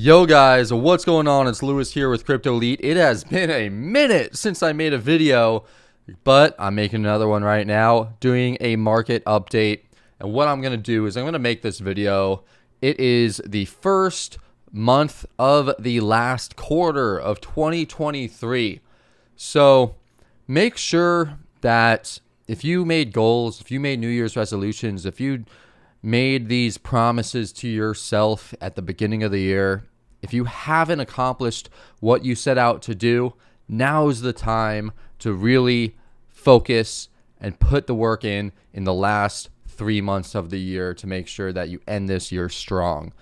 Yo guys, what's going on? It's Lewis here with Crypto Elite. It has been a minute since I made a video, but I'm making another one right now, doing a market update. And what I'm going to do is I'm going to make this video. It is the first month of the last quarter of 2023. So make sure that if you made goals, if you made New Year's resolutions, if you made these promises to yourself at the beginning of the year, if you haven't accomplished what you set out to do, now's the time to really focus and put the work in the last 3 months of the year to make sure that you end this year strong.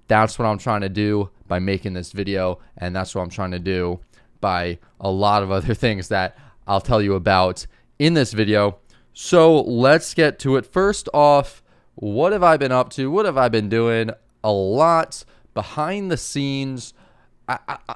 That's what I'm trying to do by making this video, and that's what I'm trying to do by a lot of other things that I'll tell you about in this video. So let's get to it. First off, what have I been up to? What have I been doing? A lot behind the scenes.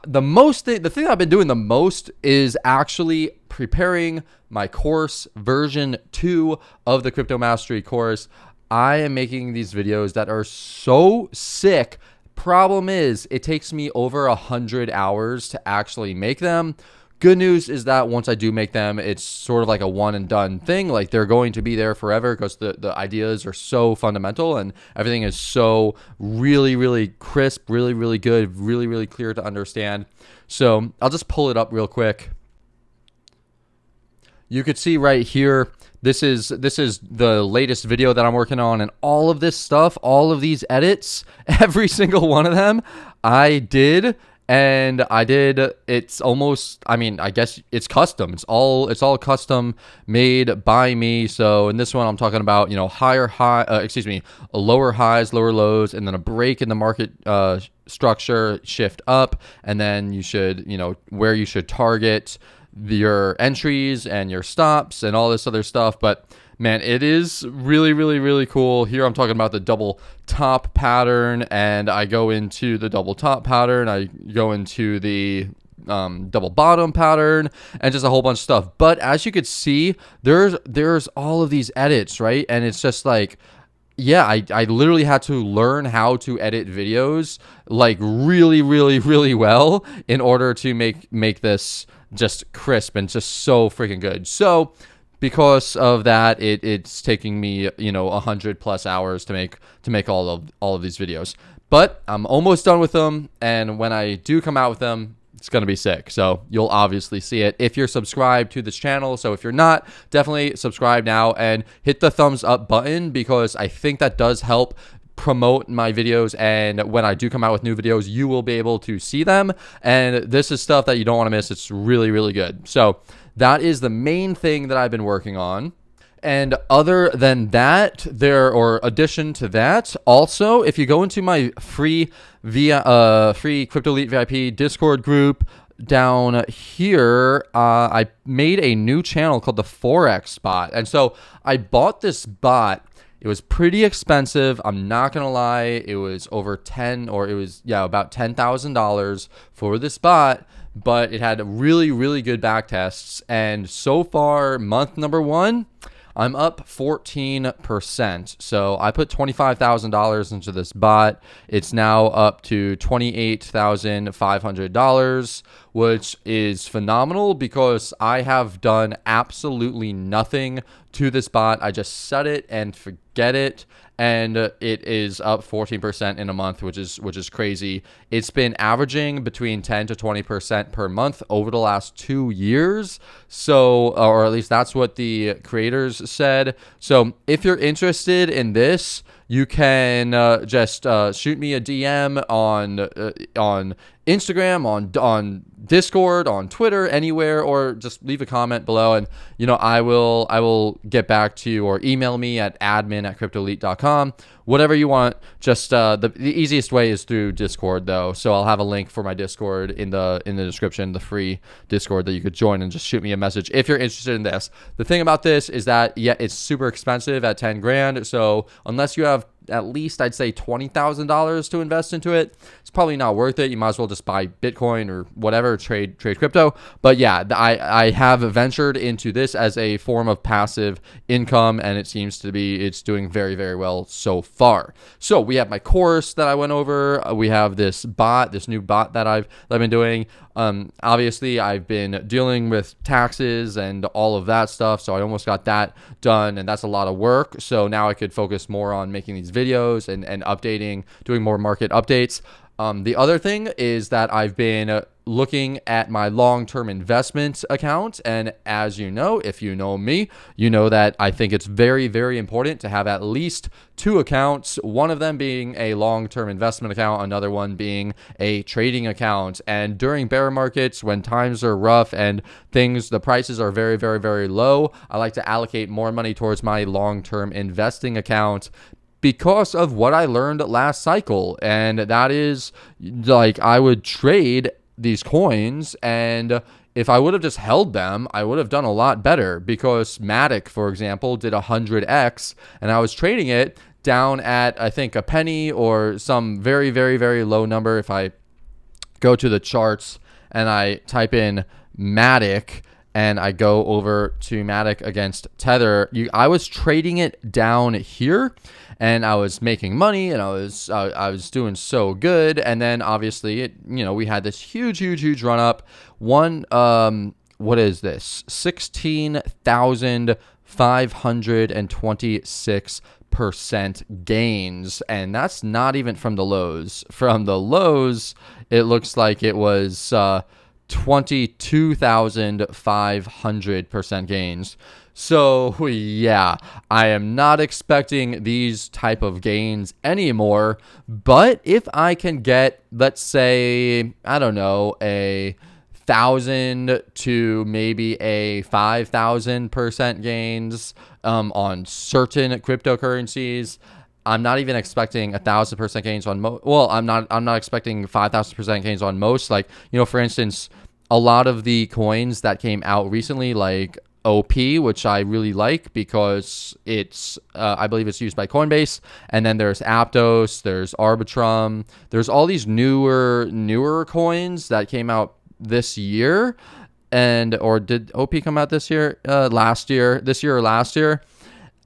The thing I've been doing the most is actually preparing my course, version 2 of the Crypto Mastery course. I am making these videos that are so sick. Problem is, it takes me over 100 hours to actually make them. Good news is that once I do make them, it's sort of like a one and done thing. Like, they're going to be there forever because the ideas are so fundamental and everything is so really crisp, really good, really clear to understand. So I'll just pull it up real quick. You could see right here, this is the latest video that I'm working on, and all of this stuff, all of these edits, every single one of them, I did. And it's almost, I guess it's custom. It's all custom made by me. So in this one, I'm talking about, lower highs, lower lows, and then a break in the market structure, shift up. And then you should, where you should target your entries and your stops and all this other stuff. But man, it is really cool. Here I'm talking about the double top pattern, and I go into the double top pattern. I go into the double bottom pattern and just a whole bunch of stuff. But as you could see, there's all of these edits, right? And it's just like, yeah, I literally had to learn how to edit videos like really well in order to make this just crisp and just so freaking good. So because of that, it's taking me 100+ hours to make all of these videos. But I'm almost done with them, and when I do come out with them, it's gonna be sick. So you'll obviously see it if you're subscribed to this channel. So if you're not, definitely subscribe now and hit the thumbs up button, because I think that does help promote my videos, and when I do come out with new videos, you will be able to see them. And this is stuff that you don't want to miss. It's really good. So that is the main thing that I've been working on. And other than that, addition to that, also, if you go into my free Crypto Elite VIP Discord group down here, I made a new channel called the Forex Bot. And so I bought this bot. It was pretty expensive. I'm not going to lie. It was over about $10,000 for this bot, but it had really good back tests. And so far, month number 1, I'm up 14%. So I put $25,000 into this bot. It's now up to $28,500, which is phenomenal because I have done absolutely nothing to this bot. I just set it and forget it, and it is up 14% in a month, which is crazy. It's been averaging between 10 to 20% per month over the last 2 years. So, or at least that's what the creators said. So if you're interested in this, you can just shoot me a DM on Instagram, on Discord, on Twitter, anywhere, or just leave a comment below, and I will get back to you, or email me at admin@cryptoelite.com. Whatever you want. Just the easiest way is through Discord, though. So I'll have a link for my Discord in the description, the free Discord that you could join, and just shoot me a message if you're interested in this. The thing about this is that, yeah, it's super expensive at 10 grand. So unless you have at least I'd say $20,000 to invest into it, it's probably not worth it. You might as well just buy Bitcoin or whatever, trade crypto. But yeah, I have ventured into this as a form of passive income, and it seems to be, it's doing very, very well so far. So we have my course that I went over. We have this new bot that I've been doing. Obviously I've been dealing with taxes and all of that stuff, so I almost got that done, and that's a lot of work. So now I could focus more on making these videos and updating, doing more market updates. The other thing is that I've been looking at my long-term investment account. And as you know, if you know me, you know that I think it's very, very important to have at least 2 accounts, one of them being a long-term investment account, another one being a trading account. And during bear markets, when times are rough and the prices are very, very, very low, I like to allocate more money towards my long-term investing account, because of what I learned last cycle. And that is, like, I would trade these coins, and if I would have just held them, I would have done a lot better, because MATIC, for example, did 100x, and I was trading it down at, I think, a penny or some very, very, very low number. If I go to the charts and I type in MATIC, and I go over to MATIC against Tether, I was trading it down here, and I was making money, and I was doing so good. And then obviously, we had this huge run up. What is this? 16,526% gains, and that's not even from the lows. From the lows, it looks like it was 22,500% gains. So yeah, I am not expecting these type of gains anymore. But if I can get, let's say, I don't know, a 1,000 to maybe a 5,000% gains on certain cryptocurrencies, I'm not even expecting 1,000% gains on I'm not expecting 5,000% gains on most. Like, for instance, a lot of the coins that came out recently, like OP, which I really like because it's I believe it's used by Coinbase, and then there's Aptos, there's Arbitrum, there's all these newer coins that came out this year. Or did OP come out this year? This year or last year?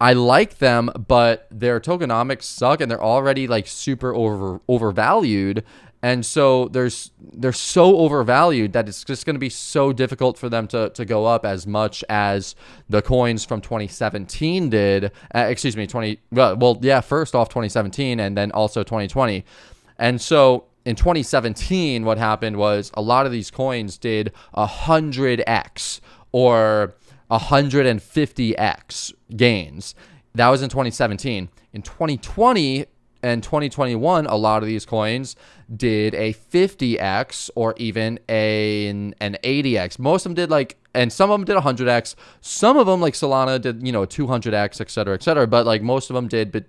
I like them, but their tokenomics suck, and they're already like super overvalued. And so they're so overvalued that it's just going to be so difficult for them to go up as much as the coins from 2017 did. First off 2017, and then also 2020. And so in 2017, what happened was a lot of these coins did 100x or 150x gains. That was in 2017. In 2020 and 2021, a lot of these coins did a 50x or even an 80x. Most of them did and some of them did 100x. Some of them, like Solana, did 200x, et cetera, but like most of them did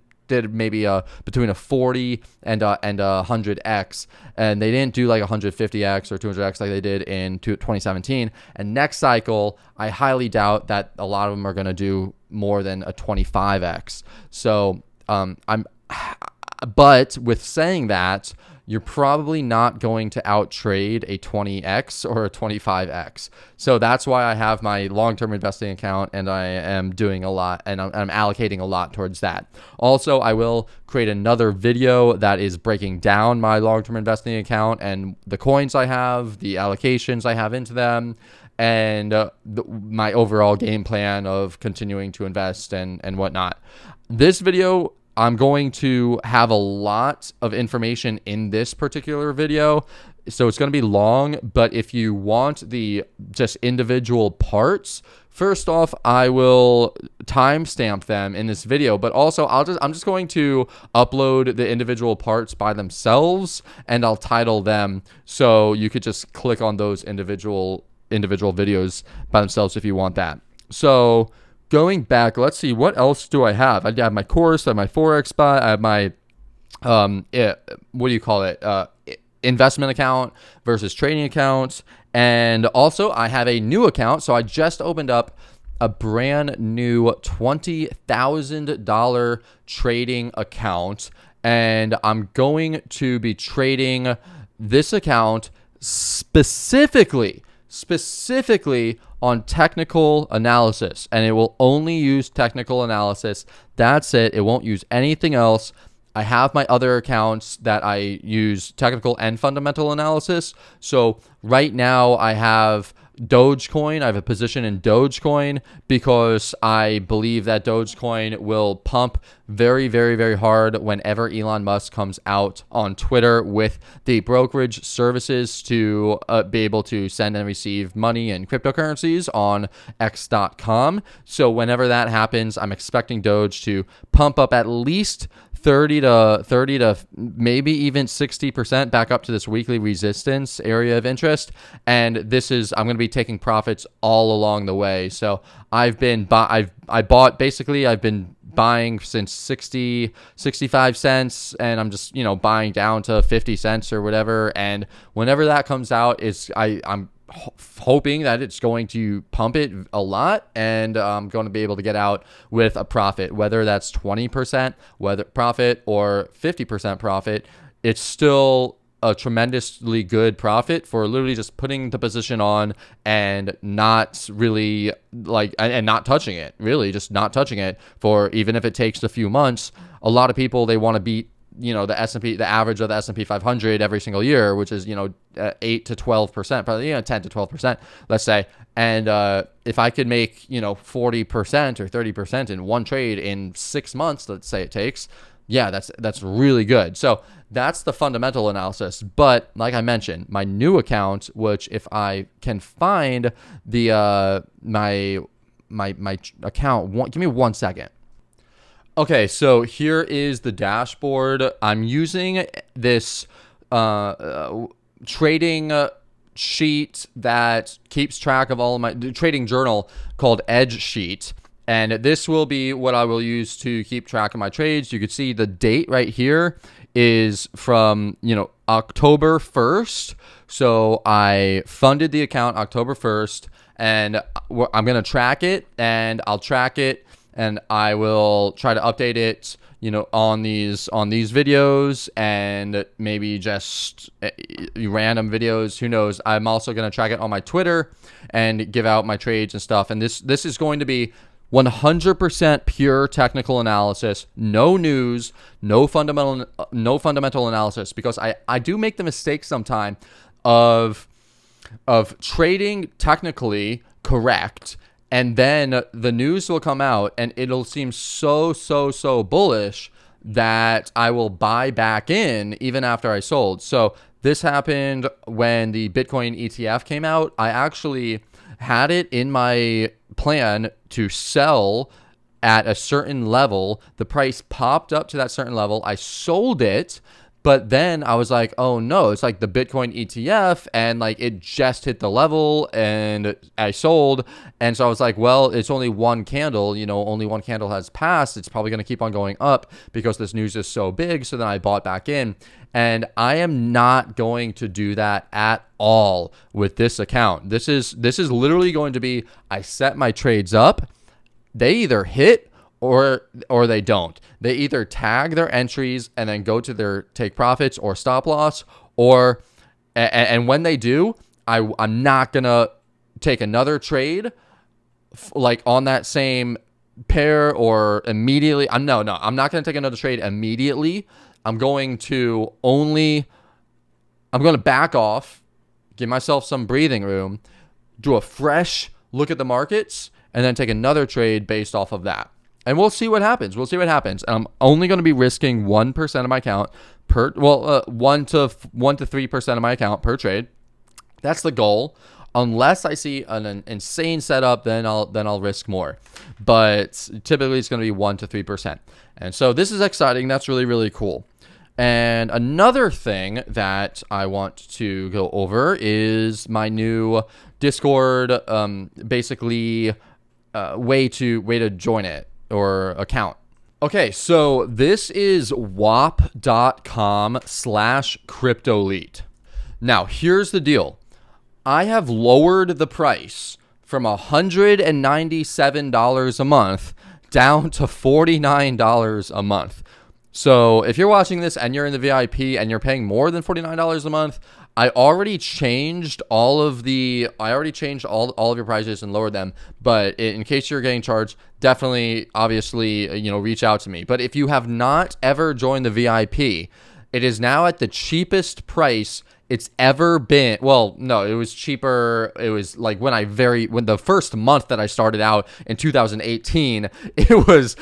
maybe between a 40 and a 100x, and they didn't do like 150x or 200x like they did in 2017. And next cycle, I highly doubt that a lot of them are going to do more than a 25x. So but with saying that, you're probably not going to outtrade a 20x or a 25x. So that's why I have my long-term investing account, and I am doing a lot, and I'm allocating a lot towards that. Also, I will create another video that is breaking down my long-term investing account and the coins I have, the allocations I have into them, and my overall game plan of continuing to invest and whatnot. This video, I'm going to have a lot of information in this particular video, so it's going to be long. But if you want the just individual parts, first off, I will timestamp them in this video, but also I'm just going to upload the individual parts by themselves, and I'll title them, so you could just click on those individual videos by themselves if you want that. So going back, let's see, what else do I have? I have my course, I have my Forex bot, I have my, investment account versus trading accounts. And also I have a new account. So I just opened up a brand new $20,000 trading account, and I'm going to be trading this account specifically on technical analysis, and it will only use technical analysis. That's it. It won't use anything else. I have my other accounts that I use technical and fundamental analysis. So right now I have DOGECOIN. I have a position in DOGECOIN because I believe that DOGECOIN will pump very, very, very hard whenever Elon Musk comes out on Twitter with the brokerage services to be able to send and receive money and cryptocurrencies on X.com. So whenever that happens, I'm expecting Doge to pump up at least 30 to maybe even 60% back up to this weekly resistance area of interest. And this is, I'm going to be taking profits all along the way. So I've been buying since 65 cents, and I'm just, buying down to 50 cents or whatever. And whenever that comes out, I'm hoping that it's going to pump it a lot, and I'm going to be able to get out with a profit, whether that's 20% profit or 50% profit. It's still a tremendously good profit for literally just putting the position on and not really and not touching it, really just not touching it for, even if it takes a few months. A lot of people, they want to beat the S&P, the average of the S&P 500 every single year, which is 8 to 12%, probably 10 to 12%, let's say. And if I could make 40% or 30% in one trade in 6 months, let's say it takes, that's really good. So that's the fundamental analysis. But like I mentioned, my new account, which if I can find the my account, give me 1 second. Okay, so here is the dashboard. I'm using this trading sheet that keeps track of all of my trading journal called Edge Sheet. And this will be what I will use to keep track of my trades. You can see the date right here is from, October 1st. So I funded the account October 1st, and I'm going to track it, and I'll track it, and I will try to update it, on these videos, and maybe just random videos. Who knows? I'm also going to track it on my Twitter and give out my trades and stuff. And this is going to be 100% pure technical analysis, no news, no fundamental analysis, because I do make the mistake sometime of trading technically correct, and then the news will come out and it'll seem so bullish that I will buy back in even after I sold. So this happened when the Bitcoin ETF came out. I actually had it in my plan to sell at a certain level. The price popped up to that certain level. I sold it, but then I was like, oh no, it's like the Bitcoin ETF, and it just hit the level and I sold. And so I was like, well, it's only one candle, only one candle has passed. It's probably going to keep on going up because this news is so big. So then I bought back in, and I am not going to do that at all with this account. This is literally going to be, I set my trades up. They either hit or they don't. They either tag their entries and then go to their take profits or stop loss, and when they do, I'm not gonna take another trade on that same pair or immediately. I'm not gonna take another trade immediately. I'm going to back off, give myself some breathing room, do a fresh look at the markets, and then take another trade based off of that. And we'll see what happens. And I'm only going to be risking 1% of my account 1 to 3% of my account per trade. That's the goal. Unless I see an insane setup, then I'll risk more. But typically it's going to be 1 to 3%. And so this is exciting. That's really, really cool. And another thing that I want to go over is my new Discord, basically way to join it or account. Okay, so this is wap.com/cryptoleet. Now, here's the deal. I have lowered the price from $197 a month down to $49 a month. So if you're watching this and you're in the VIP and you're paying more than $49 a month, I already changed all of your prices and lowered them. But in case you're getting charged, definitely, obviously, reach out to me. But if you have not ever joined the VIP, it is now at the cheapest price it's ever been. Well, no, it was cheaper. It was like when the first month that I started out in 2018, it was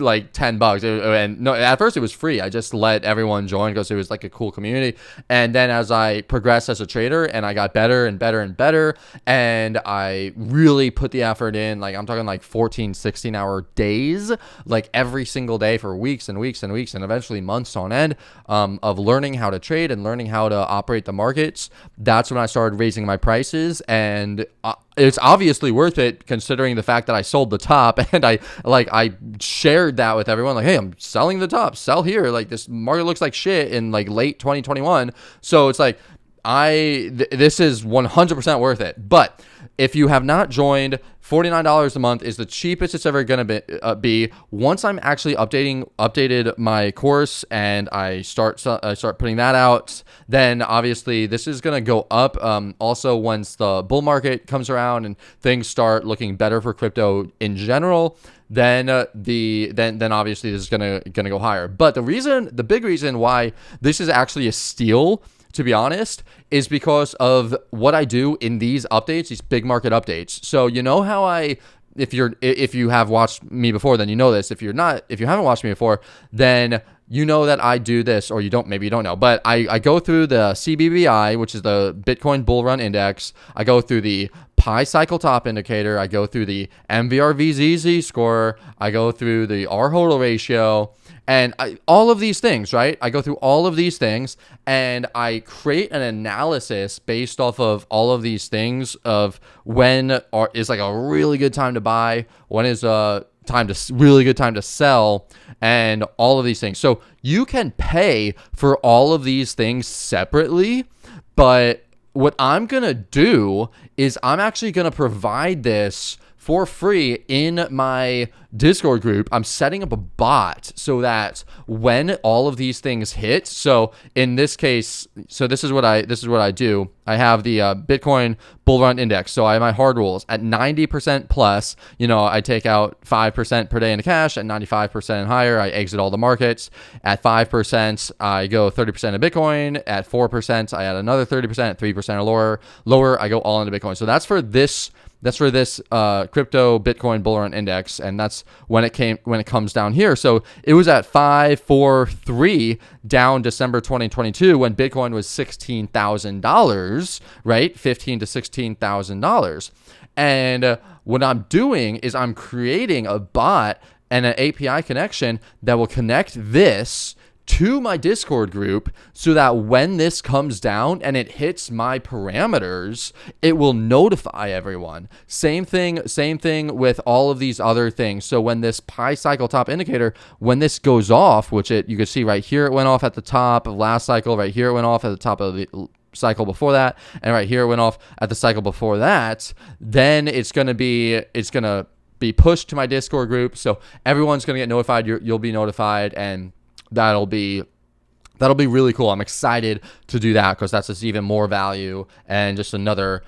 like $10. And no, at first it was free. I just let everyone join because it was like a cool community. And then as I progressed as a trader and I got better and better and better, and I really put the effort in, like I'm talking like 14, 16-hour days, like every single day for weeks and weeks and weeks and eventually months on end, of learning how to trade and learning how to operate the markets. That's when I started raising my prices, and it's obviously worth it considering the fact that I sold the top, and I shared that with everyone, like, hey, I'm selling the top, sell here, like this market looks like shit in like late 2021. So it's like this is 100% worth it. But if you have not joined, $49 a month is the cheapest it's ever going to be. Once I'm actually updated my course and I start putting that out, then obviously this is going to go up. Also, once the bull market comes around and things start looking better for crypto in general, then obviously this is gonna go higher. But the big reason why this is actually a steal, to be honest, is because of what I do in these updates, these big market updates. So you know how if you have watched me before, then you know this. If you haven't watched me before, then you know that I do this, or maybe you don't know, but I go through the CBBI, which is the Bitcoin Bull Run Index. I go through the Pi Cycle Top Indicator. I go through the MVRV-Z score. I go through the RHODL ratio. And all of these things, right? I go through all of these things and I create an analysis based off of all of these things of when is like a really good time to buy, when is a really good time to sell, and all of these things. So you can pay for all of these things separately, but what I'm going to do is I'm actually going to provide this for free in my Discord group. I'm setting up a bot so that when all of these things hit, so in this case, this is what I do. I have the Bitcoin Bull Run Index. So I have my hard rules at 90% plus. I take out 5% per day into cash. At 95% and higher, I exit all the markets. At 5%, I go 30% of Bitcoin. At 4%, I add another 30%. At 3% or lower, I go all into Bitcoin. So that's for this crypto Bitcoin Bull Run Index, and that's when it comes down here. So it was at 543 down December 2022 when Bitcoin was $16,000, right? $15,000 to $16,000. And what I'm doing is I'm creating a bot and an API connection that will connect this to my Discord group so that when this comes down and it hits my parameters, it will notify everyone. Same thing with all of these other things. So when this Pi Cycle Top Indicator, when this goes off, which you can see right here, it went off at the top of last cycle, right here it went off at the top of the cycle before that, and right here it went off at the cycle before that, then it's going to be pushed to my Discord group. So everyone's going to get notified. You'll be notified, and that'll be really cool. I'm excited to do that because that's just even more value and just another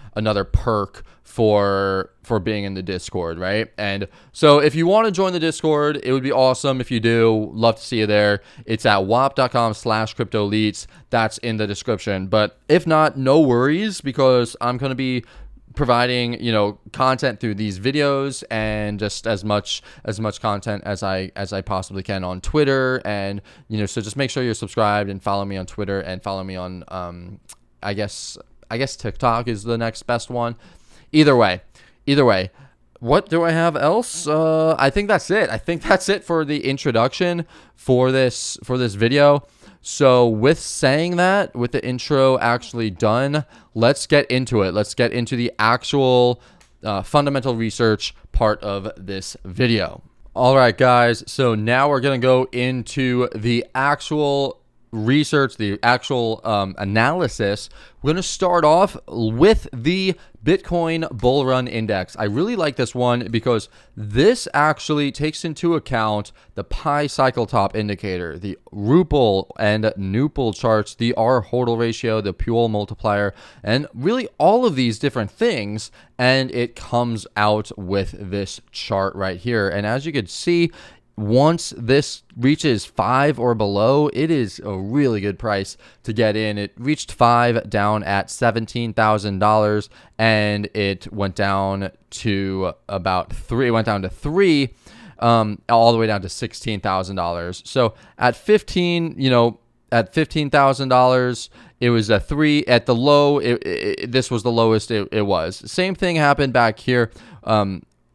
perk for being in the Discord, right? And so if you want to join the Discord, it would be awesome if you do. Love to see you there. It's at wap.com/cryptoleets. That's in the description. But if not, no worries, because I'm going to be providing content through these videos and just as much content as I possibly can on Twitter, and so just make sure you're subscribed and follow me on Twitter and follow me on I guess TikTok is the next best one. Either way, what do I have else? I think that's it for the introduction for this video. So with saying that, with the intro actually done, let's get into it. Let's get into the actual fundamental research part of this video. All right, guys. So now we're going to go into the actual research, the actual analysis, we're going to start off with the Bitcoin Bull Run Index. I really like this one because this actually takes into account the Pi Cycle Top indicator, the RHODL and NUPL charts, the RHODL ratio, the Puel multiplier, and really all of these different things. And it comes out with this chart right here. And as you can see, once this reaches 5 or below, it is a really good price to get in. It reached 5 down at $17,000, and it went down to about 3. It went down to 3, all the way down to $16,000. So at 15, at $15,000, it was a 3. At the low, this was the lowest it was. Same thing happened back here.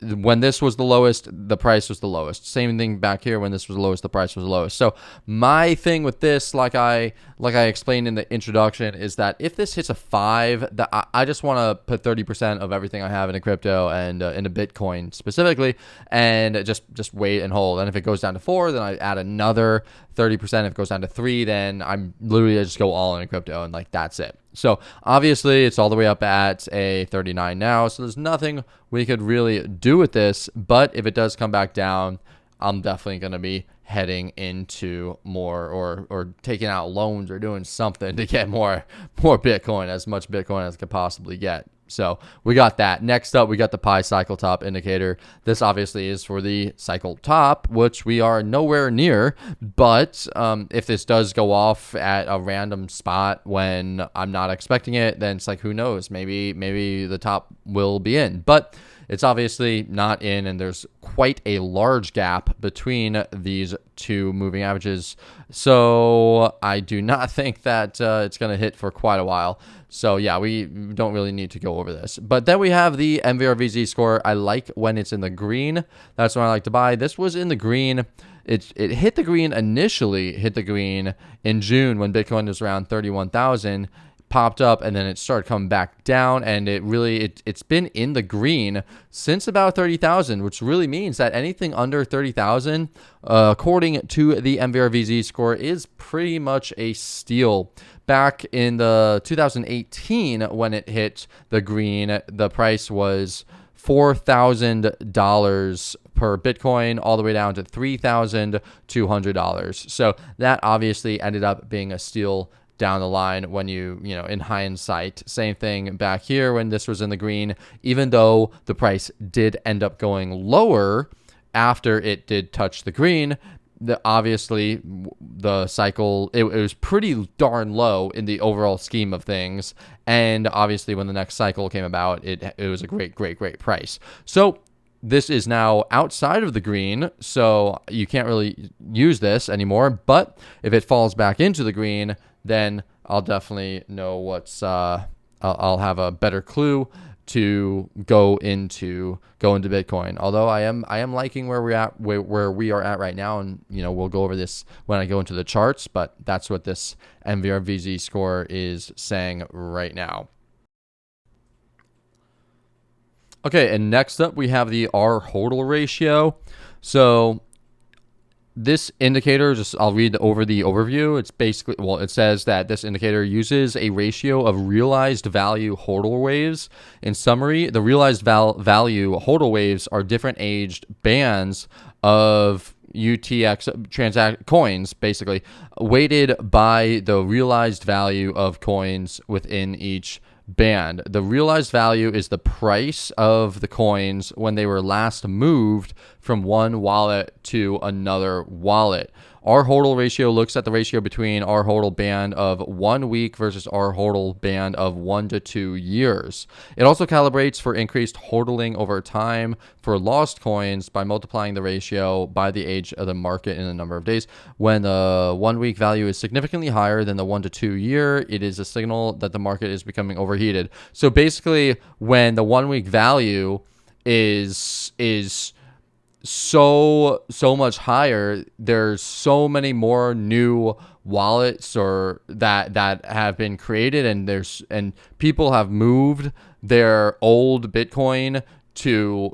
When this was the lowest, the price was the lowest. Same thing back here. When this was the lowest, the price was the lowest. So my thing with this, like I explained in the introduction, is that if this hits a 5, that I just want to put 30% of everything I have in a crypto and in a Bitcoin specifically, and just wait and hold. And if it goes down to 4, then I add another 30%. If it goes down to 3, then I'm literally just go all in a crypto, and like that's it. So obviously it's all the way up at a 39 now, so there's nothing we could really do with this. But if it does come back down, I'm definitely going to be heading into more or taking out loans or doing something to get more Bitcoin, as much Bitcoin as I could possibly get. So we got that. Next up, we got the Pi Cycle Top indicator. This obviously is for the cycle top, which we are nowhere near. But if this does go off at a random spot when I'm not expecting it, then it's like, who knows? Maybe the top will be in. But it's obviously not in, and there's quite a large gap between these two moving averages. So I do not think that it's going to hit for quite a while. So yeah, we don't really need to go over this. But then we have the MVRV-Z score. I like when it's in the green. That's when I like to buy. This was in the green. It hit the green initially, hit the green in June when Bitcoin was around 31,000. Popped up, and then it started coming back down, and it's been in the green since about 30,000, which really means that anything under 30,000, according to the MVRV-Z score, is pretty much a steal. Back in the 2018, when it hit the green, the price was $4,000 per Bitcoin, all the way down to $3,200. So that obviously ended up being a steal down the line when in hindsight. Same thing back here when this was in the green, even though the price did end up going lower after it did touch the green. Obviously the cycle, it was pretty darn low in the overall scheme of things, and obviously when the next cycle came about, it was a great price. So this is now outside of the green, so you can't really use this anymore. But if it falls back into the green, then I'll definitely know I'll have a better clue to go into Bitcoin. Although I am liking where we are at right now, and we'll go over this when I go into the charts. But that's what this MVRV-Z score is saying right now. Okay, and next up we have the RHODL ratio. So this indicator, I'll read over the overview. It's basically, it says that this indicator uses a ratio of realized value HODL waves. In summary, the realized value HODL waves are different aged bands of UTX coins, basically, weighted by the realized value of coins within each band. The realized value is the price of the coins when they were last moved from one wallet to another wallet. Our HODL ratio looks at the ratio between our HODL band of 1 week versus our HODL band of 1 to 2 years. It also calibrates for increased HODLing over time for lost coins by multiplying the ratio by the age of the market in a number of days. When the 1 week value is significantly higher than the 1 to 2 year, it is a signal that the market is becoming overheated. So basically, when the 1 week value is so much higher, there's so many more new wallets or that have been created, and people have moved their old Bitcoin to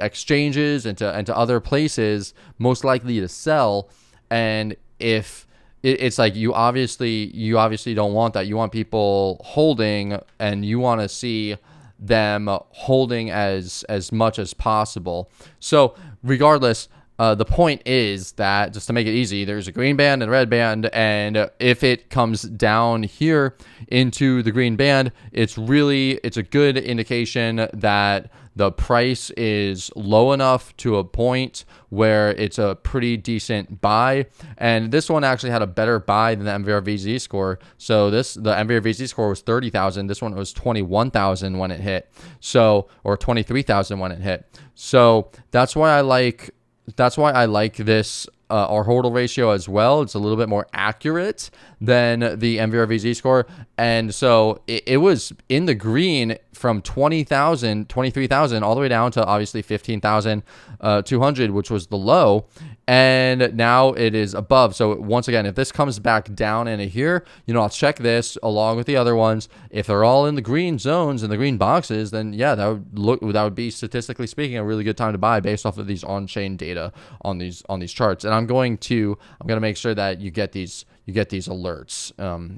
exchanges and to other places, most likely to sell. And if it's like you obviously don't want that. You want people holding, and you want to see them holding as much as possible. So regardless, the point is that, just to make it easy, there's a green band and a red band, and if it comes down here into the green band, it's a good indication that the price is low enough to a point where it's a pretty decent buy. And this one actually had a better buy than the MVRV-Z score. So the MVRV-Z score was 30,000. This one was 21,000 when it hit. So, or 23,000 when it hit. So that's why I like this our RHODL ratio as well. It's a little bit more accurate than the MVRV-Z score. And so it was in the green from 20,000, 23,000 all the way down to obviously 15,200, which was the low. And now it is above. So once again, if this comes back down into here, I'll check this along with the other ones. If they're all in the green zones and the green boxes, then yeah, that would be, statistically speaking, a really good time to buy based off of these on-chain data on these charts. And I'm going to make sure that you get these alerts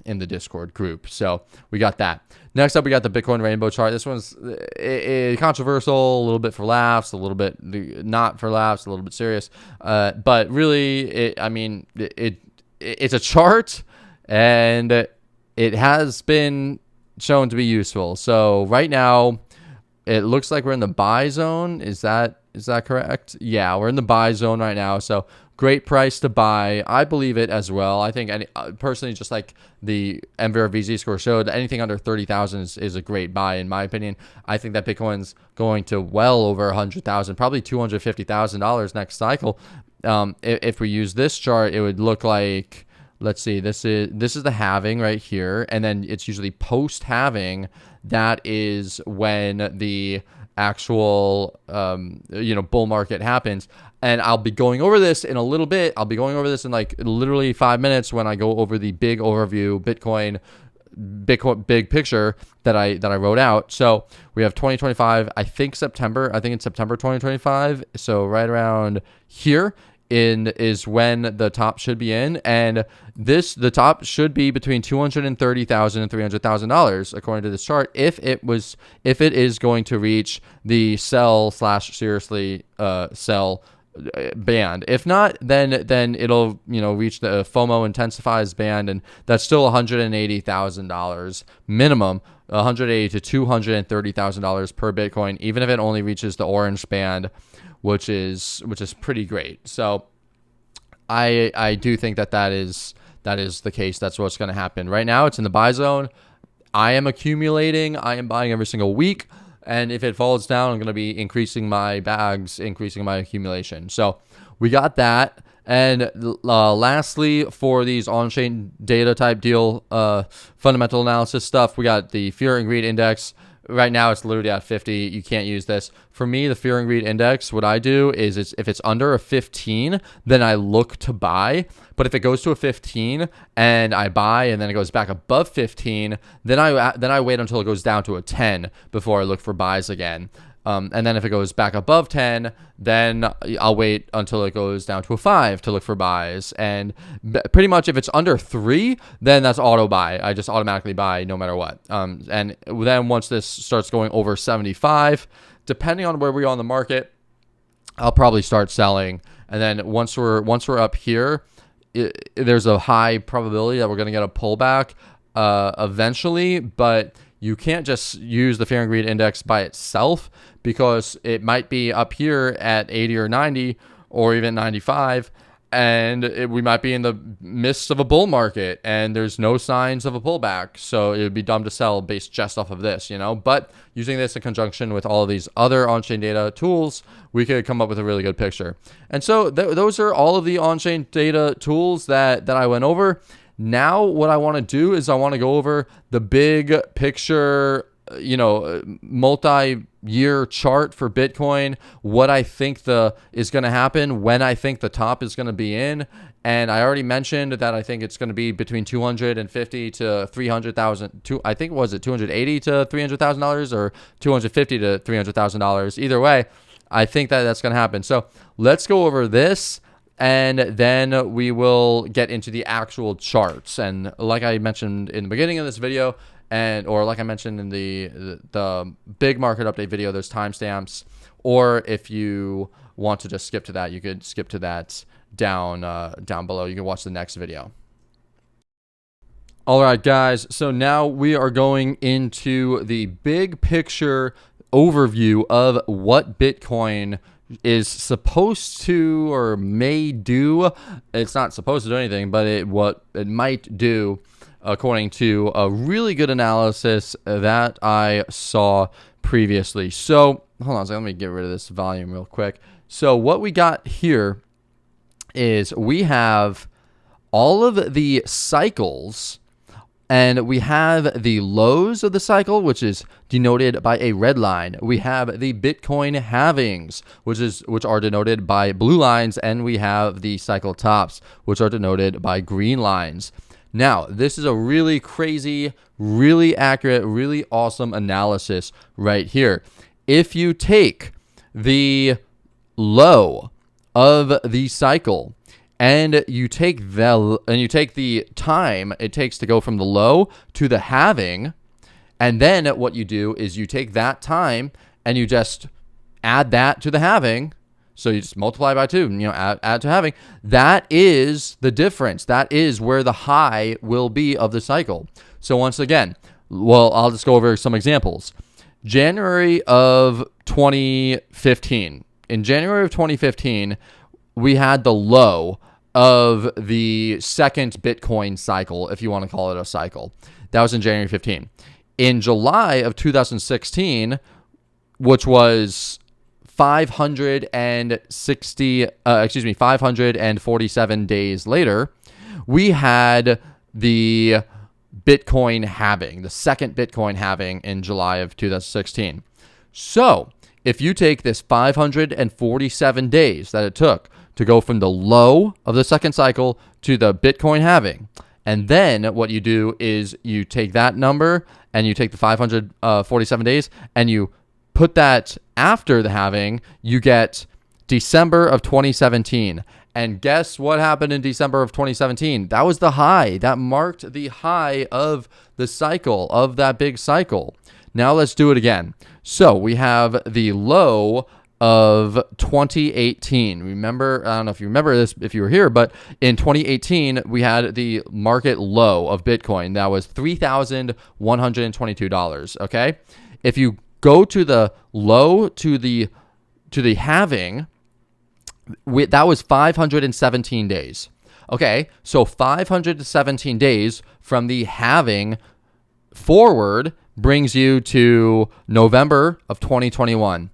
in the Discord group. So we got that. Next up, we got the Bitcoin rainbow chart. This one's controversial, a little bit for laughs, a little bit not for laughs, a little bit serious. But really, it's a chart, and it has been shown to be useful. So right now, it looks like we're in the buy zone. Is that correct? Yeah, we're in the buy zone right now. So great price to buy. I believe it as well. I think personally, just like the MVRV-Z score showed, anything under 30,000 is a great buy in my opinion. I think that Bitcoin's going to well over 100,000, probably $250,000 next cycle. If we use this chart, it would look like, let's see, this is the halving right here, and then it's usually post halving. That is when the actual bull market happens. And I'll be going over this in a little bit. I'll be going over this in like literally 5 minutes when I go over the big overview Bitcoin big picture that I wrote out. So we have 2025, I think it's September 2025. So right around here is when the top should be in, and the top should be between $230,000 and $300,000 according to this chart. If it is going to reach the sell/seriously sell band. If not, then it'll reach the FOMO intensifies band, and that's still $180,000 minimum, $180,000 to $230,000 per Bitcoin, even if it only reaches the orange band, which is pretty great. So I do think that is the case. That's what's going to happen. Right now, it's in the buy zone. I am accumulating. I am buying every single week. And if it falls down, I'm going to be increasing my bags, increasing my accumulation. So we got that. And lastly, for these on-chain data type deal, fundamental analysis stuff, we got the fear and greed index. Right now, it's literally at 50. You can't use this. For me, the fear and greed index, what I do is if it's under a 15, then I look to buy. But if it goes to a 15 and I buy, and then it goes back above 15, then I wait until it goes down to a 10 before I look for buys again. And then if it goes back above 10, then I'll wait until it goes down to a 5 to look for buys. And pretty much if it's under 3, then that's auto buy. I just automatically buy no matter what. And then once this starts going over 75, depending on where we are on the market, I'll probably start selling. And then once we're up here, there's a high probability that we're going to get a pullback eventually, but you can't just use the fear and greed index by itself, because it might be up here at 80 or 90 or even 95, and we might be in the midst of a bull market and there's no signs of a pullback. So it would be dumb to sell based just off of this, But using this in conjunction with all of these other on-chain data tools, we could come up with a really good picture. And so those are all of the on-chain data tools that I went over. Now, what I want to do is I want to go over the big picture, multi-year chart for Bitcoin, what I think is going to happen, when I think the top is going to be in. And I already mentioned that I think it's going to be between $250,000 to $300,000. I think, was it $280,000 to $300,000 or $250,000 to $300,000? Either way, I think that's going to happen. So let's go over this. and then we will get into the actual charts. And like I mentioned in the beginning of this video, or like I mentioned in the big market update video, there's timestamps. Or if you want to just skip to that, you could skip to that down below. You can watch the next video. All right, guys. So now we are going into the big picture overview of what Bitcoin is supposed to or may do. It's not supposed to do anything, but what it might do according to a really good analysis that I saw previously. So hold on a second, let me get rid of this volume real quick. So what we got here is we have all of the cycles, and we have the lows of the cycle, which is denoted by a red line. We have the Bitcoin halvings, which are denoted by blue lines, and we have the cycle tops, which are denoted by green lines. Now, this is a really crazy, really accurate, really awesome analysis right here. If you take the low of the cycle and you take the time it takes to go from the low to the halving, and then what you do is you take that time and you just add that to the halving. So you just multiply by 2, and, add to halving. That is the difference. That is where the high will be of the cycle. So once again, well, I'll just go over some examples. January of 2015. In January of 2015, we had the low of the second Bitcoin cycle, if you want to call it a cycle. That was in January 15. In July of 2016, which was 547 days later, we had the Bitcoin halving, the second Bitcoin halving in July of 2016. So if you take this 547 days that it took to go from the low of the second cycle to the Bitcoin halving, and then what you do is you take that number and you take the 547 days and you put that after the halving, you get December of 2017. And guess what happened in December of 2017? That was the high. That marked the high of the cycle, of that big cycle. Now let's do it again. So we have the low of 2018. Remember, I don't know if you remember this if you were here, but in 2018, we had the market low of Bitcoin. That was $3,122, okay? If you go to the low to the halving, that was 517 days. Okay, so 517 days from the halving forward brings you to November of 2021.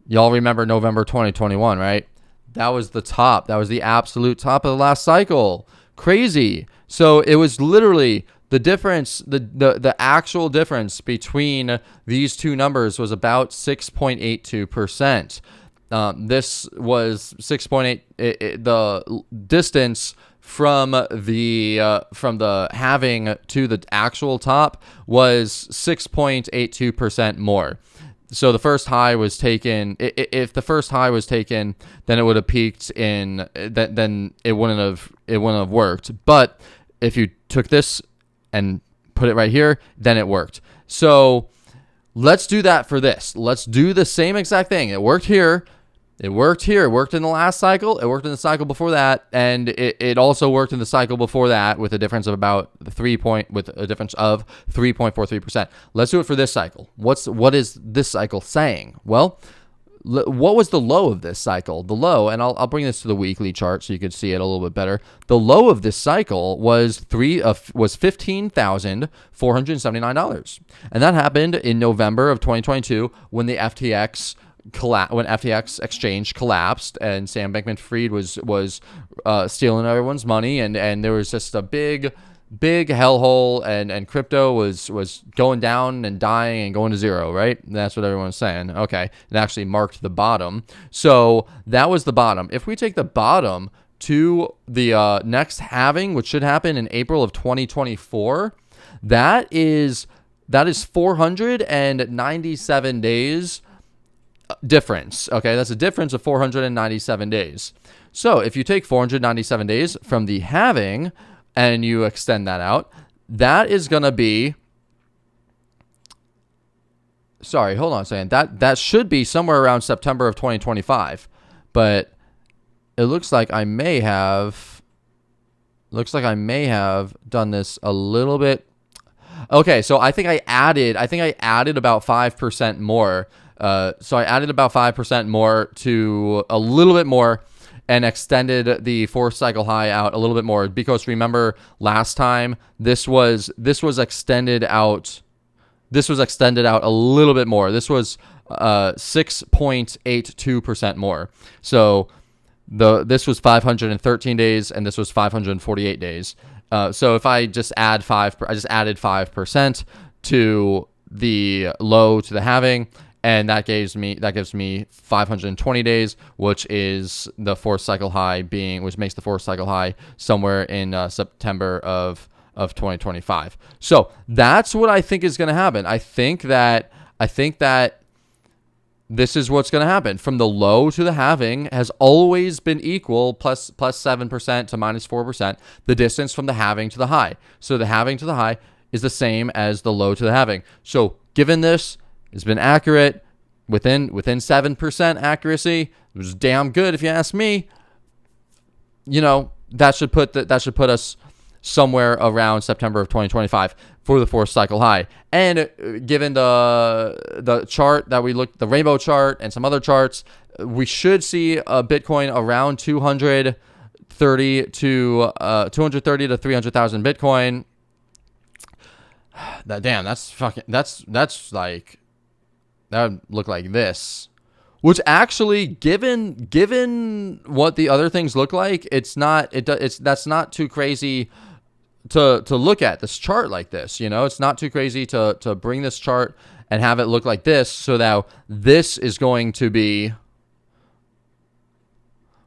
Y'all remember November 2021, right? That was the top. That was the absolute top of the last cycle. Crazy. So it was literally the difference, the actual difference between these two numbers was about 6.82%. This was 6.8. The distance from the halving to the actual top was 6.82% more. So the first high was taken. If the first high was taken, then it would have peaked in. Then it wouldn't have worked. But if you took this and put it right here, then it worked. So let's do that for this. Let's do the same exact thing. It worked here. It worked here. It worked in the last cycle. It worked in the cycle before that, and it also worked in the cycle before that with a difference of about 3.43%. Let's do it for this cycle. What is this cycle saying? Well, what was the low of this cycle? The low, and I'll bring this to the weekly chart so you can see it a little bit better. The low of this cycle was $15,479, and that happened in November of 2022 when the FTX exchange collapsed and Sam Bankman-Fried was stealing everyone's money, and there was just a big hellhole, and crypto was going down and dying and going to zero, right? That's what everyone's saying. Okay, it actually marked the bottom. So that was the bottom. If we take the bottom to the next halving, which should happen in April of 2024, that is 497 days difference. Okay, that's a difference of 497 days. So if you take 497 days from the halving and you extend that out, that is going to be, sorry, hold on a second. That should be somewhere around September of 2025. But it looks like I may have done this a little bit. Okay, so I think I added about 5% more. So I added about 5% more to a little bit more and extended the 4th cycle high out a little bit more, because remember last time this was extended out. This was extended out a little bit more. This was 6.82% more. So this was 513 days and this was 548 days. So if I just add I just added 5% to the low to the halving, and that gives me 520 days, which is the 4th cycle high which makes the 4th cycle high somewhere in September of 2025. So that's what I think is going to happen. I think that this is what's going to happen. From the low to the halving has always been equal, plus 7% to minus 4%, the distance from the halving to the high. So the halving to the high is the same as the low to the halving. So given this has been accurate, within 7% accuracy, it was damn good if you ask me. You know, that should put us somewhere around September of 2025 for the 4th cycle high. And given the chart that we looked, the rainbow chart and some other charts, we should see a Bitcoin around 230 to 300,000 Bitcoin. That's like, that would look like this. Which actually, given what the other things look like, that's not too crazy to look at this chart like this. You know, it's not too crazy to bring this chart and have it look like this. So now this is going to be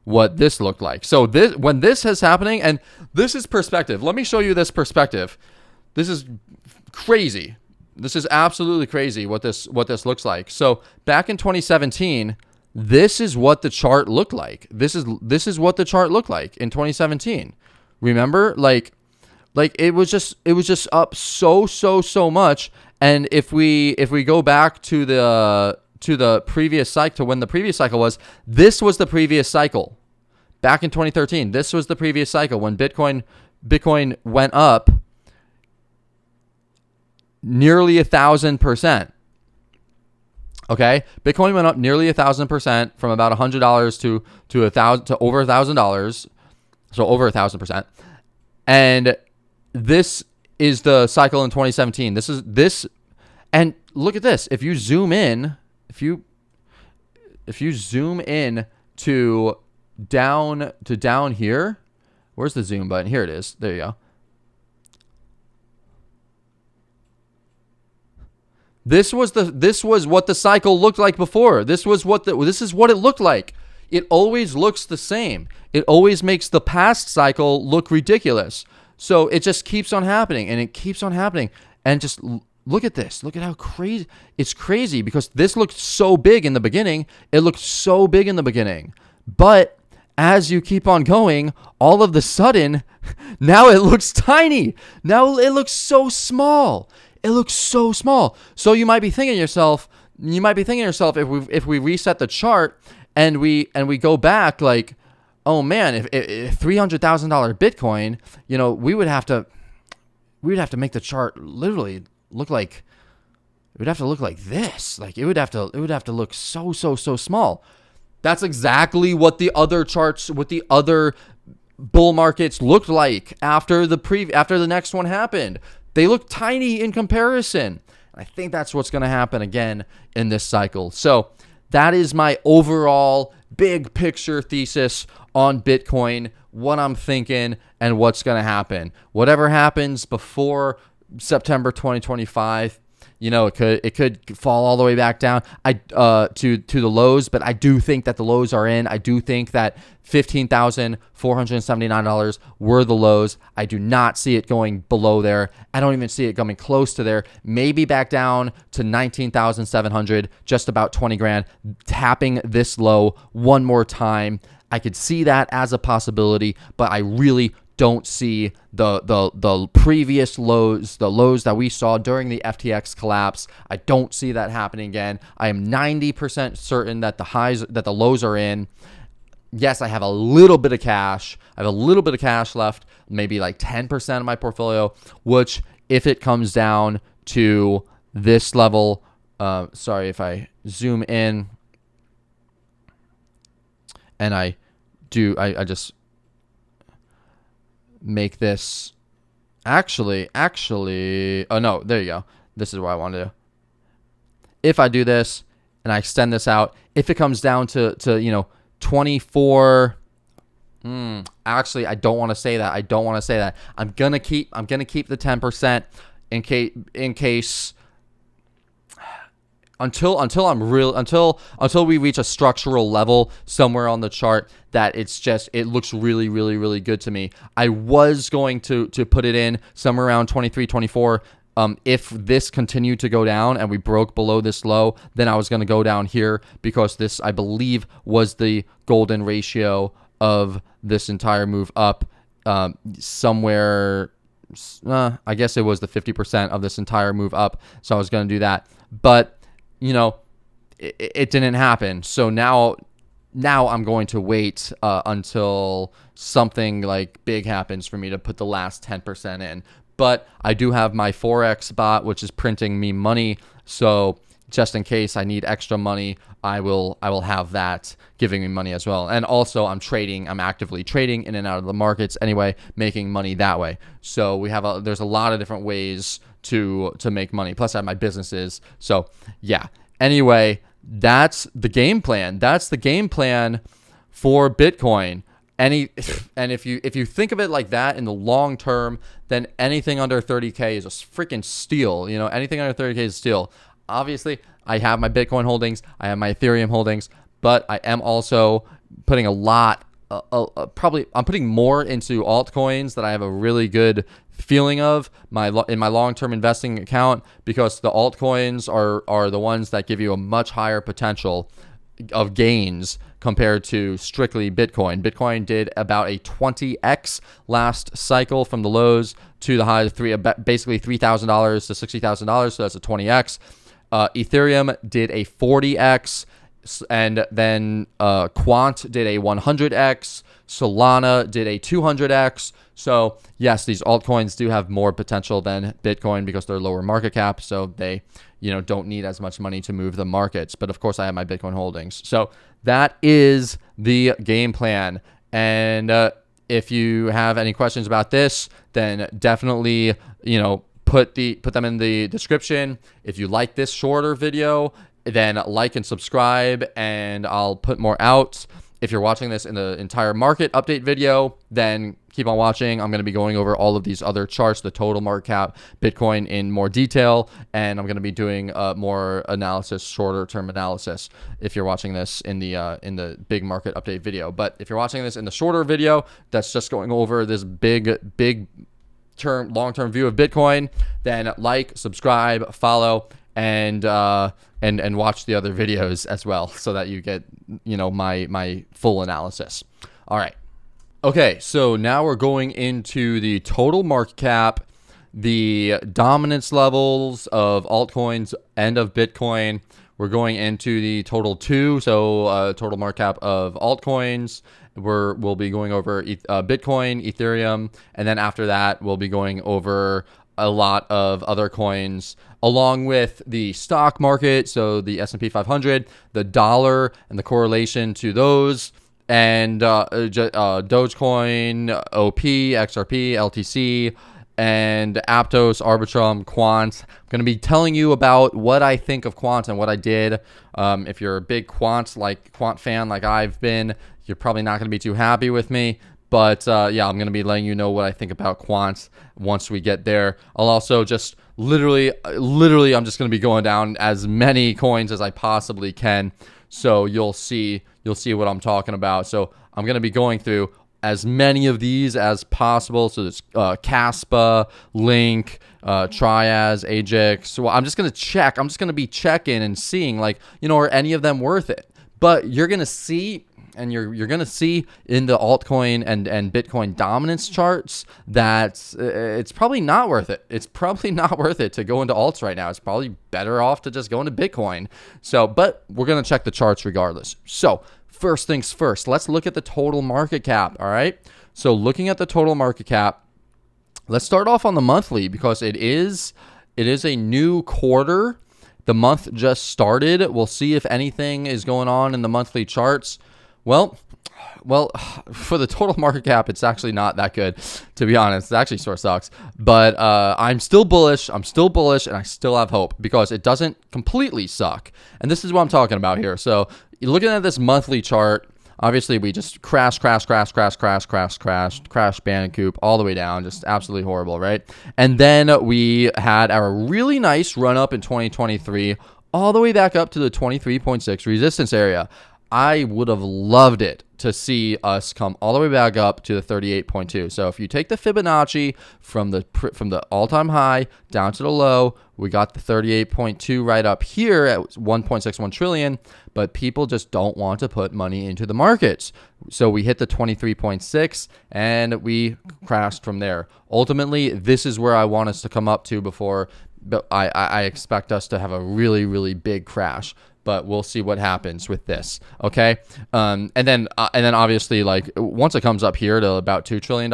what this looked like. So when this is happening, and this is perspective. Let me show you this perspective. This is crazy. This is absolutely crazy what this looks like. So back in 2017, this is what the chart looked like. This is what the chart looked like in 2017. Remember, like it was just up so much. And if we go back to the previous cycle, to when the previous cycle was, this was the previous cycle. Back in 2013, this was the previous cycle when Bitcoin went up nearly 1,000%. Okay, Bitcoin went up nearly 1,000% from about $100 to over $1,000, so over 1,000%. And this is the cycle in 2017. This, and look at this. If you zoom in, if you zoom in to down here, where's the zoom button? Here it is. There you go. This was what the cycle looked like before. This is what it looked like. It always looks the same. It always makes the past cycle look ridiculous. So it just keeps on happening, and it keeps on happening. And just look at this. Look at how crazy. It's crazy because this looked so big in the beginning. It looked so big in the beginning. But as you keep on going, all of the sudden, now it looks tiny. Now it looks so small. It looks so small. So you might be thinking to yourself, if we reset the chart and we go back, like, oh man, if $300,000 Bitcoin, you know, we would have to make the chart literally look like, it would have to look like this. Like it would have to look so small. That's exactly what the other charts, what the other bull markets looked like after the next one happened. They look tiny in comparison. I think that's what's going to happen again in this cycle. So that is my overall big picture thesis on Bitcoin, what I'm thinking and what's going to happen. Whatever happens before September 2025, You know, it could fall all the way back down to the lows, but I do think that the lows are in. I do think that $15,479 were the lows. I do not see it going below there. I don't even see it coming close to there. Maybe back down to 19,700, just about 20 grand, tapping this low one more time. I could see that as a possibility, but I really don't see the previous lows, the lows that we saw during the FTX collapse. I don't see that happening again. I am 90% certain that the lows are in. Yes, I have a little bit of cash. I have a little bit of cash left, maybe like 10% of my portfolio, which if it comes down to this level, sorry, if I zoom in and I just make this actually, oh no, there you go. This is what I want to do. If I do this and I extend this out, if it comes down to 24, actually, I don't want to say that. I'm gonna keep the 10% in case until we reach a structural level somewhere on the chart that it looks really, really, really good to me. I was going to put it in somewhere around 23, 24. If this continued to go down and we broke below this low, then I was going to go down here because this, I believe, was the golden ratio of this entire move up. Somewhere, I guess it was the 50% of this entire move up. So I was going to do that. But, it didn't happen. So now I'm going to wait until something like big happens for me to put the last 10% in. But I do have my Forex bot, which is printing me money. So just in case I need extra money, I will have that giving me money as well. And also I'm actively trading in and out of the markets anyway, making money that way. So there's a lot of different ways to make money. Plus I have my businesses. So yeah. Anyway, that's the game plan. That's the game plan for Bitcoin. And if you think of it like that in the long term, then anything under 30K is a freaking steal. Anything under 30K is a steal. Obviously, I have my Bitcoin holdings, I have my Ethereum holdings, but I am also putting a lot. I'm putting more into altcoins that I have a really good feeling of in my long-term investing account, because the altcoins are the ones that give you a much higher potential of gains compared to strictly Bitcoin. Bitcoin did about a 20x last cycle from the lows to the highs, basically $3,000 to $60,000. So that's a 20x. Ethereum did a 40x, and then Quant did a 100x. Solana did a 200x. So yes, these altcoins do have more potential than Bitcoin because they're lower market cap. So they, don't need as much money to move the markets. But of course, I have my Bitcoin holdings. So that is the game plan. And if you have any questions about this, then definitely, put them in the description. If you like this shorter video, then like and subscribe, and I'll put more out. If you're watching this in the entire market update video, then keep on watching. I'm going to be going over all of these other charts, the total market cap, Bitcoin in more detail, and I'm going to be doing more analysis, shorter term analysis if you're watching this in the big market update video. But if you're watching this in the shorter video, that's just going over this big long-term view of Bitcoin, then like, subscribe, follow, and watch the other videos as well, so that you get my full analysis. All right. Okay, so now we're going into the total market cap, the dominance levels of altcoins and of Bitcoin. We're going into the total two, so total market cap of altcoins. We'll be going over Bitcoin, Ethereum, and then after that, we'll be going over a lot of other coins, along with the stock market, so the S&P 500, the dollar, and the correlation to those, and DOGECOIN, OP, XRP, LTC, and Aptos, Arbitrum, Quant. I'm going to be telling you about what I think of Quant and what I did. If you're a big Quant fan like I've been, you're probably not going to be too happy with me. But yeah, I'm going to be letting you know what I think about Quant once we get there. I'll also just literally, I'm just going to be going down as many coins as I possibly can. So you'll see what I'm talking about. So I'm going to be going through as many of these as possible. So there's Caspa, Link, Trias, Ajax. So I'm just going to check. I'm just going to be checking and seeing, like, you know, are any of them worth it? But you're going to see, and you're going to see in the altcoin and Bitcoin dominance charts that it's probably not worth it. It's probably not worth it to go into alts right now. It's probably better off to just go into Bitcoin. So, but we're going to check the charts regardless. So first things first, let's look at the total market cap. All right. So looking at the total market cap, let's start off on the monthly because it is a new quarter. The month just started. We'll see if anything is going on in the monthly charts. Well, for the total market cap, it's actually not that good, to be honest. It actually sort of sucks. But I'm still bullish. And I still have hope because it doesn't completely suck. And this is what I'm talking about here. So looking at this monthly chart, obviously we just crash Bandicoot all the way down. Just absolutely horrible, right? And then we had our really nice run up in 2023 all the way back up to the 23.6 resistance area. I would have loved it to see us come all the way back up to the 38.2. So if you take the Fibonacci from the all-time high down to the low, we got the 38.2 right up here at 1.61 trillion, but people just don't want to put money into the markets. So we hit the 23.6 and we crashed from there. Ultimately, this is where I want us to come up to before, but I expect us to have a really, really big crash. But we'll see what happens with this, okay? And then obviously, like, once it comes up here to about $2 trillion,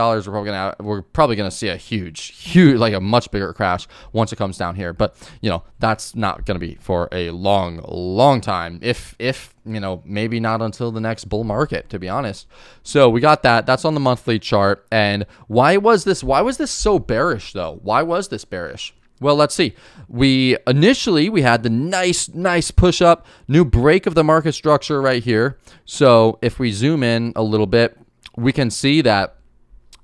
we're probably gonna see a huge, like a much bigger crash once it comes down here. But you know, that's not gonna be for a long time. If you know, maybe not until the next bull market, to be honest. So we got that. That's on the monthly chart. And why was this so bearish though? Why was this bearish? Well, let's see. Initially we had the nice push up, new break of the market structure right here. So if we zoom in a little bit, we can see that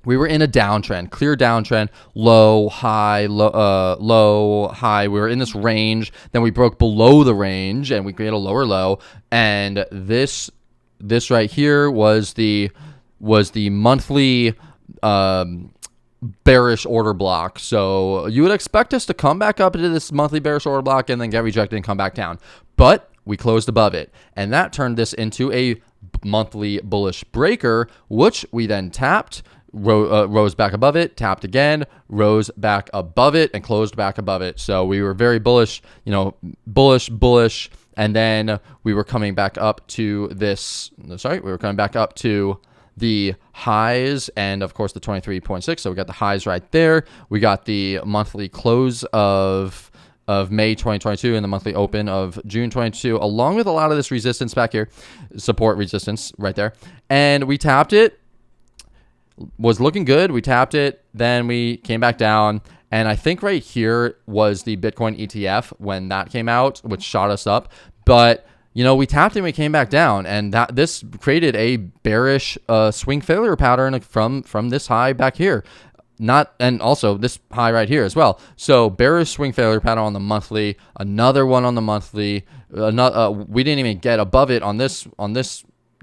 we were in a downtrend, clear downtrend, low, high, low, high. We were in this range. Then we broke below the range and we created a lower low. And this right here was the monthly bearish order block. So you would expect us to come back up into this monthly bearish order block and then get rejected and come back down. But we closed above it. And that turned this into a monthly bullish breaker, which we then tapped, rose back above it, tapped again, rose back above it, and closed back above it. So we were very bullish, you know, bullish. And then we were coming back up to the highs and of course the 23.6. So we got the highs right there. We got the monthly close of May 2022 and the monthly open of June 2022, along with a lot of this resistance back here, support resistance right there. And we tapped it, was looking good. We tapped it, then we came back down. And I think right here was the Bitcoin ETF when that came out, which shot us up. But you know, we tapped and we came back down, and this created a bearish swing failure pattern from this high back here. And also this high right here as well. So bearish swing failure pattern on the monthly, another one on the monthly. We didn't even get above it on this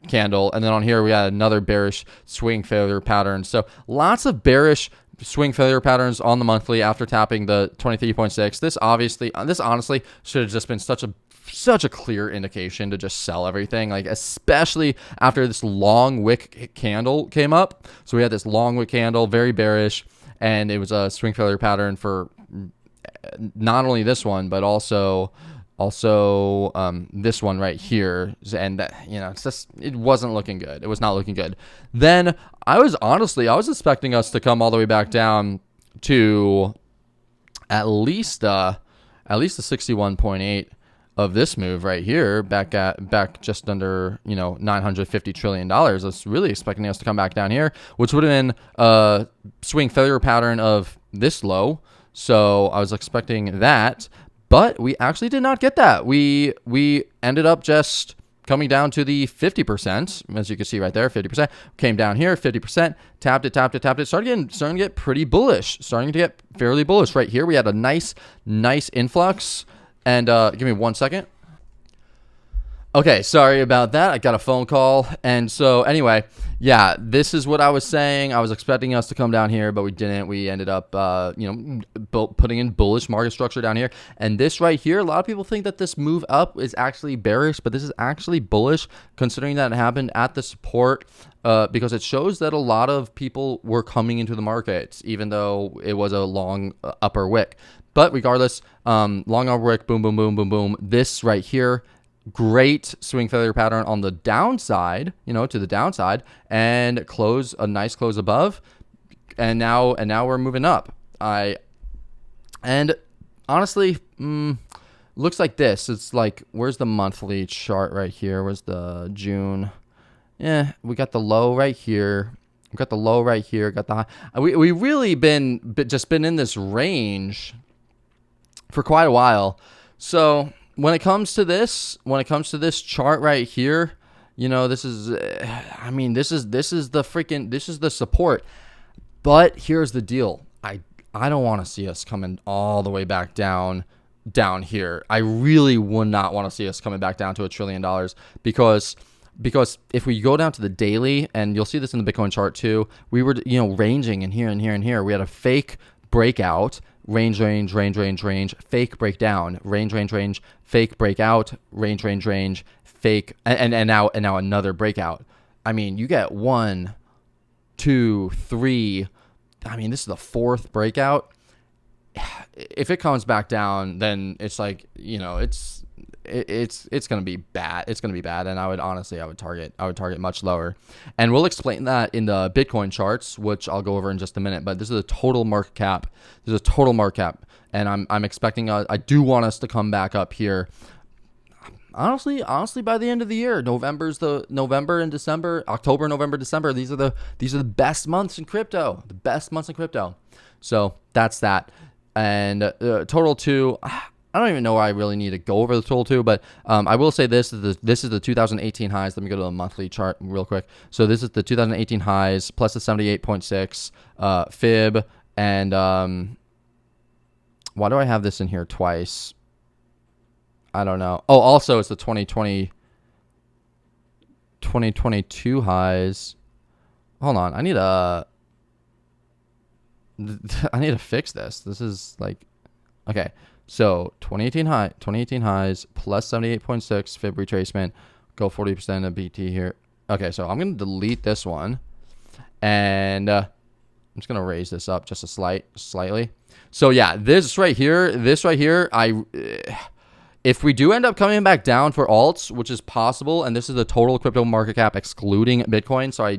candle, and then on here we had another bearish swing failure pattern. So lots of bearish swing failure patterns on the monthly after tapping the 23.6. This honestly should have just been such a clear indication to just sell everything, like especially after this long wick candle came up. So we had this long wick candle, very bearish, and it was a swing failure pattern for not only this one but also this one right here. And that, you know, it wasn't looking good. It was not looking good. Then I was expecting us to come all the way back down to at least the 61.8 of this move right here, back just under, you know, $950 trillion. I was really expecting us to come back down here, which would have been a swing failure pattern of this low. So I was expecting that, but we actually did not get that. We ended up just coming down to the 50%, as you can see right there, 50%. Came down here, 50%, tapped it, starting to get pretty bullish, starting to get fairly bullish. Right here, we had a nice influx. And give me 1 second. Okay, sorry about that. I got a phone call. And so anyway, yeah, this is what I was saying. I was expecting us to come down here, but we didn't. We ended up, putting in bullish market structure down here. And this right here, a lot of people think that this move up is actually bearish, but this is actually bullish considering that it happened at the support because it shows that a lot of people were coming into the markets, even though it was a long upper wick. But regardless, long upper wick, boom, boom, boom, boom, boom. This right here, great swing failure pattern on the downside, to the downside, and a nice close above, and now we're moving up. And honestly, looks like this. It's like, where's the monthly chart right here? Where's the June? Yeah, we got the low right here. We got the low right here. Got the high. We really been in this range for quite a while. So when it comes to this chart right here, this is the support. But here's the deal. I don't want to see us coming all the way back down here. I really would not want to see us coming back down to $1 trillion because if we go down to the daily, and you'll see this in the Bitcoin chart too, we were ranging in here and here and here. We had a fake breakout. Range, fake breakdown, range, fake breakout, range, fake, and now another breakout. I mean, you get 1, 2, 3. I mean, this is the 4th breakout. If it comes back down, then it's like, it's gonna be bad. It's gonna be bad, and I would target much lower, and we'll explain that in the Bitcoin charts, which I'll go over in just a minute. But this is a total market cap. This is a total market cap, and I'm expecting. I do want us to come back up here. Honestly, by the end of the year, November and December, October, November, December. These are the best months in crypto. The best months in crypto. So that's that, and total 2. I don't even know why I really need to go over the total 2, but I will say this is the 2018 highs. Let me go to the monthly chart real quick. So this is the 2018 highs plus the 78.6 fib, and why do I have this in here twice? I don't know. Oh, also it's the 2022 highs. Hold on, I need to fix this. This is like, okay. So 2018 highs plus 78.6 fib retracement, go 40% of BT here. Okay, so I'm gonna delete this one, and I'm just gonna raise this up just slightly. So yeah, this right here, if we do end up coming back down for alts, which is possible, and this is the total crypto market cap excluding Bitcoin, so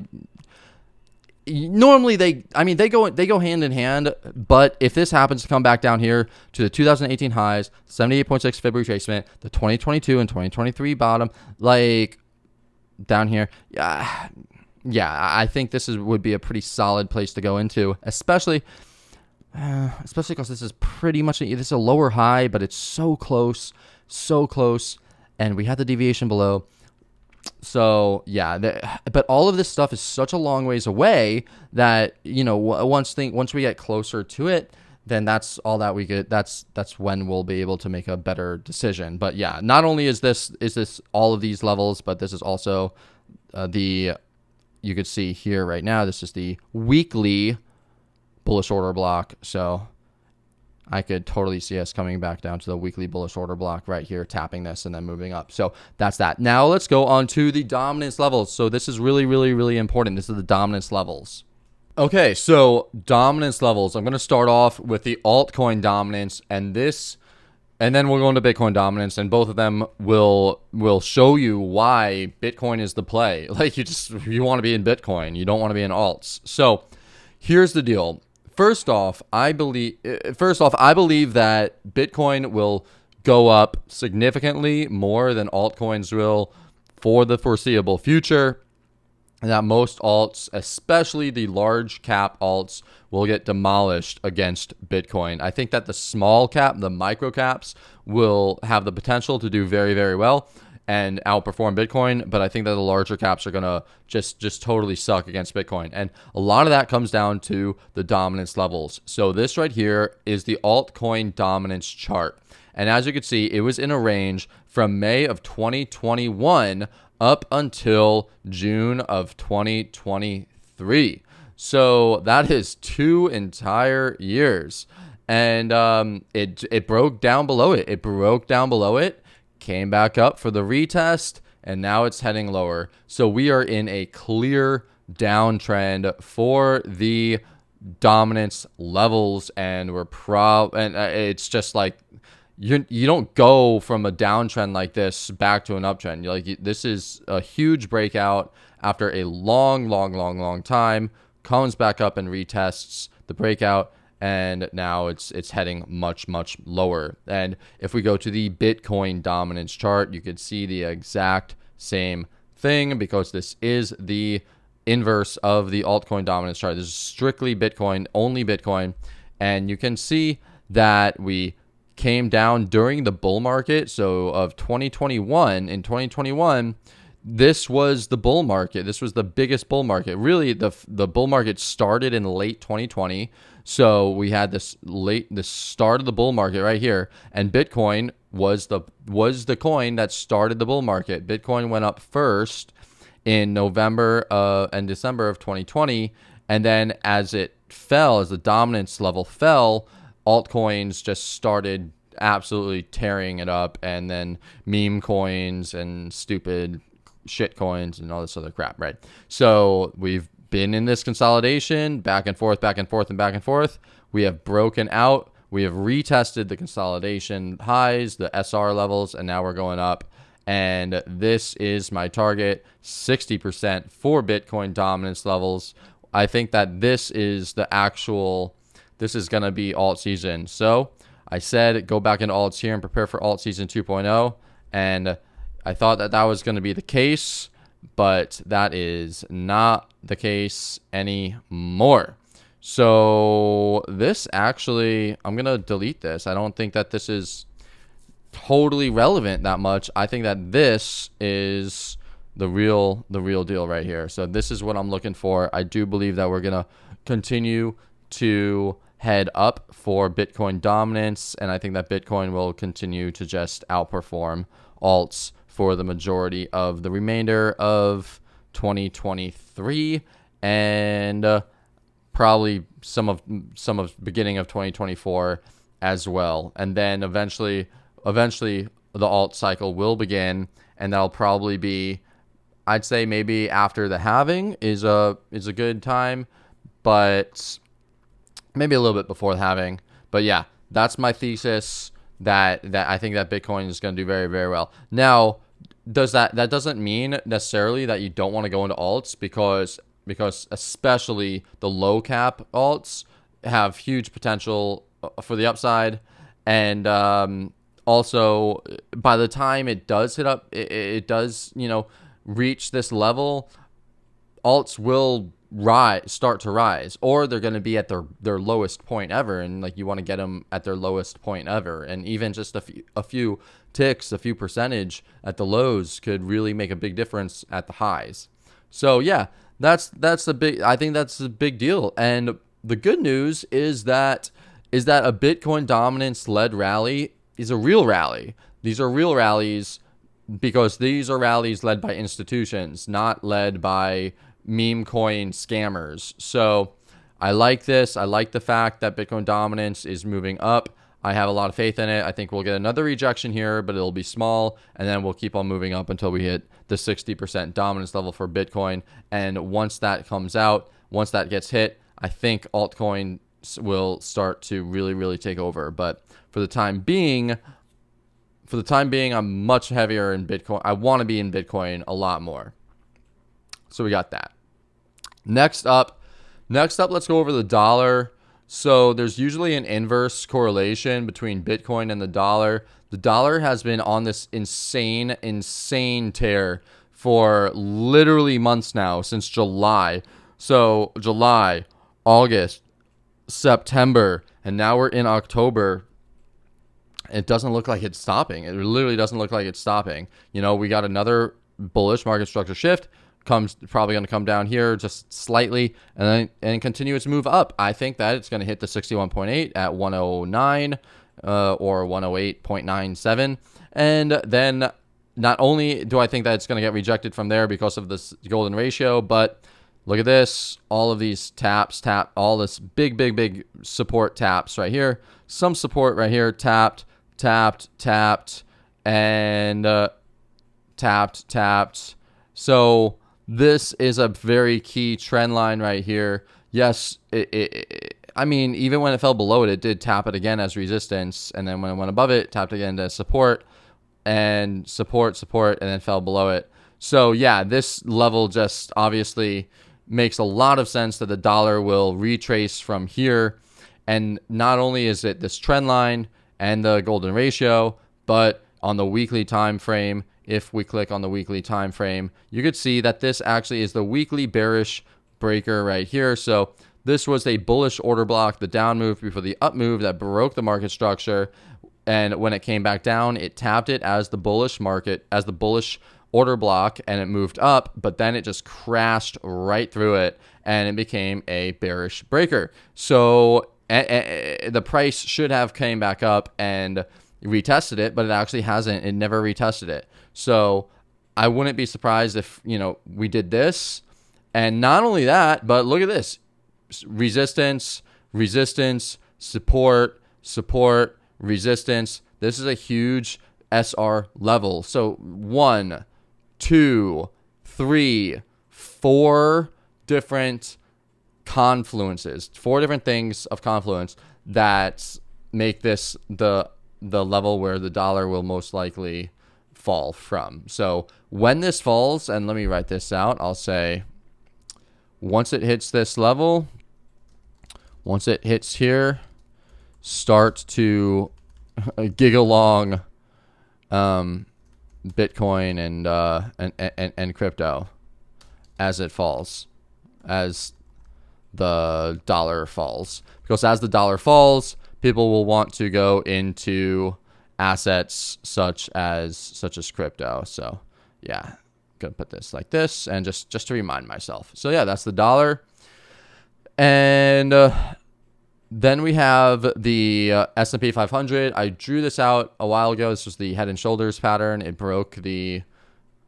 normally they go hand in hand, but if this happens to come back down here to the 2018 highs, 78.6 fib retracement, the 2022 and 2023 bottom, like down here, yeah, I think this would be a pretty solid place to go into, especially because this is pretty much this is a lower high, but it's so close, and we have the deviation below. So yeah, but all of this stuff is such a long ways away that once we get closer to it, then that's all that we get. That's when we'll be able to make a better decision. But yeah, not only is this all of these levels, but this is also you could see here right now. This is the weekly bullish order block. So I could totally see us coming back down to the weekly bullish order block right here, tapping this and then moving up. So that's that. Now let's go on to the dominance levels. So this is really, really, really important. This is the dominance levels. Okay, so dominance levels. I'm going to start off with the altcoin dominance and then we'll go into Bitcoin dominance, and both of them will show you why Bitcoin is the play. Like you want to be in Bitcoin. You don't want to be in alts. So here's the deal. First off, I believe that Bitcoin will go up significantly more than altcoins will for the foreseeable future. And that most alts, especially the large cap alts, will get demolished against Bitcoin. I think that the small cap, the micro caps, will have the potential to do very, very well. and outperform Bitcoin, but I think that the larger caps are gonna just totally suck against Bitcoin. And a lot of that comes down to the dominance levels. So this right here is the altcoin dominance chart. And as you can see, it was in a range from May of 2021 up until June of 2023. So that is 2 entire years. And it broke down below it. It broke down below it, came back up for the retest, and now it's heading lower. So we are in a clear downtrend for the dominance levels, and it's just like you don't go from a downtrend like this back to an uptrend. This is a huge breakout after a long time, comes back up and retests the breakout, and now it's heading much lower. And if we go to the Bitcoin dominance chart, you can see the exact same thing, because this is the inverse of the altcoin dominance chart. This is strictly Bitcoin, only Bitcoin, and you can see that we came down during the bull market. So of 2021, in 2021, this was the bull market. This was the biggest bull market. Really, the bull market started in late 2020. So we had the start of the bull market right here, and Bitcoin was the coin that started the bull market. Bitcoin went up first in November and December of 2020, and then as it fell, as the dominance level fell, altcoins just started absolutely tearing it up, and then meme coins and stupid shit coins and all this other crap, right? So we've been in this consolidation, back and forth. We have broken out. We have retested the consolidation highs, the SR levels, and now we're going up. And this is my target, 60% for Bitcoin dominance levels. I think that this is going to be alt season. So I said go back into alts here and prepare for alt season 2.0. And I thought that was going to be the case, but that is not the case anymore. So this actually, I'm going to delete this. I don't think that this is totally relevant that much. I think that this is the real deal right here. So this is what I'm looking for. I do believe that we're going to continue to head up for Bitcoin dominance, and I think that Bitcoin will continue to just outperform alts for the majority of the remainder of 2023, and probably some of beginning of 2024 as well. And then eventually the alt cycle will begin, and that'll probably be, I'd say maybe after the halving is a good time, but maybe a little bit before the halving. But yeah, that's my thesis, that I think that Bitcoin is going to do very, very well. Now, that doesn't mean necessarily that you don't want to go into alts, because especially the low cap alts have huge potential for the upside. And also, by the time it does hit up, it does, reach this level, alts will start to rise, or they're going to be at their lowest point ever, and you want to get them at their lowest point ever. And even just a few ticks, a few percentage at the lows could really make a big difference at the highs. So yeah, I think that's a big deal. And the good news is that a Bitcoin dominance led rally is a real rally. These are real rallies, because these are rallies led by institutions, not led by meme coin scammers. So I like this. I like the fact that Bitcoin dominance is moving up. I have a lot of faith in it. I think we'll get another rejection here, but it'll be small, and then we'll keep on moving up until we hit the 60% dominance level for Bitcoin. And once that comes out, once that gets hit, I think altcoins will start to really, really take over. But for the time being, I'm much heavier in Bitcoin. I want to be in Bitcoin a lot more. So we got that. Next up, let's go over the dollar. So there's usually an inverse correlation between Bitcoin and the dollar. The dollar has been on this insane tear for literally months now, since July. So July, August, September, and now we're in October. it doesn't look like it's stopping. It literally doesn't look like it's stopping. You know, we got another bullish market structure shift, comes probably going to come down here just slightly and continue its move up. I think that it's going to hit the 61.8 at 109 or 108.97. And then not only do I think that it's going to get rejected from there because of this golden ratio, but look at this, all of these taps, all this big support taps right here. Some support right here, tapped, and tapped. So this is a very key trend line right here. Yes, I mean, even when it fell below it, it did tap it again as resistance. And then when it went above it, tapped again to support, and support, and then fell below it. So yeah, this level just obviously makes a lot of sense that the dollar will retrace from here. And not only is it this trend line and the golden ratio, but on the weekly time frame, if we click on the weekly time frame, you could see that this actually is the weekly bearish breaker right here. So this was a bullish order block, the down move before the up move that broke the market structure. And when it came back down, it tapped it as the bullish market, as the bullish order block, and it moved up, but then it just crashed right through it and it became a bearish breaker. So the price should have came back up and retested it, but it actually hasn't. It never retested it. So I wouldn't be surprised if, you know, we did this. And not only that, but look at this. Resistance, support, resistance. This is a huge SR level. So 1, 2, 3, 4 different confluences, 4 different things of confluence that make this the level where the dollar will most likely fall from. So when this falls, and let me write this out, I'll say once it hits this level, once it hits here, start to gig along Bitcoin and crypto as it falls, as the dollar falls. Because as the dollar falls, people will want to go into assets such as crypto. So yeah, gonna put this like this, and just to remind myself. So yeah, that's the dollar. And then we have the S&P 500. I drew this out a while ago. This was the head and shoulders pattern. It broke the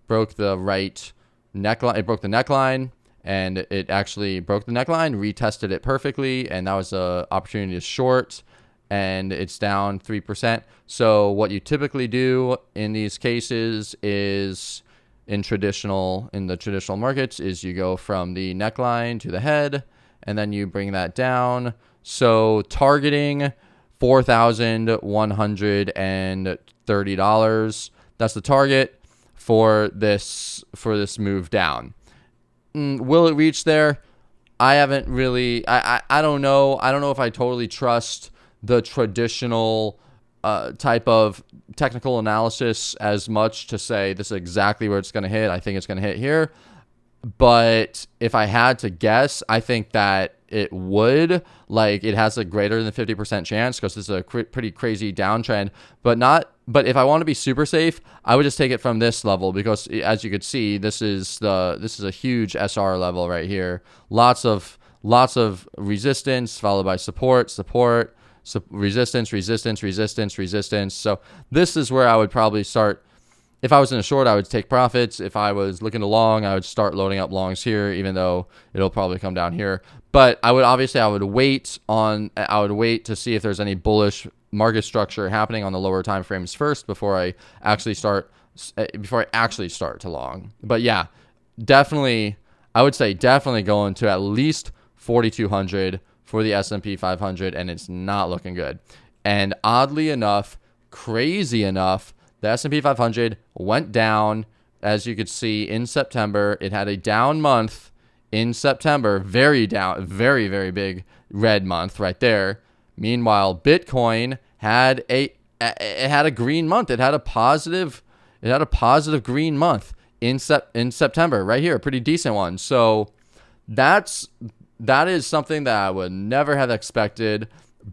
right neckline. It broke the neckline, and it actually broke the neckline, retested it perfectly, and that was an opportunity to short, and it's down 3%. So what you typically do in these cases is in the traditional markets is you go from the neckline to the head, and then you bring that down. So targeting $4,130. That's the target for this move down. Will it reach there? I haven't really. I don't know. I don't know if I totally trust the traditional type of technical analysis as much to say this is exactly where it's going to hit. I think it's going to hit here. But if I had to guess, I think that it would. Like, it has a greater than 50% chance because this is a pretty crazy downtrend. But if I want to be super safe, I would just take it from this level, because as you could see, this is a huge SR level right here. Lots of resistance followed by support, resistance. So this is where I would probably start. If I was in a short, I would take profits. If I was looking to long, I would start loading up longs here, even though it'll probably come down here. But I would wait to see if there's any bullish market structure happening on the lower time frames first before I actually start to long. But yeah, definitely, I would say definitely going to at least 4,200 for the S&P 500, and it's not looking good. And oddly enough, crazy enough, the S&P 500 went down, as you could see, in September. It had a down month in September, very down, very, very big red month right there. Meanwhile, Bitcoin had a green month. It had a positive green month in September right here, a pretty decent one. So that is something that I would never have expected,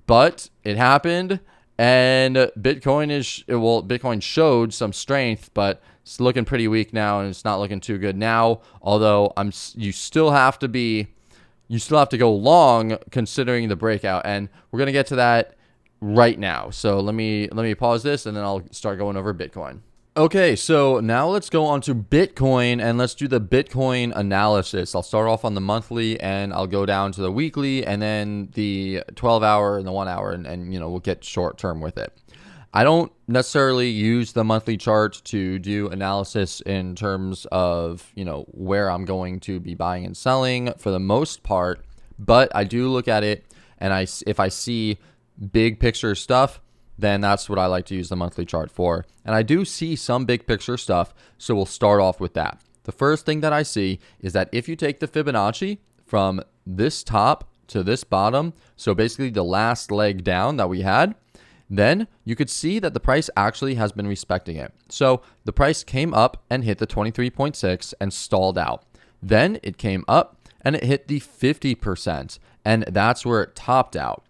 but it happened. And Bitcoin showed some strength, but it's looking pretty weak now, and it's not looking too good now. Although you still have to go long considering the breakout, and we're gonna get to that right now. So let me pause this, and then I'll start going over Bitcoin. Okay, so now let's go on to Bitcoin, and let's do the Bitcoin analysis. I'll start off on the monthly, and I'll go down to the weekly, and then the 12-hour and the 1 hour, and we'll get short term with it. I don't necessarily use the monthly chart to do analysis in terms of, where I'm going to be buying and selling for the most part, but I do look at it, and if I see big picture stuff, then that's what I like to use the monthly chart for. And I do see some big picture stuff, so we'll start off with that. The first thing that I see is that if you take the Fibonacci from this top to this bottom, so basically the last leg down that we had, then you could see that the price actually has been respecting it. So the price came up and hit the 23.6 and stalled out. Then it came up and it hit the 50%, and that's where it topped out.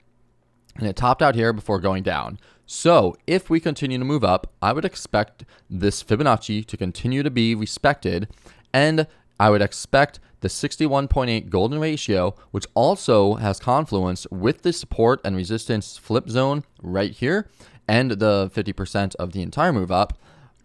And it topped out here before going down. So if we continue to move up, I would expect this Fibonacci to continue to be respected, and I would expect the 61.8 golden ratio, which also has confluence with the support and resistance flip zone right here, and the 50% of the entire move up,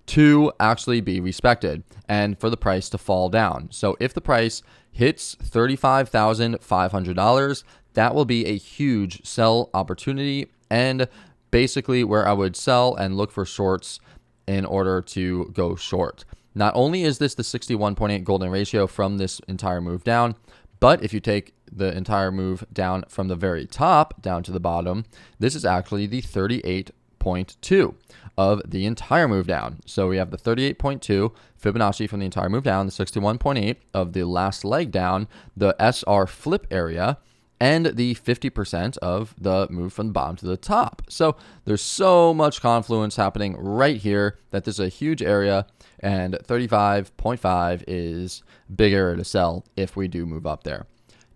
to actually be respected and for the price to fall down. So if the price hits $35,500, that will be a huge sell opportunity, and basically where I would sell and look for shorts in order to go short. Not only is this the 61.8 golden ratio from this entire move down, but if you take the entire move down from the very top down to the bottom, this is actually the 38.2 of the entire move down. So we have the 38.2 Fibonacci from the entire move down, the 61.8 of the last leg down, the SR flip area, and the 50% of the move from the bottom to the top. So there's so much confluence happening right here that this is a huge area, and 35.5 is big area to sell if we do move up there.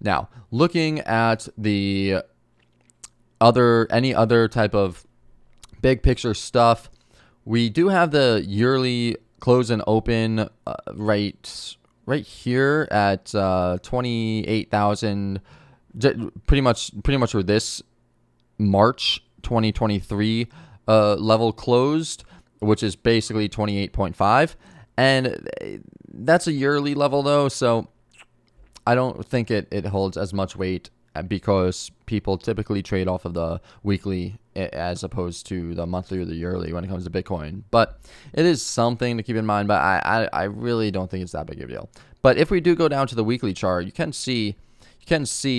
Now, looking at the any other type of big picture stuff, we do have the yearly close and open right here at 28,000. Pretty much where this March 2023 level closed, which is basically 28.5, and that's a yearly level though, so I don't think it holds as much weight because people typically trade off of the weekly as opposed to the monthly or the yearly when it comes to Bitcoin. But it is something to keep in mind, but I really don't think it's that big of a deal. But if we do go down to the weekly chart, you can see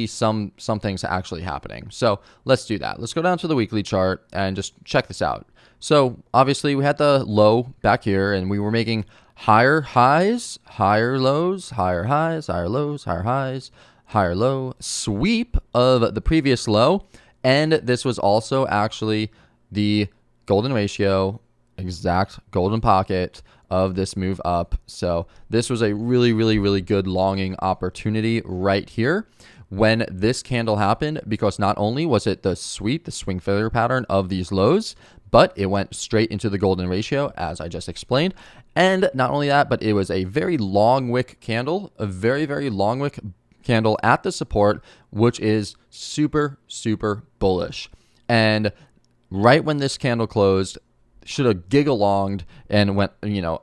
some things actually happening. So let's do that. Let's go down to the weekly chart and just check this out. So obviously we had the low back here, and we were making higher highs, higher lows, higher highs, higher lows, higher highs, higher low, sweep of the previous low. And this was also actually the golden ratio, exact golden pocket of this move up. So this was a really, really, really good longing opportunity right here when this candle happened, because not only was it the sweep, the swing failure pattern of these lows, but it went straight into the golden ratio, as I just explained. And not only that, but it was a very long wick candle, a very, very long wick candle at the support, which is super, super bullish. And right when this candle closed, should have gig-alonged and went,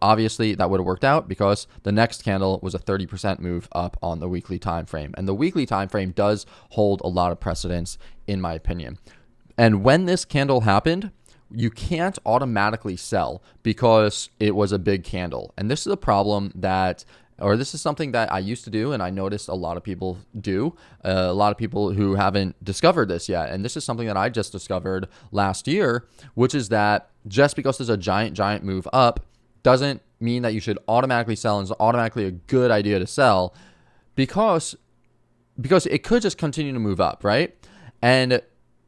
obviously that would have worked out because the next candle was a 30% move up on the weekly time frame. And the weekly time frame does hold a lot of precedence, in my opinion. And when this candle happened, you can't automatically sell because it was a big candle. And this is a problem this is something that I used to do, and I noticed a lot of people do, a lot of people who haven't discovered this yet. And this is something that I just discovered last year, which is that just because there's a giant move up doesn't mean that you should automatically sell and it's automatically a good idea to sell, because it could just continue to move up, right? And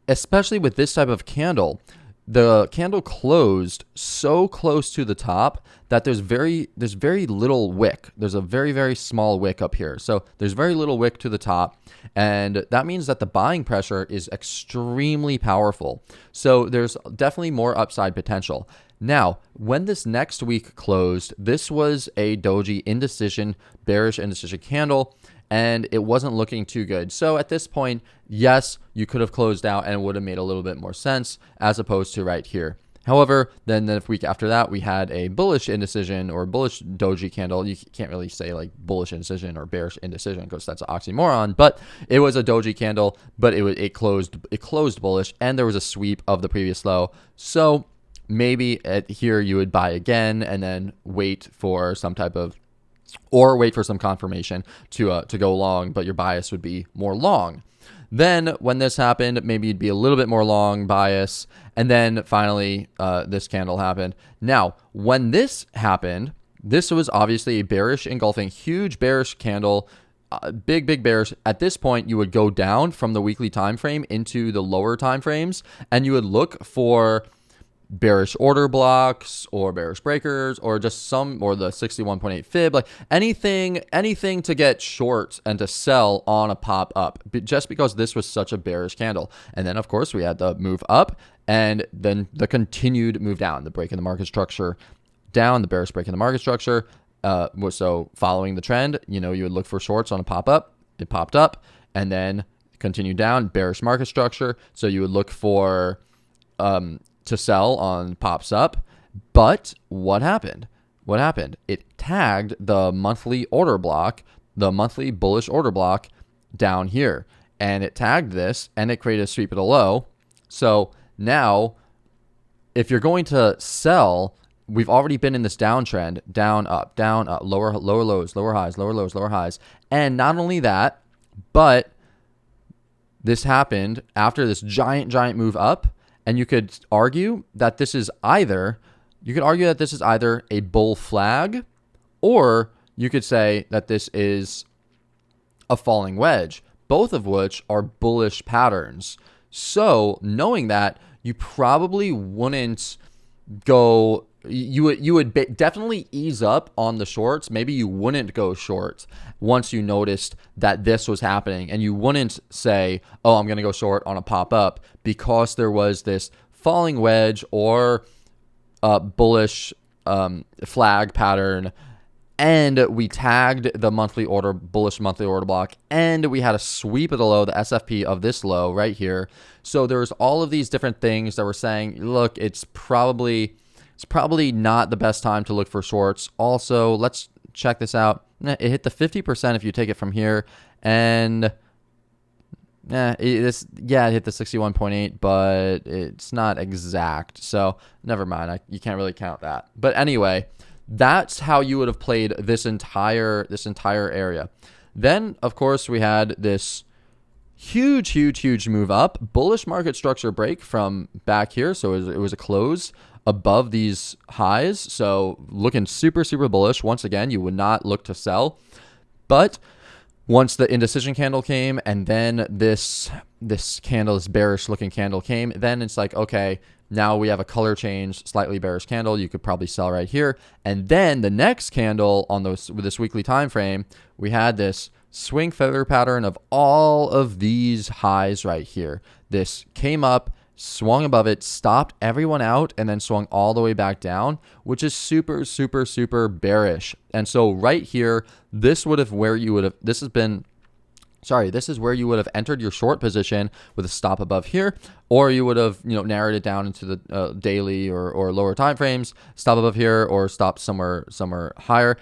especially with this type of candle, the candle closed so close to the top that there's very little wick. There's a very small wick up here. So there's very little wick to the top, and that means that the buying pressure is extremely powerful. So there's definitely more upside potential. Now, when this next week closed, this was a doji indecision, bearish indecision candle, and it wasn't looking too good. So at this point, yes, you could have closed out and it would have made a little bit more sense as opposed to right here. However, then the week after that, we had a bullish indecision or bullish doji candle. You can't really say like bullish indecision or bearish indecision because that's an oxymoron, but it was a doji candle, but it closed bullish, and there was a sweep of the previous low. So maybe at here you would buy again and then wait for some type of, or wait for some confirmation to go long, but your bias would be more long. Then when this happened, maybe you'd be a little bit more long bias. And then finally, this candle happened. Now, when this happened, this was obviously a bearish engulfing, huge bearish candle, big bearish. At this point, you would go down from the weekly time frame into the lower time frames, and you would look for bearish order blocks or bearish breakers or just or the 61.8 fib, like anything to get short and to sell on a pop up, just because this was such a bearish candle. And then of course we had the move up and then the continued move down, the break in the market structure down, the bearish break in the market structure. So following the trend, you would look for shorts on a pop up. It popped up and then continued down, bearish market structure. So you would look for to sell on pops up. But what happened? It tagged the monthly order block, the monthly bullish order block down here. And it tagged this and it created a sweep at a low. So now if you're going to sell, we've already been in this downtrend, down, up, lower lows, lower highs, lower lows, lower highs. And not only that, but this happened after this giant move up. And you could argue that this is either a bull flag, or you could say that this is a falling wedge, both of which are bullish patterns. So knowing that, you probably wouldn't go, you would definitely ease up on the shorts. Maybe you wouldn't go short once you noticed that this was happening, and you wouldn't say, oh, I'm going to go short on a pop up, because there was this falling wedge or bullish flag pattern, and we tagged the bullish monthly order block, and we had a sweep of the low, the SFP of this low right here. So there's all of these different things that were saying, look, it's probably not the best time to look for shorts. Also, let's check this out. It hit the 50% if you take it from here, and it hit the 61.8, but it's not exact. So never mind. You can't really count that. But anyway, that's how you would have played this entire area. Then, of course, we had this huge move up, bullish market structure break from back here. So it was a close above these highs. So looking super bullish. Once again, you would not look to sell. But once the indecision candle came, and then this candle, this bearish looking candle came, then it's like, okay, now we have a color change, slightly bearish candle. You could probably sell right here. And then the next candle on this weekly time frame, we had this swing feather pattern of all of these highs right here. This came up, swung above it, stopped everyone out, and then swung all the way back down, which is super bearish. And so right here, this is where you would have entered your short position with a stop above here, or you would have narrowed it down into the daily or lower time frames, stop above here, or stop somewhere higher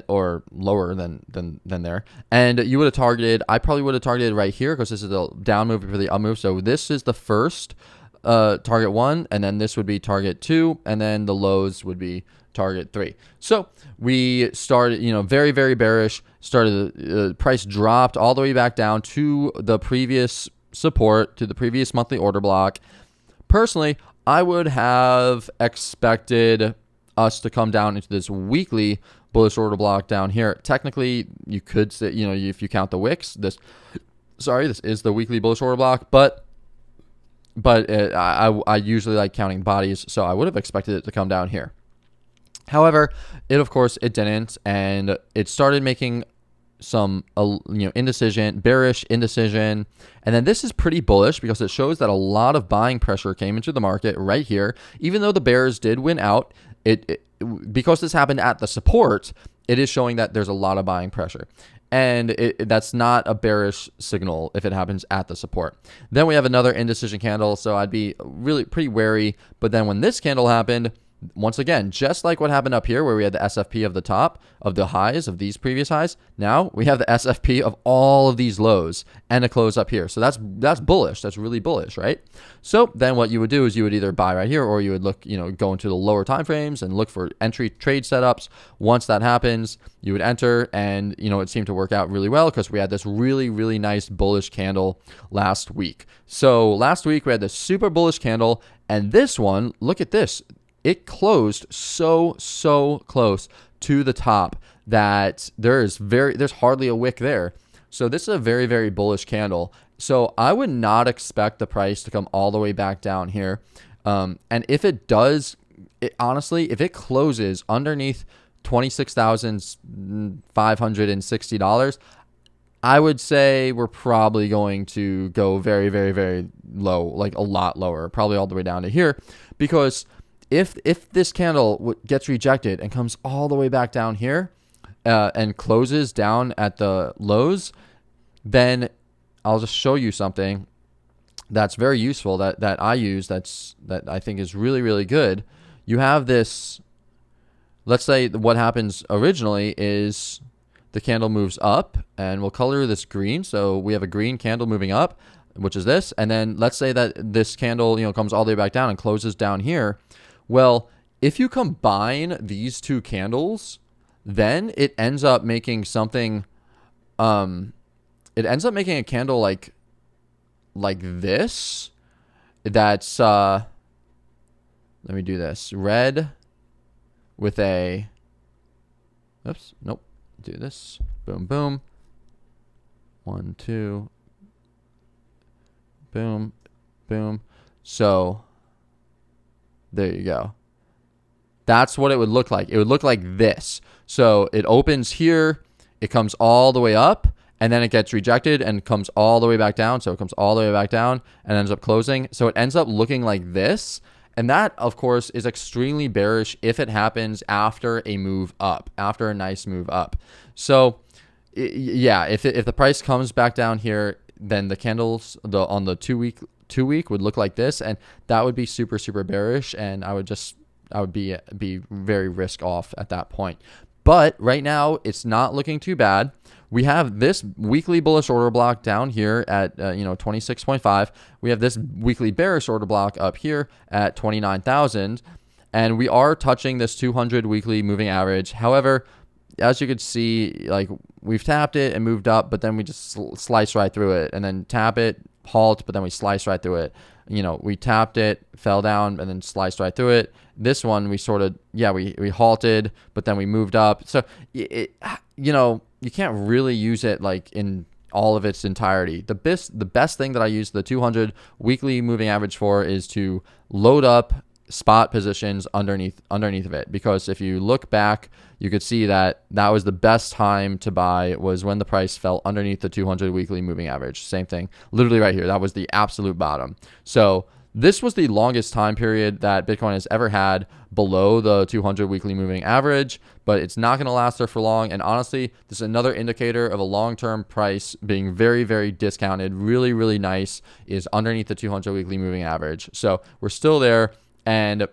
or lower than there. And you would have targeted, I probably would have targeted right here, because this is the down move for the up move. So this is the first target 1, and then this would be target 2, and then the lows would be target 3. So we started, very bearish. Started, the price dropped all the way back down to the previous support, to the previous monthly order block. Personally, I would have expected us to come down into this weekly bullish order block down here. Technically, you could say, if you count the wicks, this is the weekly bullish order block, but but I usually like counting bodies, so I would have expected it to come down here. However, of course it didn't, and it started making some indecision, bearish indecision, and then this is pretty bullish because it shows that a lot of buying pressure came into the market right here. Even though the bears did win out, because this happened at the support, it is showing that there's a lot of buying pressure, and that's not a bearish signal if it happens at the support. Then we have another indecision candle, so I'd be really pretty wary. But then when this candle happened, once again, just like what happened up here where we had the SFP of the top of the highs of these previous highs, now we have the SFP of all of these lows and a close up here. So that's bullish. That's really bullish, right? So then what you would do is you would either buy right here, or you would look, go into the lower time frames and look for entry trade setups. Once that happens, you would enter, and it seemed to work out really well because we had this really, really nice bullish candle last week. So last week we had this super bullish candle, and this one, look at this. It closed so close to the top that there's hardly a wick there. So this is a very, very bullish candle. So I would not expect the price to come all the way back down here. And if it does, honestly, if it closes underneath $26,560, I would say we're probably going to go very, very, very low, like a lot lower, probably all the way down to here, because if this candle gets rejected and comes all the way back down here and closes down at the lows, then I'll just show you something that's very useful that I use that I think is really, really good. You have this, let's say what happens originally is the candle moves up, and we'll color this green. So we have a green candle moving up, which is this. And then let's say that this candle, comes all the way back down and closes down here. Well, if you combine these two candles, then it ends up making something, it ends up making a candle like this. That's, let me do this. Red with a, oops, nope, do this. Boom, boom. 1, 2, boom, boom. So there you go. That's what it would look like. It would look like this. So it opens here, it comes all the way up, and then it gets rejected and comes all the way back down. So it comes all the way back down and ends up closing. So it ends up looking like this. And that, of course, is extremely bearish if it happens after a move up, after a nice move up. So yeah, if the price comes back down here, then the candles on the two week would look like this, and that would be super, super bearish, and I would be very risk off at that point. But right now it's not looking too bad. We have this weekly bullish order block down here at 26.5. We have this weekly bearish order block up here at 29,000, and we are touching this 200 weekly moving average. However, as you could see, like, we've tapped it and moved up, but then we just slice right through it, and then tap it, halt, but then we slice right through it. We tapped it, fell down, and then sliced right through it. This one, we sort of, we halted, but then we moved up. So you can't really use it like in all of its entirety. The best thing that I use the 200 weekly moving average for is to load up spot positions underneath of it, because if you look back, you could see that was the best time to buy, was when the price fell underneath the 200 weekly moving average. Same thing, literally right here. That was the absolute bottom. So this was the longest time period that Bitcoin has ever had below the 200 weekly moving average, but it's not going to last there for long. And honestly, this is another indicator of a long-term price being very, very discounted. Really, really nice is underneath the 200 weekly moving average. So we're still there. And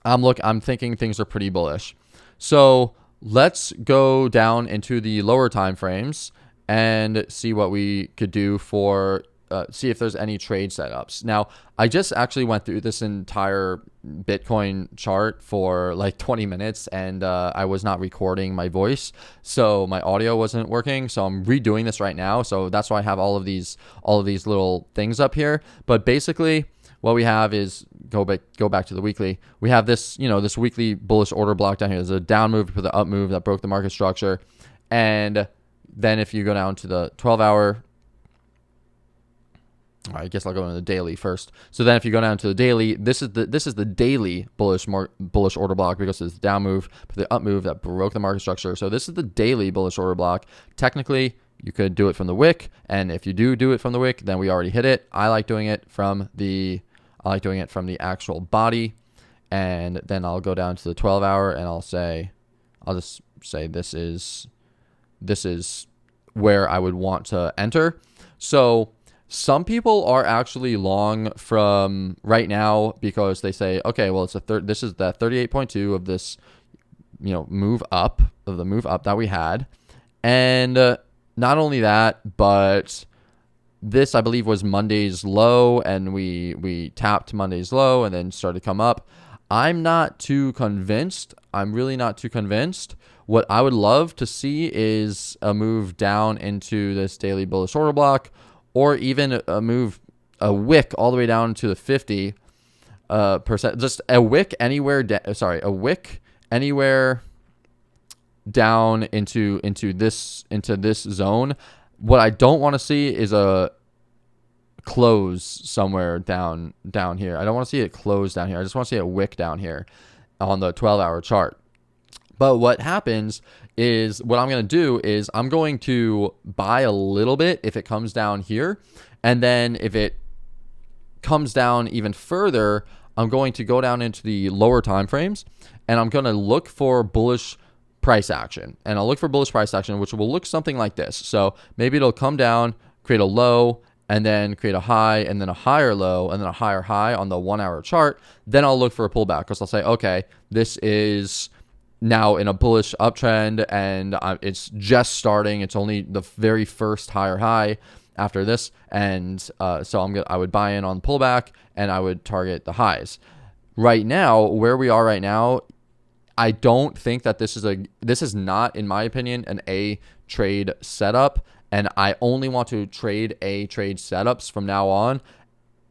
I'm thinking things are pretty bullish. So let's go down into the lower time frames and see what we could do for see if there's any trade setups. Now, I just actually went through this entire Bitcoin chart for like 20 minutes, and I was not recording my voice, so my audio wasn't working. So I'm redoing this right now. So that's why I have all of these little things up here. But basically, what we have is, go back to the weekly. We have this, this weekly bullish order block down here. There's a down move for the up move that broke the market structure. And then if you go down to the 12-hour, All right, I guess I'll go into the daily first. So then if you go down to the daily, this is the daily bullish order block, because it's the down move, but the up move that broke the market structure. So this is the daily bullish order block. Technically, you could do it from the wick, and if you do it from the wick, then we already hit it. I like doing it from the actual body, and then I'll go down to the 12-hour, and I'll just say this is where I would want to enter. So some people are actually long from right now because they say, okay, well, this is the 38.2 of this, move up that we had. And not only that, but this, I believe, was Monday's low, and we tapped Monday's low and then started to come up. I'm not too convinced. I'm really not too convinced. What I would love to see is a move down into this daily bullish order block, or even a wick all the way down to the 50%. Just a wick anywhere. A wick anywhere down into this zone. What I don't want to see is a close somewhere down here. I don't want to see it close down here. I just want to see a wick down here on the 12-hour chart. But what happens is, what I'm going to do is I'm going to buy a little bit if it comes down here. And then if it comes down even further, I'm going to go down into the lower time frames, and I'm going to look for bullish price action. And I'll look for bullish price action, which will look something like this. So maybe it'll come down, create a low, and then create a high, and then a higher low, and then a higher high on the 1-hour chart. Then I'll look for a pullback, because I'll say, okay, this is now in a bullish uptrend, and it's just starting. It's only the very first higher high after this, and so I would buy in on pullback, and I would target the highs. Right now, where we are right now, I don't think that this is not, in my opinion, an A trade setup, and I only want to trade A trade setups from now on.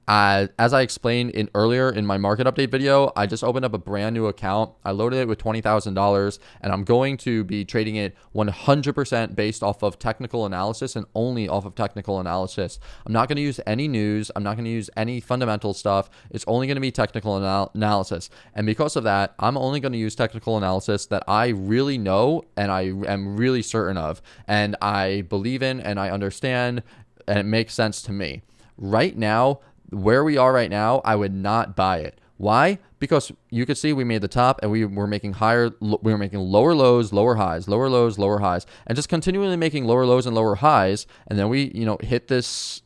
As I explained earlier in my market update video, I just opened up a brand new account. I loaded it with $20,000, and I'm going to be trading it 100% based off of technical analysis, and only off of technical analysis. I'm not going to use any news. I'm not going to use any fundamental stuff. It's only going to be technical analysis. And because of that, I'm only going to use technical analysis that I really know and I am really certain of, and I believe in, and I understand, and it makes sense to me. Right now, where we are right now, I would not buy it. Why? Because you could see we made the top, and we were making lower lows, lower highs, lower lows, lower highs, and just continually making lower lows and lower highs. And then we, hit this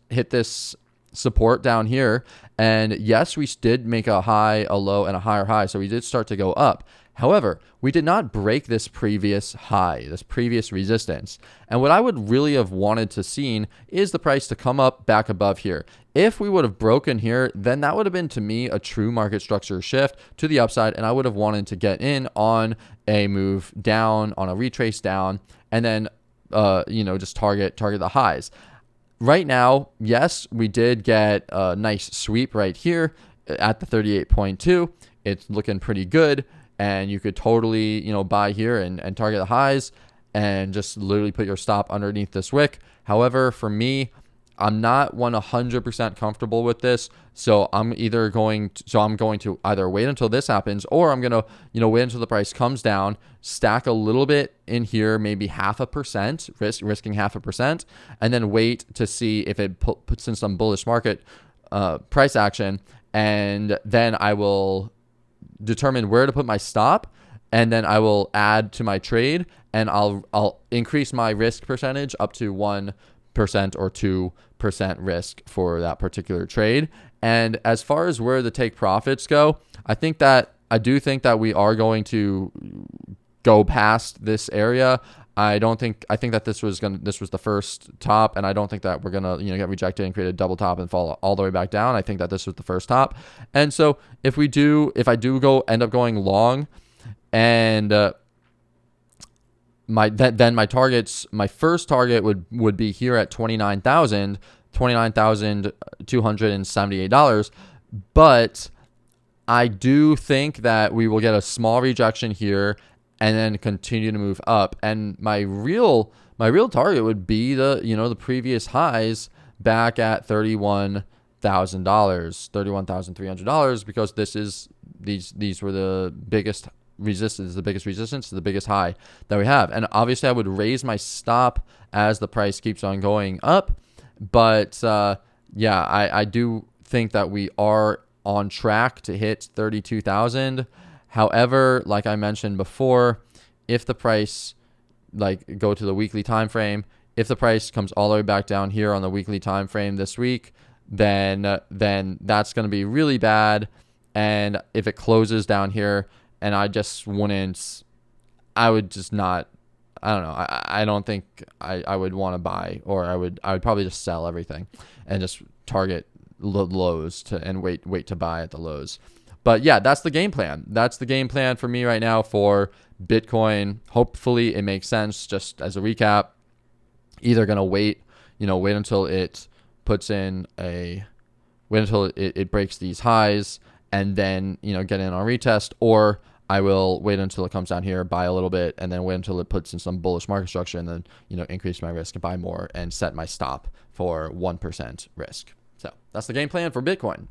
support down here. And yes, we did make a high, a low, and a higher high. So we did start to go up. However, we did not break this previous high, this previous resistance. And what I would really have wanted to seen is the price to come up back above here. If we would have broken here, then that would have been, to me, a true market structure shift to the upside, and I would have wanted to get in on a move down, on a retrace down, and then just target the highs. Right now, yes, we did get a nice sweep right here at the 38.2. It's looking pretty good. And you could totally, buy here and target the highs and just literally put your stop underneath this wick. However, for me, I'm not 100% comfortable with this. So I'm going to either wait until this happens, or I'm going to, wait until the price comes down, stack a little bit in here, maybe 0.5%, risking 0.5%, and then wait to see if it puts in some bullish market price action. And then I will determine where to put my stop, and then I will add to my trade, and I'll increase my risk percentage up to 1% or 2% risk for that particular trade. And as far as where the take profits go, I do think that we are going to go past this area. I think that this was the first top, and I don't think that we're gonna get rejected and create a double top and fall all the way back down. I think that this was the first top, and so if I do end up going long, and my targets, my first target would be here at $29,278, but I do think that we will get a small rejection here and then continue to move up. And my real target would be the previous highs back at 31 $31,300, because these were the biggest resistance, the biggest high that we have. And obviously I would raise my stop as the price keeps on going up. But yeah, I do think that we are on track to hit 32,000. However, like I mentioned before, if the price, like, go to the weekly time frame, if the price comes all the way back down here on the weekly time frame this week, then that's going to be really bad. And if it closes down here, and I would just not, I don't know. I don't think I would want to buy, or I would probably just sell everything and just target lows and wait to buy at the lows. But yeah, that's the game plan. That's the game plan for me right now for Bitcoin. Hopefully it makes sense. Just as a recap, either going to wait until it breaks these highs, and then, get in on retest, or I will wait until it comes down here, buy a little bit, and then wait until it puts in some bullish market structure, and then, increase my risk and buy more and set my stop for 1% risk. So that's the game plan for Bitcoin.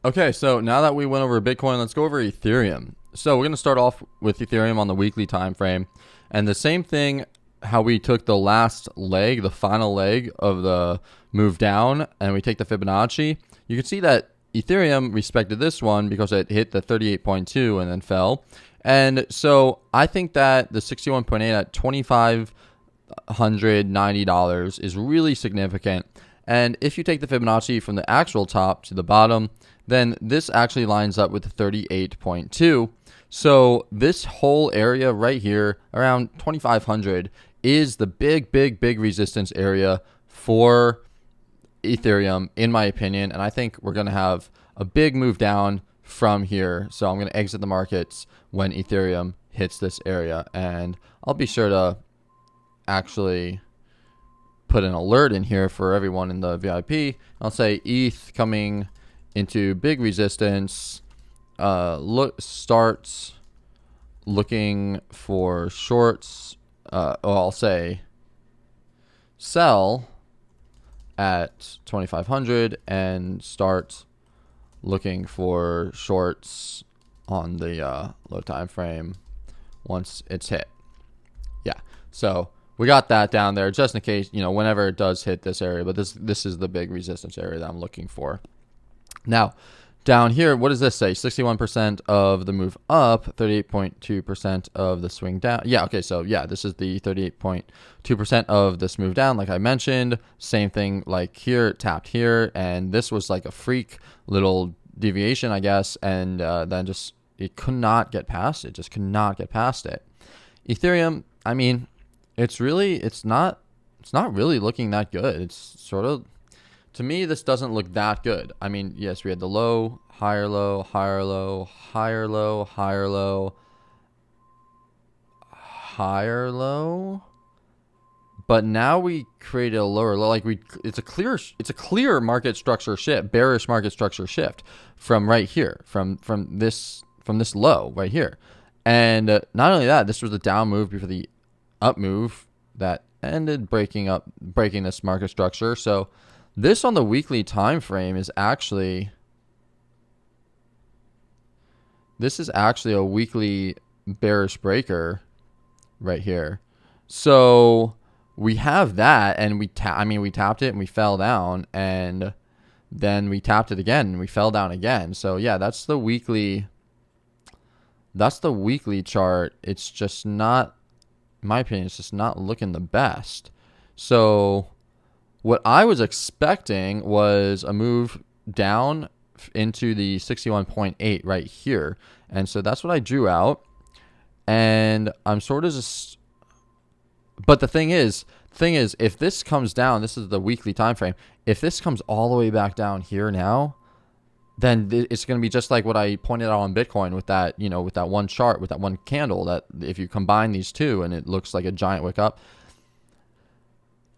Okay, so now that we went over Bitcoin, let's go over Ethereum. So we're going to start off with Ethereum on the weekly time frame, and the same thing, how we took the last leg, the final leg of the move down, and we take the Fibonacci. You can see that Ethereum respected this one because it hit the 38.2 and then fell. And so I think that the 61.8 at $2,590 is really significant. And if you take the Fibonacci from the actual top to the bottom, then this actually lines up with the 38.2. So this whole area right here around 2,500 is the big resistance area for Ethereum, in my opinion. And I think we're going to have a big move down from here. So I'm going to exit the markets when Ethereum hits this area. And I'll be sure to actually put an alert in here for everyone in the VIP. I'll say ETH coming into big resistance, starts looking for shorts. I'll say sell at 2,500 and start looking for shorts on the low time frame once it's hit. Yeah, so we got that down there just in case, whenever it does hit this area. But this is the big resistance area that I'm looking for. Now, down here, what does this say? 61% of the move up, 38.2% of the swing down. Yeah, okay, so yeah, this is the 38.2% of this move down, like I mentioned. Same thing like here, it tapped here, and this was like a freak little deviation, I guess, and then just it could not get past it. Just could not get past it. Ethereum, I mean, it's not really looking that good. It's sort of, to me, this doesn't look that good. I mean, yes, we had the low, higher low, higher low, higher low, higher low, higher low. But now we created a lower low. Like it's a clear market structure shift, bearish market structure shift from right here, from this low right here. And not only that, this was the down move before the up move that ended breaking this market structure. So this on the weekly time frame is actually a weekly bearish breaker right here. So we have that, and we tapped it and we fell down, and then we tapped it again and we fell down again. So yeah, that's the weekly chart. It's just not, in my opinion, it's just not looking the best. So what I was expecting was a move down into the 61.8 right here. And so that's what I drew out. And I'm sort of just, but the thing is, if this comes down, this is the weekly time frame. If this comes all the way back down here now, then it's going to be just like what I pointed out on Bitcoin with that, with that one chart, with that one candle, that if you combine these two and it looks like a giant wick up.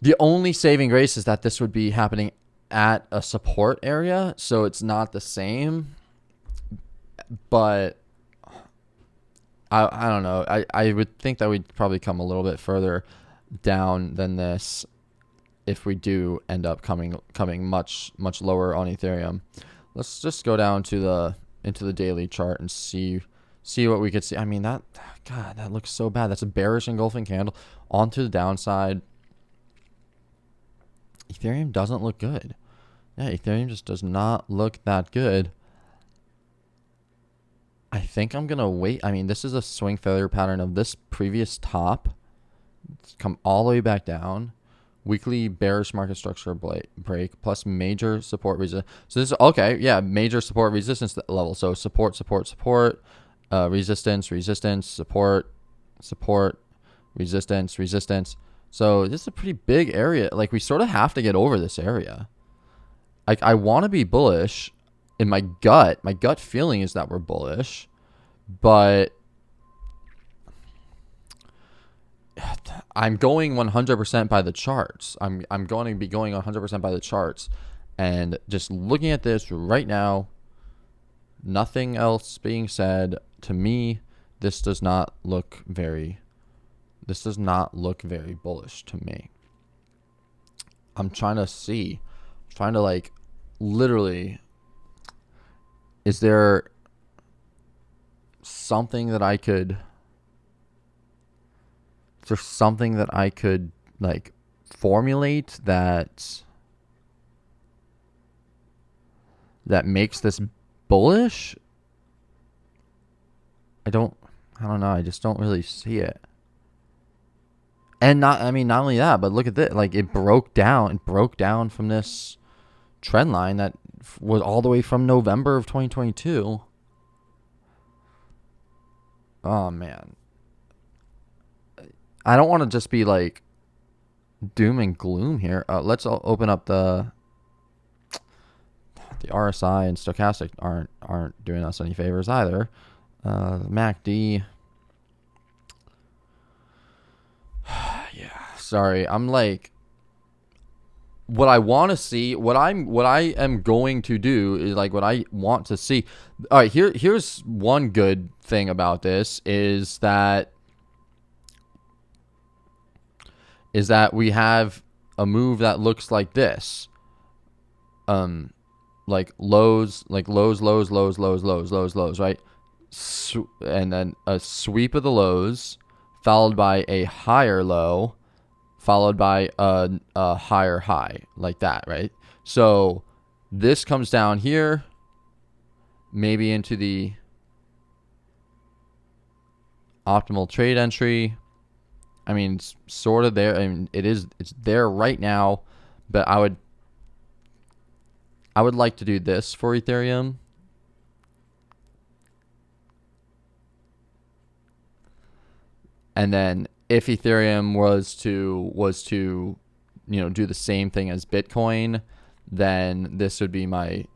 The only saving grace is that this would be happening at a support area, so it's not the same. But I don't know. I would think that we'd probably come a little bit further down than this. if we do end up coming much lower on Ethereum. Let's just go down to into the daily chart and see what we could see. I mean, God, that looks so bad. That's a bearish engulfing candle onto the downside. Ethereum doesn't look good. Yeah, Ethereum just does not look that good. I think I'm going to wait. I mean, this is a swing failure pattern of this previous top. It's come all the way back down. Weekly bearish market structure break plus major support resistance. So this is okay. Yeah, major support resistance level. So support, resistance, support, resistance. So this is a pretty big area. Like, we sort of have to get over this area. Like, I want to be bullish in my gut. My gut feeling is that we're bullish, but I'm going 100% by the charts. I'm going to be going 100% by the charts, and just looking at this right now, nothing else being said, to me, this does not look very bullish to me. I'm trying to like literally, is there something that I could like formulate that makes this bullish? I don't know. I just don't really see it. And not only that, but look at this. Like, it broke down from this trend line that was all the way from November of 2022. Oh man. I don't want to just be like doom and gloom here. Let's open up the RSI and stochastic aren't doing us any favors either. MACD. Yeah, sorry. I'm like, what I want to see, what I am going to do is like what I want to see. All right, here's one good thing about this is that we have a move that looks like this. Like lows, right? And then a sweep of the lows, followed by a higher low, followed by a higher high, like that, right? So this comes down here, maybe into the optimal trade entry. I mean, it's sort of there. I mean, it's there right now, but I would like to do this for Ethereum. And then if Ethereum was to do the same thing as Bitcoin, then this would be my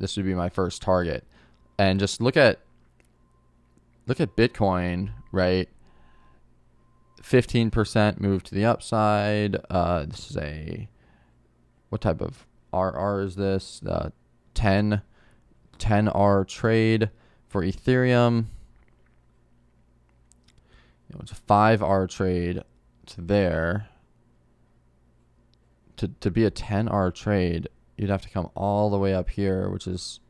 first target. And just look at Bitcoin, right? 15% move to the upside. This is what type of RR is this? 10R trade for Ethereum. It's a 5R trade to there. To be a 10R trade, you'd have to come all the way up here, which is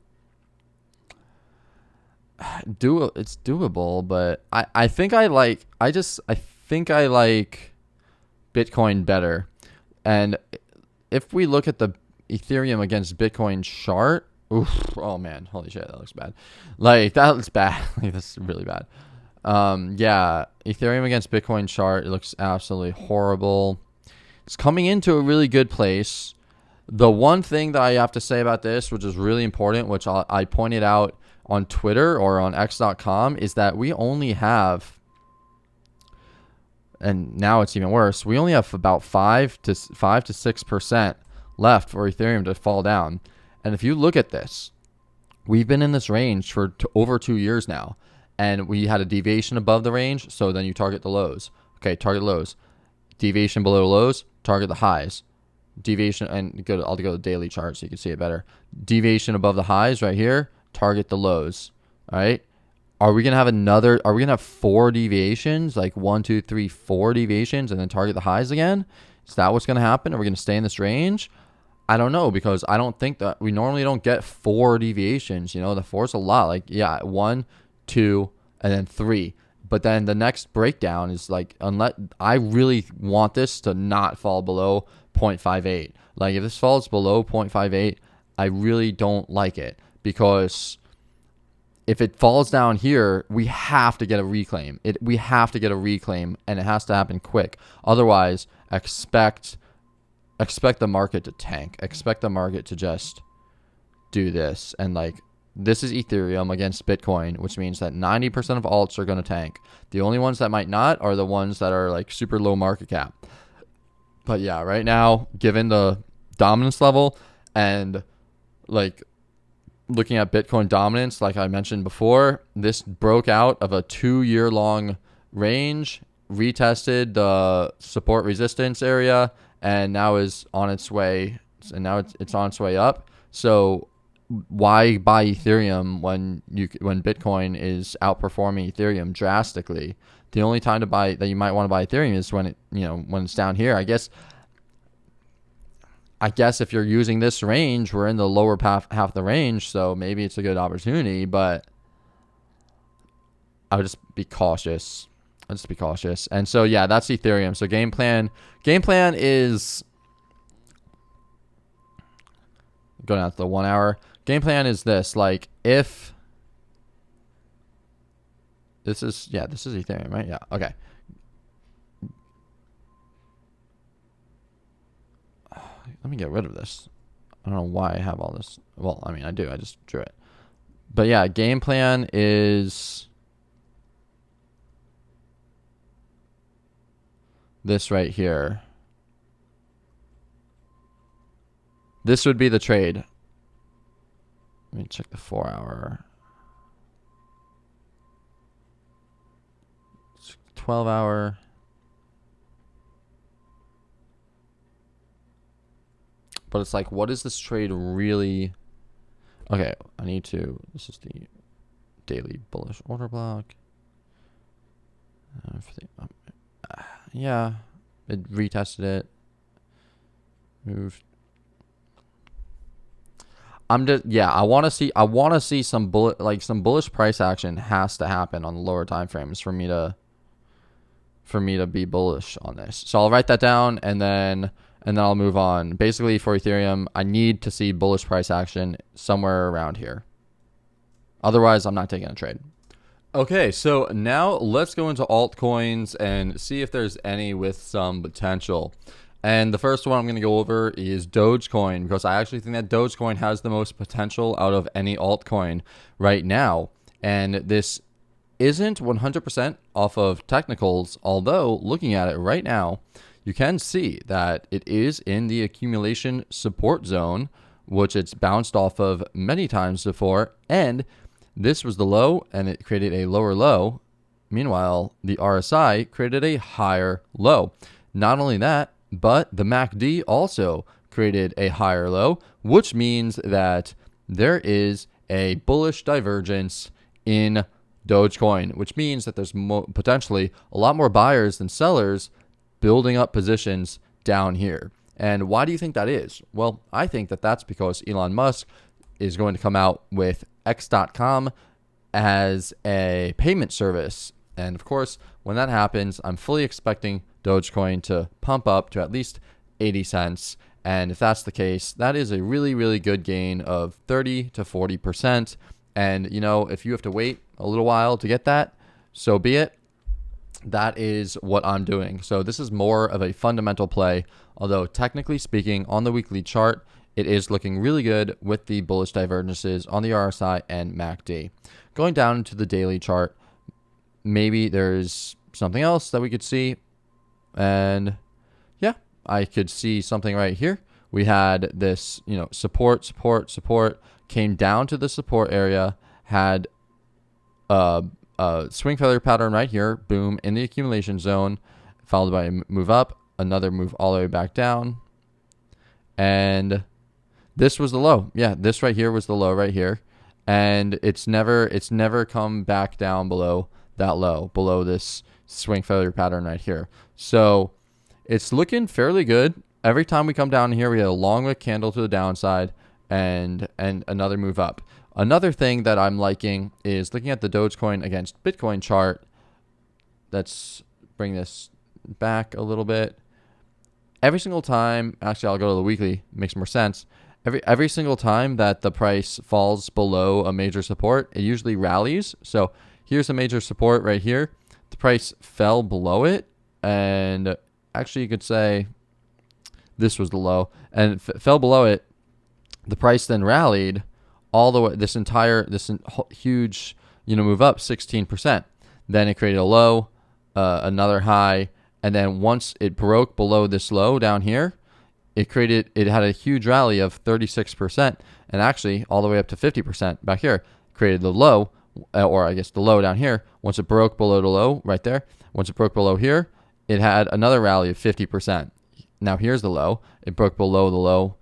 it's doable, but I think I like Bitcoin better. And if we look at the Ethereum against Bitcoin chart, oof, oh man, holy shit, that looks bad. Like, that looks bad. Like, this is really bad. Yeah, Ethereum against Bitcoin chart, it looks absolutely horrible. It's coming into a really good place. The one thing that I have to say about this, which is really important, which I pointed out on Twitter or on x.com, is that we only have, and now it's even worse, we only have about 5 to 6% left for Ethereum to fall down. And if you look at this, we've been in this range for over 2 years now, and we had a deviation above the range, so then you target the lows. Okay, target lows. Deviation below the lows, target the highs. Deviation, and I'll go to the daily chart so you can see it better. Deviation above the highs right here, target the lows. All right. Are we going to have 4 deviations? Like 1, 2, 3, 4 deviations and then target the highs again? Is that what's going to happen? Are we going to stay in this range? I don't know, because I don't think that we normally don't get 4 deviations. You know, the 4 is a lot. Like, yeah, 1, 2, and then 3. But then the next breakdown is like, unless I really want this to not fall below 0.58. Like, if this falls below 0.58, I really don't like it, because if it falls down here, we have to get a reclaim. We have to get a reclaim, and it has to happen quick. Otherwise, expect the market to tank. Expect the market to just do this. And like, this is Ethereum against Bitcoin, which means that 90% of alts are going to tank. The only ones that might not are the ones that are like super low market cap. But yeah, right now, given the dominance level and like looking at Bitcoin dominance, like I mentioned before, this broke out of a 2-year-long range, retested the support resistance area, and now is on its way. And now it's on its way up. So why buy Ethereum when Bitcoin is outperforming Ethereum drastically? The only time to buy that you might want to buy Ethereum is when when it's down here. I guess if you're using this range, we're in the lower half the range, so maybe it's a good opportunity, but I would just be cautious. And so yeah, that's Ethereum. So game plan is going out to the 1 hour. Game plan is this: like, if this is Ethereum, right? Yeah. Okay. Let me get rid of this. I don't know why I have all this. Well, I mean, I do. I just drew it. But yeah, game plan is this right here. This would be the trade. Let me check the 4 hour. 12 hour. But it's like, what is this trade really? Okay, this is the daily bullish order block. Yeah, it retested it. Moved. I want to see some bullish price action has to happen on the lower time frames for me to be bullish on this. So I'll write that down, and then I'll move on. Basically, for Ethereum, I need to see bullish price action somewhere around here. Otherwise, I'm not taking a trade. Okay, so now let's go into altcoins and see if there's any with some potential. And the first one I'm going to go over is DOGECOIN, because I actually think that DOGECOIN has the most potential out of any altcoin right now. And this isn't 100% off of technicals, although looking at it right now, you can see that it is in the accumulation support zone, which it's bounced off of many times before. And this was the low, and it created a lower low. Meanwhile, the RSI created a higher low. Not only that, but the MACD also created a higher low, which means that there is a bullish divergence in DOGECOIN, which means that there's potentially a lot more buyers than sellers building up positions down here. And why do you think that is? Well, I think that that's because Elon Musk is going to come out with X.com as a payment service. And of course, when that happens, I'm fully expecting DOGECOIN to pump up to at least 80 cents. And if that's the case, that is a really, really good gain of 30 to 40%. And, if you have to wait a little while to get that, so be it. That is what I'm doing. So this is more of a fundamental play, although technically speaking, on the weekly chart, it is looking really good with the bullish divergences on the RSI and MACD. Going down into the daily chart, maybe there's something else that we could see. And yeah, I could see something right here. We had this, support, came down to the support area, had a swing feather pattern right here, boom, in the accumulation zone, followed by a move up, another move all the way back down. And this was the low. Yeah, this right here was the low right here. And it's never come back down below that low, below this swing feather pattern right here. So it's looking fairly good. Every time we come down here, we have a long wick candle to the downside and another move up. Another thing that I'm liking is looking at the Dogecoin against Bitcoin chart. Let's bring this back a little bit. Every single time, actually I'll go to the weekly, makes more sense. Every single time that the price falls below a major support, it usually rallies. So here's a major support right here. The price fell below it, and actually you could say this was the low, and fell below it. The price then rallied all the way, this huge, move up 16%. Then it created a low, another high, and then once it broke below this low down here, it had a huge rally of 36%, and actually all the way up to 50% back here. Created the low, or I guess the low down here. Once it broke below the low right there, once it broke below here, it had another rally of 50%. Now here's the low. It broke below the low,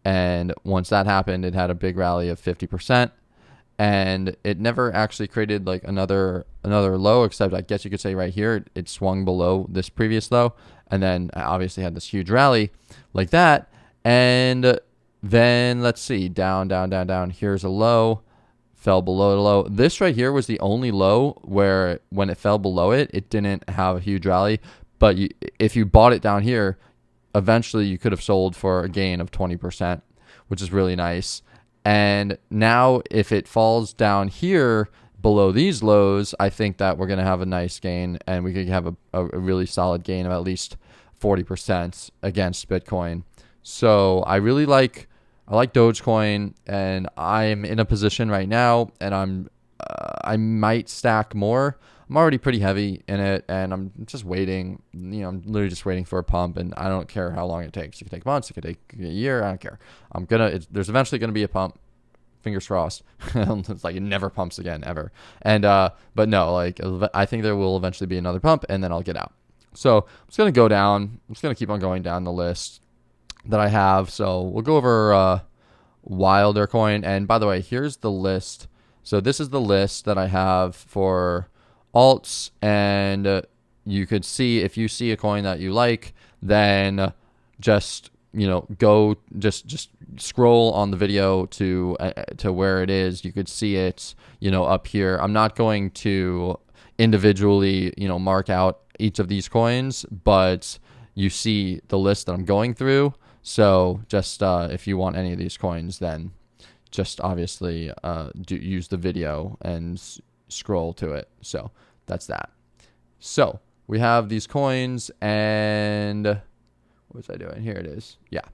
and once that happened, it had a big rally of 50%. And it never actually created like another low, except I guess you could say right here it swung below this previous low, and then obviously had this huge rally like that. And then let's see, down. Here's a low, fell below the low. This right here was the only low where when it fell below it, it didn't have a huge rally. But if you bought it down here, eventually you could have sold for a gain of 20%, which is really nice. And now if it falls down here below these lows, I think that we're going to have a nice gain, and we could have a really solid gain of at least 40% against Bitcoin. So I like Dogecoin, and I'm in a position right now, and I might stack more. I'm already pretty heavy in it, and I'm just waiting. I'm literally just waiting for a pump, and I don't care how long it takes. It could take months. It could take a year. I don't care. There's eventually going to be a pump. Fingers crossed. It's like it never pumps again, ever. And, but no, like I think there will eventually be another pump, and then I'll get out. So I'm just going to go down. I'm just going to keep on going down the list that I have. So we'll go over WLD. And by the way, here's the list. So this is the list that I have for alts, and you could see, if you see a coin that you like, then just go just scroll on the video to where it is. You could see it up here. I'm not going to individually mark out each of these coins, but you see the list that I'm going through. So just if you want any of these coins, then just obviously use the video and scroll to it. So that's that. So we have these coins, and what was I doing? Here it is. Yeah.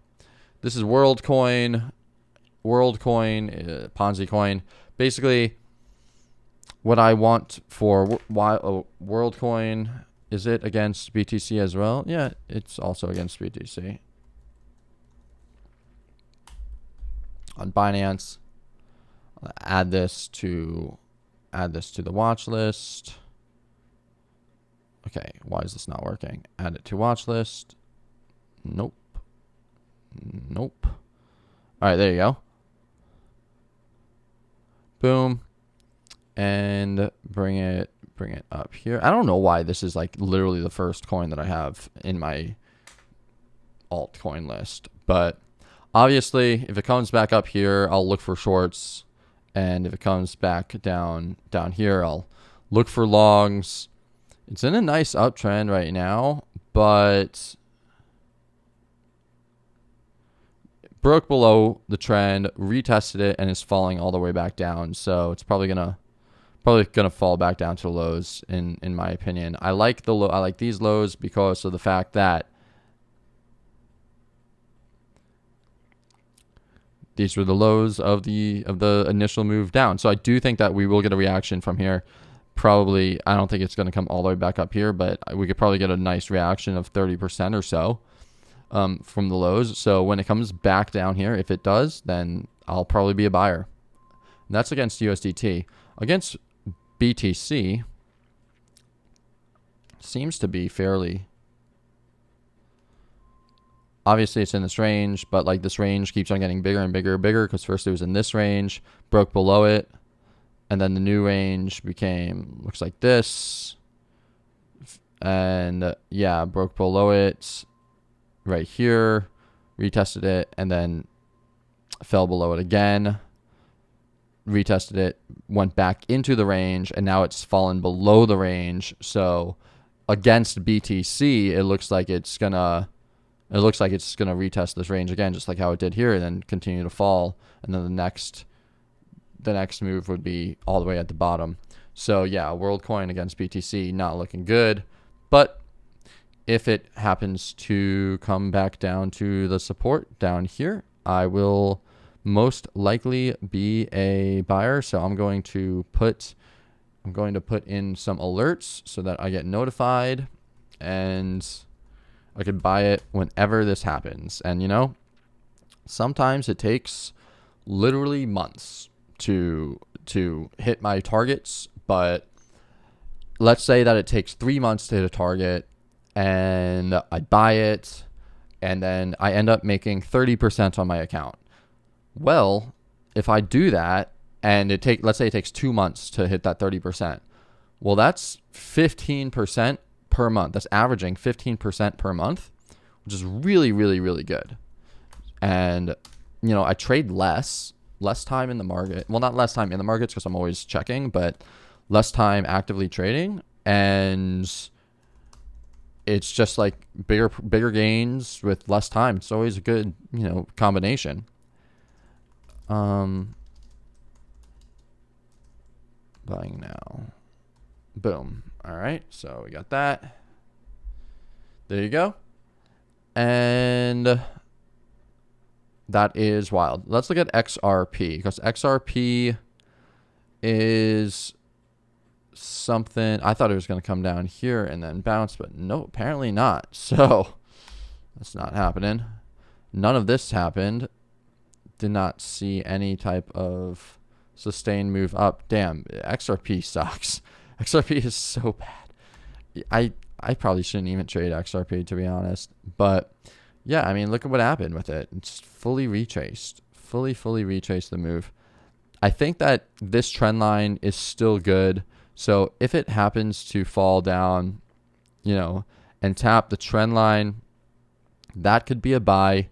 This is WorldCoin, Ponzi coin. Basically, what I want for WorldCoin, is it against BTC as well? Yeah, it's also against BTC. On Binance, I'll add this to the watch list. Okay, why is this not working? Add it to watch list. Nope. All right, there you go. Boom. And bring it up here. I don't know why this is like literally the first coin that I have in my altcoin list, but obviously if it comes back up here, I'll look for shorts, and if it comes back down here, I'll look for longs. It's in a nice uptrend right now, but broke below the trend, retested it, and is falling all the way back down. So it's probably gonna fall back down to lows in my opinion. I like these lows because of the fact that these were the lows of the initial move down. So I do think that we will get a reaction from here. Probably, I don't think it's going to come all the way back up here, but we could probably get a nice reaction of 30% or so from the lows. So when it comes back down here, if it does, then I'll probably be a buyer. And that's against USDT. Against BTC, seems to be fairly... Obviously, it's in this range, but like this range keeps on getting bigger and bigger and bigger, because first it was in this range, broke below it, and then the new range looks like this, and yeah, broke below it, right here, retested it, and then fell below it again, retested it, went back into the range, and now it's fallen below the range. So against BTC, it looks like it's gonna retest this range again, just like how it did here, and then continue to fall. And then the next move would be all the way at the bottom. So yeah, WorldCoin against BTC not looking good, but if it happens to come back down to the support down here, I will most likely be a buyer. So I'm going to put in some alerts so that I get notified, and I could buy it whenever this happens. And you know, sometimes it takes literally months to hit my targets, but let's say that it takes 3 months to hit a target, and I buy it, and then I end up making 30% on my account. Well, if I do that, and let's say it takes 2 months to hit that 30%, well, that's 15% per month. That's averaging 15% per month, which is really, really, really good. And you know, I trade less time in the market. Well, not less time in the markets because I'm always checking, but less time actively trading, and it's just like bigger gains with less time. It's always a good, you know, combination. Buying now. Boom. All right, so we got that. There you go. And that is wild. Let's look at XRP, because XRP is something I thought it was going to come down here and then bounce, but no, apparently not. So that's not happening. None of this happened. Did not see any type of sustained move up. Damn, XRP sucks. XRP is so bad. I probably shouldn't even trade XRP, to be honest. But yeah, I mean, look at what happened with it. It's fully retraced. Fully retraced the move. I think that this trend line is still good. So if it happens to fall down, you know, and tap the trend line, that could be a buy.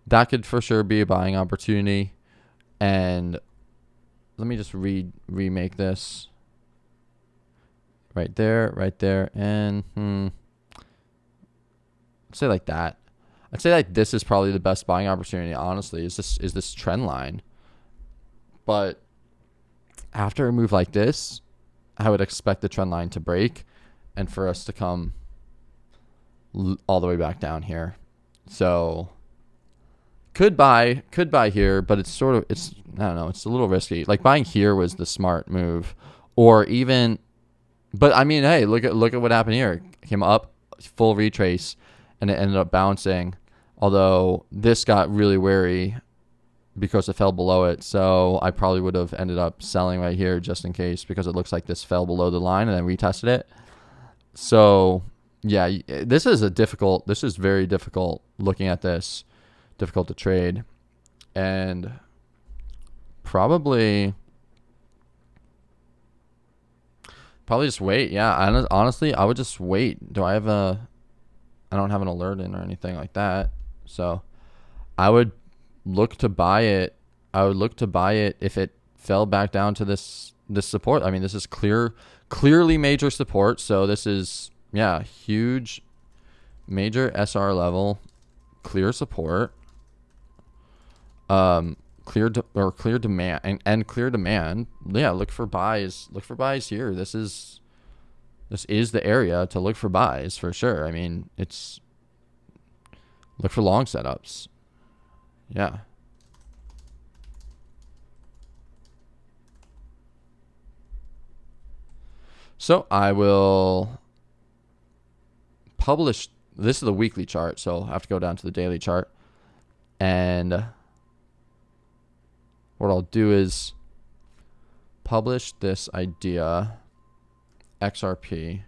That could for sure be a buying opportunity. And let me just remake this. Right there, and say like that. I'd say like this is probably the best buying opportunity, honestly, is this trend line. But after a move like this, I would expect the trend line to break and for us to come all the way back down here. So could buy here, but it's I don't know, it's a little risky. Like buying here was the smart move, or even. But I mean, hey, look at what happened here. It came up, full retrace, and it ended up bouncing. Although this got really wary because it fell below it. So I probably would have ended up selling right here just in case, because it looks like this fell below the line and then retested it. So yeah, this is very difficult looking at this. Difficult to trade. And probably just wait. Yeah, honestly, I would just wait. I don't have an alert in or anything like that. So I would look to buy it. If it fell back down to this support. I mean, this is clearly major support. So this is, yeah, huge, major SR level, clear support. Clear demand and clear demand. Yeah, look for buys here. This is the area to look for buys for sure. I mean, look for long setups. Yeah. So I will publish, this is the weekly chart, so I have to go down to the daily chart, and what I'll do is publish this idea, XRP,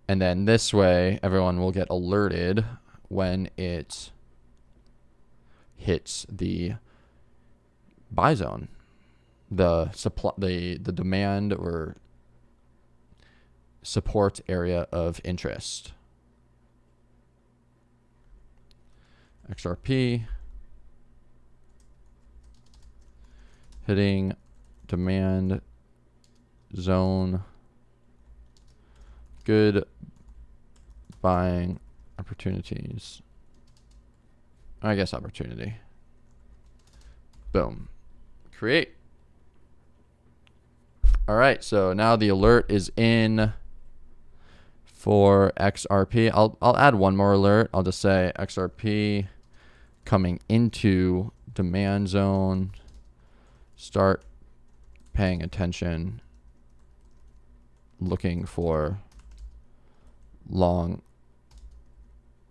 and then this way everyone will get alerted when it hits the buy zone, the supply, the demand, or support area of interest. XRP hitting demand zone. Good buying opportunities. I guess opportunity. Boom. Create. All right, so now the alert is in for XRP. I'll add one more alert. I'll just say XRP coming into demand zone. Start paying attention. Looking for long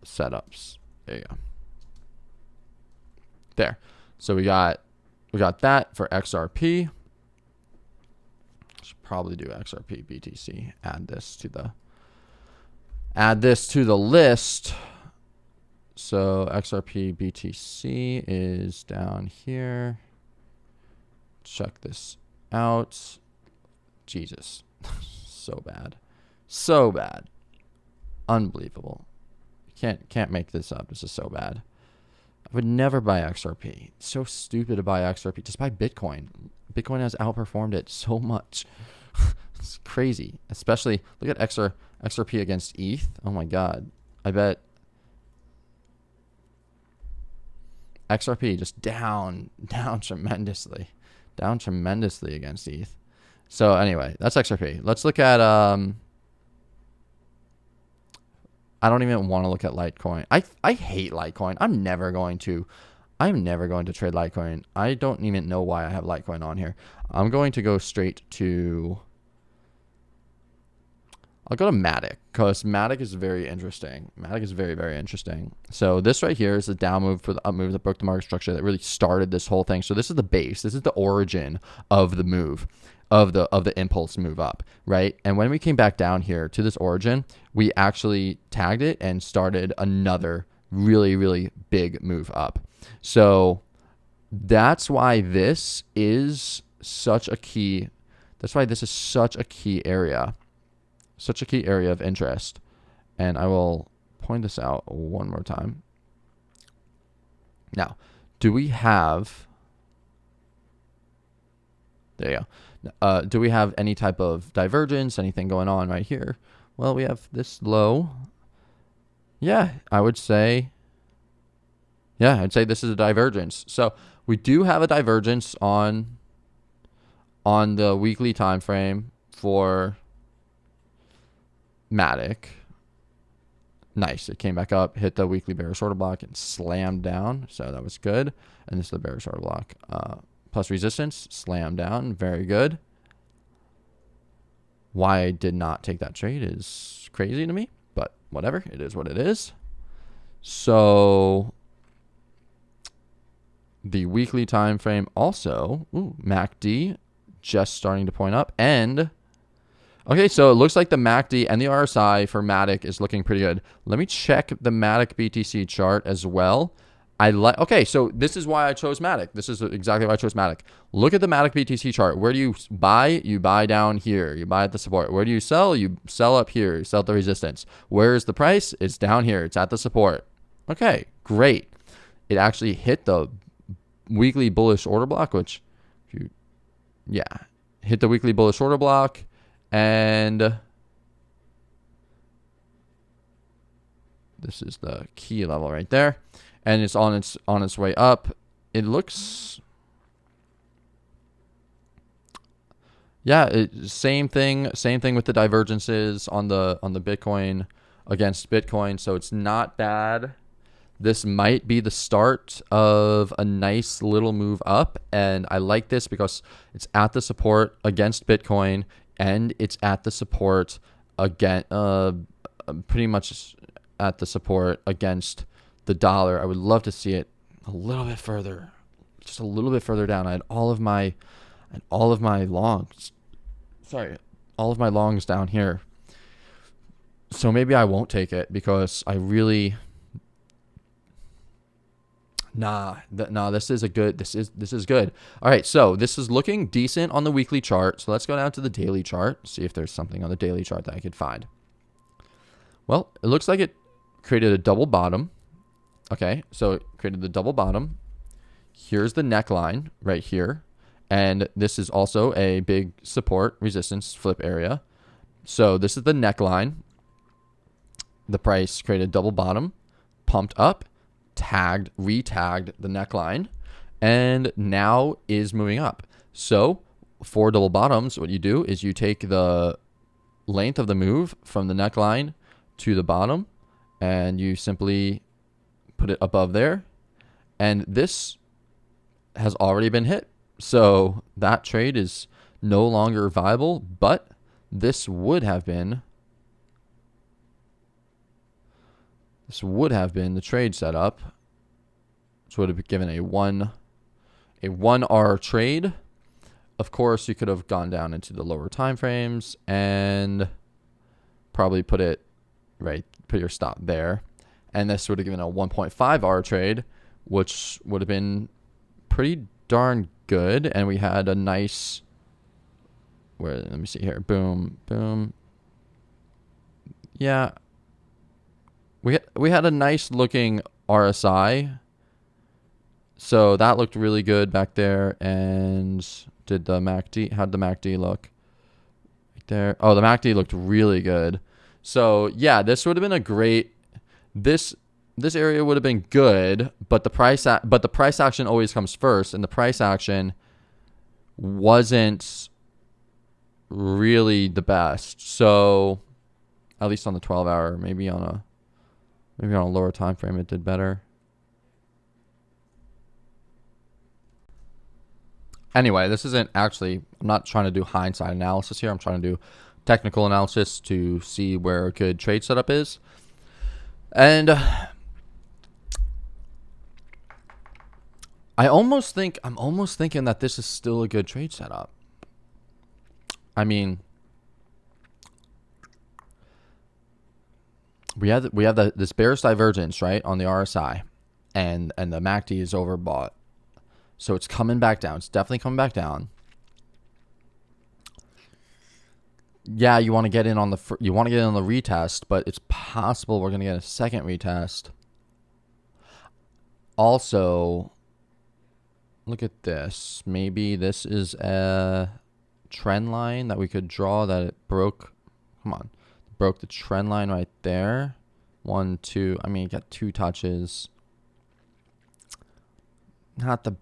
setups. There you go. There. So we got that for XRP. Should probably do XRP BTC. Add this to the list. So XRP BTC is down here. Check this out. Jesus. So bad. So bad. Unbelievable. Can't make this up. This is so bad. I would never buy XRP. It's so stupid to buy XRP. Just buy Bitcoin. Bitcoin has outperformed it so much. It's crazy. Especially, look at XRP against ETH. Oh my God. I bet XRP just down tremendously. Down tremendously against ETH. So anyway, that's XRP. Let's look at I don't even want to look at Litecoin. I hate Litecoin. I'm never going to trade Litecoin. I don't even know why I have Litecoin on here. I'm going to go straight to, I'll go to MATIC because MATIC is very interesting. MATIC is very, very interesting. So this right here is the down move for the up move that broke the market structure that really started this whole thing. So this is the base. This is the origin of the move. Of the impulse move up, right? And when we came back down here to this origin, we actually tagged it and started another really, really big move up. So that's why this is such a key. That's why this is such a key area of interest. And I will point this out one more time. Now, do we have? There you go. Do we have any type of divergence, anything going on right here? Well, we have this low. Yeah, I'd say this is a divergence. So we do have a divergence on the weekly time frame for MATIC. Nice. It came back up, hit the weekly bearish order block, and slammed down. So that was good. And this is the bearish order block. Plus resistance, slam down, very good. Why I did not take that trade is crazy to me, but whatever, it is what it is. So the weekly time frame also, MACD just starting to point up, and okay, so it looks like the MACD and the RSI for MATIC is looking pretty good. Let me check the MATIC BTC chart as well. Okay, so this is why I chose MATIC. This is exactly why I chose MATIC. Look at the MATIC BTC chart. Where do you buy? You buy down here. You buy at the support. Where do you sell? You sell up here. You sell at the resistance. Where is the price? It's down here. It's at the support. Okay, great. It actually hit the weekly bullish order block, which, hit the weekly bullish order block, and this is the key level right there. And it's on its way up. It looks, same thing with the divergences on the Bitcoin against Bitcoin. So it's not bad. This might be the start of a nice little move up, and I like this because it's at the support against Bitcoin, and it's at the support again, pretty much at the support against the dollar. I would love to see it a little bit further, just a little bit further down. I had all of my longs down here. So maybe I won't take it because I really Nah, this is good. This is good. All right, so this is looking decent on the weekly chart. So let's go down to the daily chart, see if there's something on the daily chart that I could find. Well, it looks like it created a double bottom. Okay, so it created the double bottom. Here's the neckline right here. And this is also a big support resistance flip area. So this is the neckline. The price created a double bottom, pumped up, retagged the neckline, and now is moving up. So for double bottoms, what you do is you take the length of the move from the neckline to the bottom, and you simply put it above there. And this has already been hit. So that trade is no longer viable, but this would have been the trade setup, which would have given a 1R trade. Of course, you could have gone down into the lower time frames and probably put your stop there. And this would have given a 1.5R trade, which would have been pretty darn good. And we had a nice, let me see here. Boom, boom. Yeah. We had a nice looking RSI. So that looked really good back there. And did the MACD, how'd the MACD look? Right there. Oh, the MACD looked really good. So yeah, this would have been a great, this area would have been good, but the price action always comes first, and the price action wasn't really the best. So at least on the 12-hour, maybe on a lower time frame it did better. Anyway, this isn't actually, I'm not trying to do hindsight analysis here. I'm trying to do technical analysis to see where a good trade setup is. And I'm almost thinking that this is still a good trade setup. I mean, we have this bearish divergence, right, on the RSI, and the MACD is overbought. So it's coming back down. It's definitely coming back down. Yeah, you want to get in on the retest, but it's possible we're going to get a second retest. Also, look at this. Maybe this is a trend line that we could draw that it broke. Come on. Broke the trend line right there. 1, 2. I mean, you got 2 touches. Not the,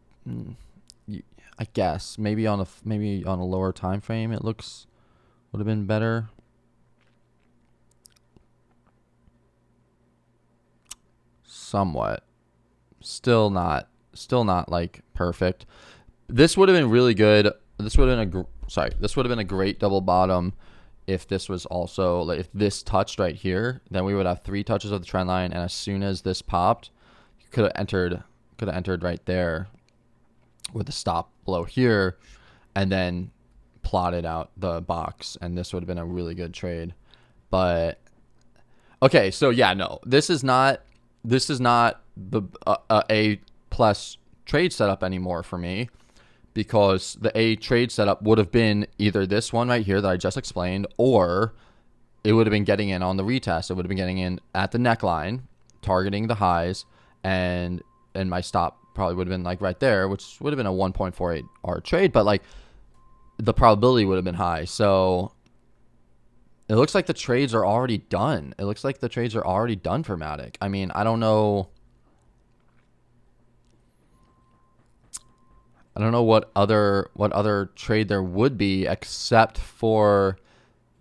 I guess maybe on a lower time frame it would have been better. Somewhat. Still not like perfect. This would have been really good. This would have been a great double bottom if this was also, like, if this touched right here, then we would have 3 touches of the trend line, and as soon as this popped, you could have entered right there with a stop below here, and then plotted out the box, and this would have been a really good trade. But okay, so yeah, no, this is not the A plus trade setup anymore for me, because the A trade setup would have been either this one right here that I just explained, or it would have been getting in on the retest. It would have been getting in at the neckline, targeting the highs, and my stop probably would have been like right there, which would have been a 1.48R trade, but like the probability would have been high. So it looks like the trades are already done. It looks like the trades are already done for MATIC. I mean, I don't know what other trade there would be except for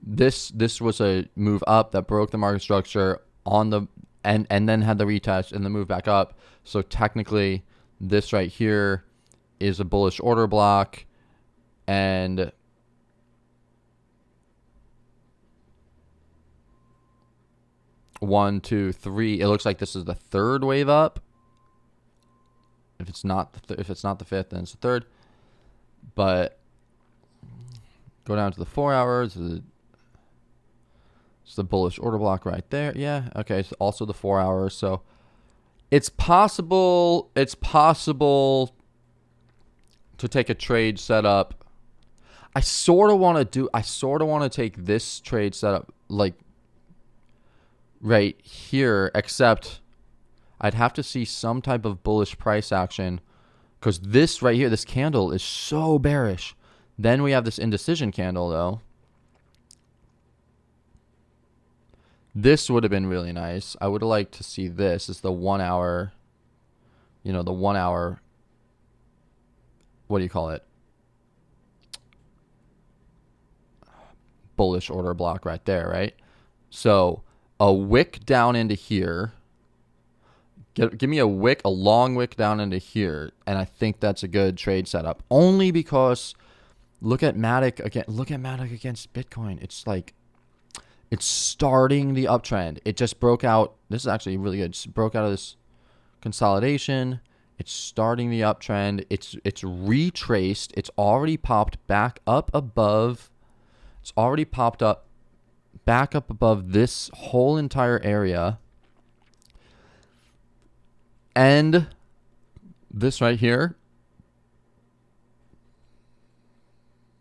this. This was a move up that broke the market structure on the and then had the retest and the move back up. So technically, this right here is a bullish order block, and one, two, three. It looks like this is the third wave up. If it's not the fifth, then it's the third. But go down to the 4 hours. It's the bullish order block right there. Yeah. Okay. It's also the 4 hours. So It's possible. It's possible to take a trade setup. I sort of want to take this trade setup like right here, except I'd have to see some type of bullish price action because this right here, this candle is so bearish. Then we have this indecision candle though. This would have been really nice. I would have liked to see this. It's the 1 hour, you know, the 1 hour, what do you call it? Bullish order block right there, right? So a wick down into here. Give me a wick, a long wick down into here, and I think that's a good trade setup. Only because look at MATIC again. Look at MATIC against Bitcoin. It's like it's starting the uptrend. It just broke out. This is actually really good. Just broke out of this consolidation. It's starting the uptrend. It's retraced. It's already popped back up above. It's already popped up back up above this whole entire area. And this right here.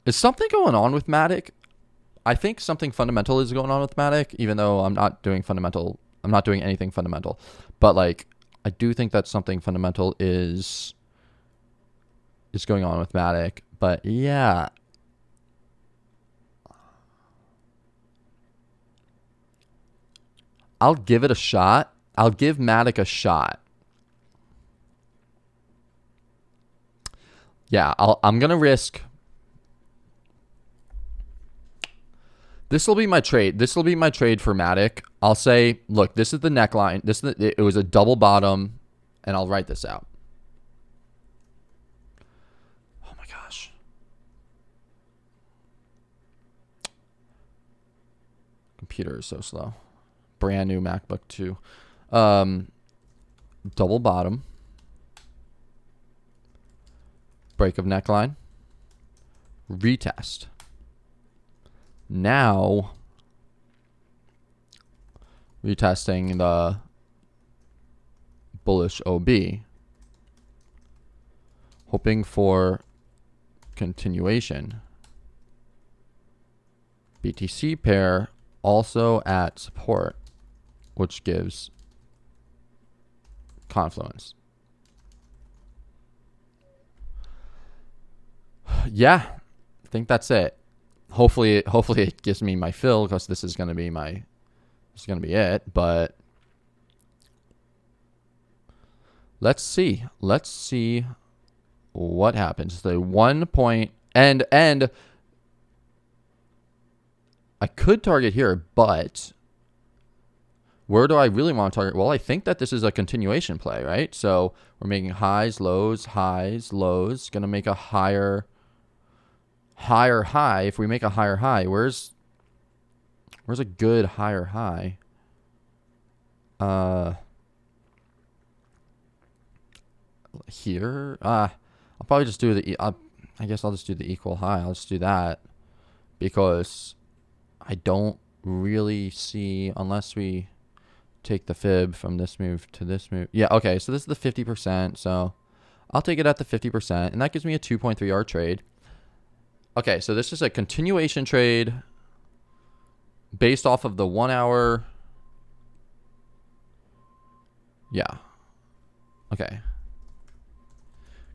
Is something going on with MATIC? I think something fundamental is going on with MATIC, even though I'm not doing fundamental. I'm not doing anything fundamental. But like, I do think that something fundamental is going on with MATIC. But yeah. I'll give it a shot. I'll give MATIC a shot. Yeah, I'm going to risk. This will be my trade. This will be my trade for MATIC. I'll say, look, this is the neckline. It was a double bottom, and I'll write this out. Oh my gosh. Computer is so slow. Brand new MacBook 2. Double bottom. Break of neckline. Retest. Now, retesting the bullish OB. Hoping for continuation. BTC pair also at support, which gives confluence. Yeah, I think that's it. Hopefully it gives me my fill because this is gonna be it. But let's see what happens. The 1 point and I could target here, but where do I really want to target? Well, I think that this is a continuation play, right? So we're making highs, lows, lows. Gonna make a higher high. If we make a higher high, where's a good higher high? Here. I'll probably just do I guess I'll just do the equal high. I'll just do that because I don't really see, unless we take the fib from this move to this move. Yeah, okay, so this is the 50%. So I'll take it at the 50%, and that gives me a 2.3R trade. Okay, so this is a continuation trade based off of the 1 hour. Yeah. Okay.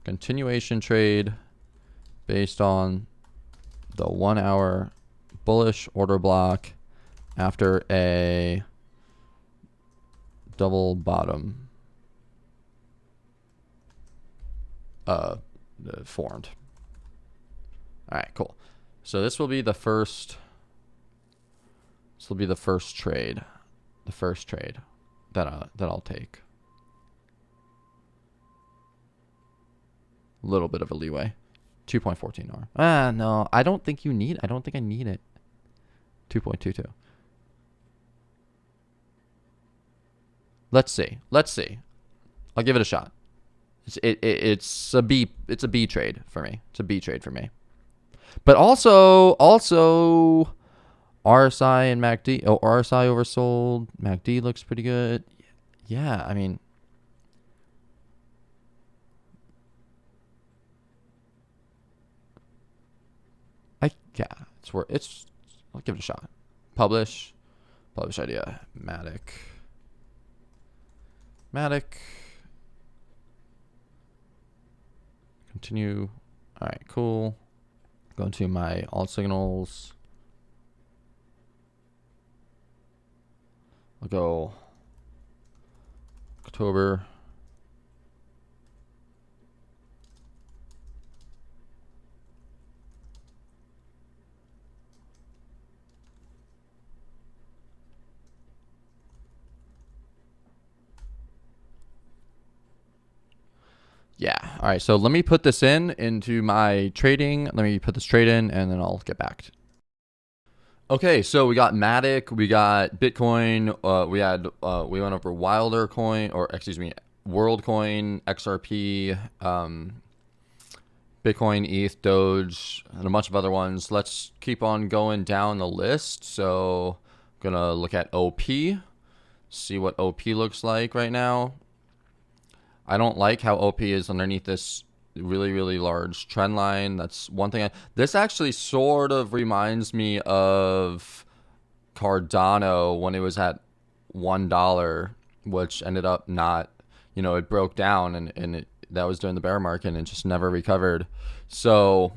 Continuation trade based on the 1 hour bullish order block after a double bottom formed. All right, cool. So this will be the first. This will be the first trade. The first trade that I'll take. A little bit of a leeway. 2.14R. No, I don't think you need. I don't think I need it. 2.22. Let's see. I'll give it a shot. It's a B. It's a B trade for me. It's a B trade for me. But also RSI and MACD. Oh, RSI oversold. MACD looks pretty good. Yeah, I mean, Yeah, I'll give it a shot. Publish idea. MATIC. Continue. All right, cool. Go into my alt signals. I'll go October. Yeah. All right. So let me put this into my trading. Let me put this trade in, and then I'll get back. Okay. So we got MATIC, we got Bitcoin. We went over WorldCoin, XRP, Bitcoin, ETH, Doge, and a bunch of other ones. Let's keep on going down the list. So I'm gonna look at OP, see what OP looks like right now. I don't like how OP is underneath this really, really large trend line. That's one thing. This actually sort of reminds me of Cardano when it was at $1, which ended up not, it broke down and that was during the bear market and just never recovered. So,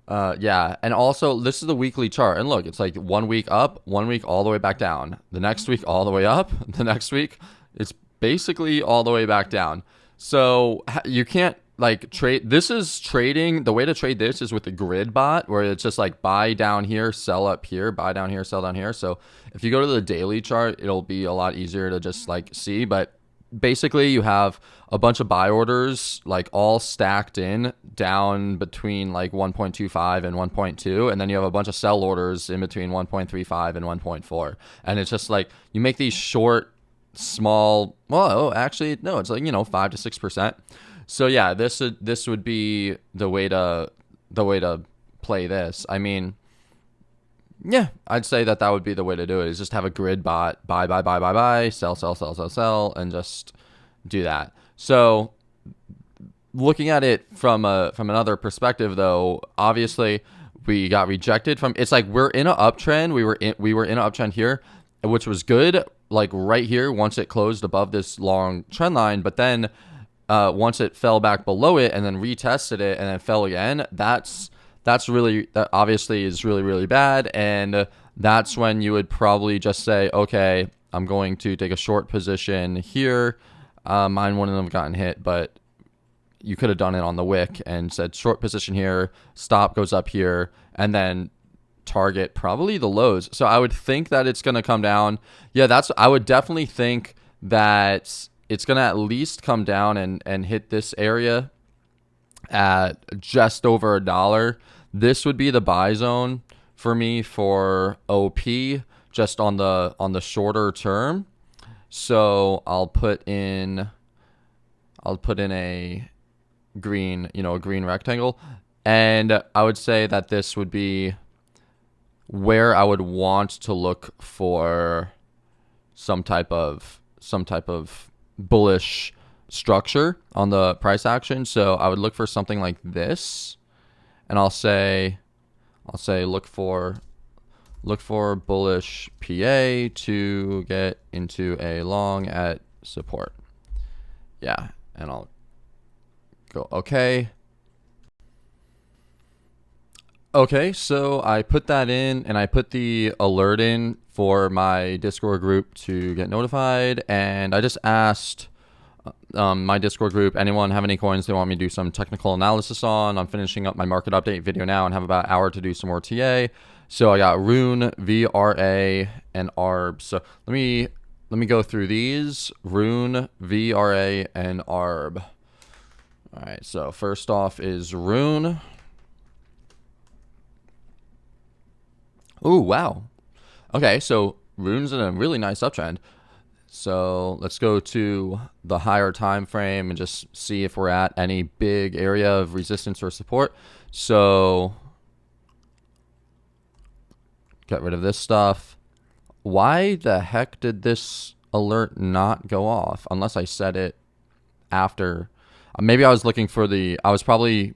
yeah. And also, this is the weekly chart. And look, it's like 1 week up, 1 week all the way back down. The next week, all the way up. The next week, it's basically all the way back down. So you can't like trade. This is trading. The way to trade this is with the grid bot, where it's just like buy down here, sell up here, buy down here, sell down here. So if you go to the daily chart, it'll be a lot easier to just like see. But basically you have a bunch of buy orders like all stacked in down between like 1.25 and 1.2, and then you have a bunch of sell orders in between 1.35 and 1.4, and it's just like you make these short, small, well, actually no, it's like 5 to 6%. So yeah, this would be the way to play this. I mean, yeah, I'd say that would be the way to do it, is just have a grid bot, buy, sell, and just do that. So looking at it from another perspective though, obviously we got rejected from, it's like we're in an uptrend. We were in an uptrend here, which was good, like right here once it closed above this long trend line, but then once it fell back below it and then retested it and then fell again, that obviously is really, really bad. And that's when you would probably just say, okay, I'm going to take a short position here. Mine wouldn't have gotten hit, but you could have done it on the wick and said short position here, stop goes up here, and then target probably the lows. So I would think that it's going to come down. Yeah, I would definitely think that it's going to at least come down and hit this area at just over $1. This would be the buy zone for me for OP, just on the shorter term. So I'll put in a green, a green rectangle, and I would say that this would be where I would want to look for some type of bullish structure on the price action. So I would look for something like this, and I'll say look for bullish PA to get into a long at support. Yeah, and I'll go okay. Okay, so I put that in, and I put the alert in for my Discord group to get notified, and I just asked my Discord group, anyone have any coins they want me to do some technical analysis on? I'm finishing up my market update video now and have about an hour to do some more TA. So I got RUNE, VRA, and ARB. So let me go through these: RUNE, VRA, and ARB. All right, so first off is RUNE. Ooh, wow. Okay, so RUNE's in a really nice uptrend. So let's go to the higher time frame and just see if we're at any big area of resistance or support. So get rid of this stuff. Why the heck did this alert not go off unless I set it after? Maybe I was looking for I was probably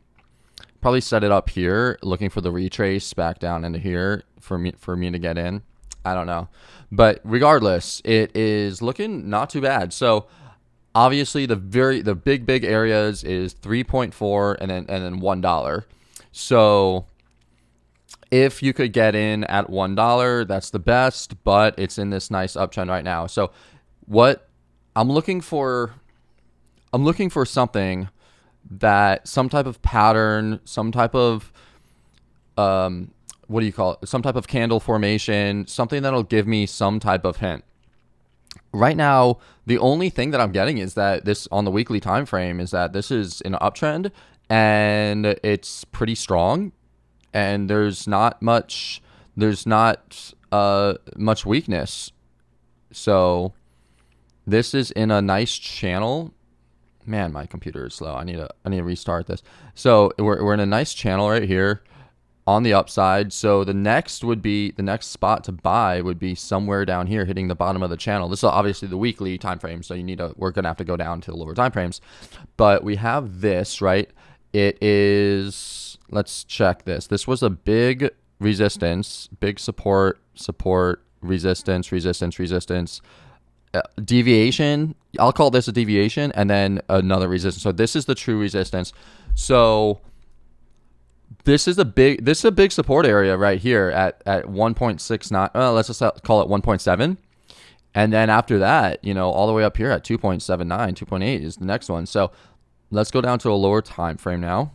probably set it up here, looking for the retrace back down into here for me to get in. I don't know, but regardless, it is looking not too bad. So obviously the big areas is 3.4 and then $1. So if you could get in at $1, that's the best, but it's in this nice uptrend right now. So what I'm looking for something that some type of pattern, some type of what do you call it? Some type of candle formation, something that'll give me some type of hint. Right now, the only thing that I'm getting is that this on the weekly time frame is that this is an uptrend and it's pretty strong, and there's not much weakness. So this is in a nice channel. Man, my computer is slow. I need to restart this. So we're in a nice channel right here on the upside. So the next spot to buy would be somewhere down here, hitting the bottom of the channel. This is obviously the weekly time frame, so we're gonna have to go down to the lower time frames. But we have this, right? It is, let's check this. This was a big resistance, big support, resistance, deviation. I'll call this a deviation, and then another resistance. So this is the true resistance. So this is a big support area right here at 1.69. Let's just call it 1.7. And then after that, all the way up here at 2.79, 2.8 is the next one. So let's go down to a lower time frame now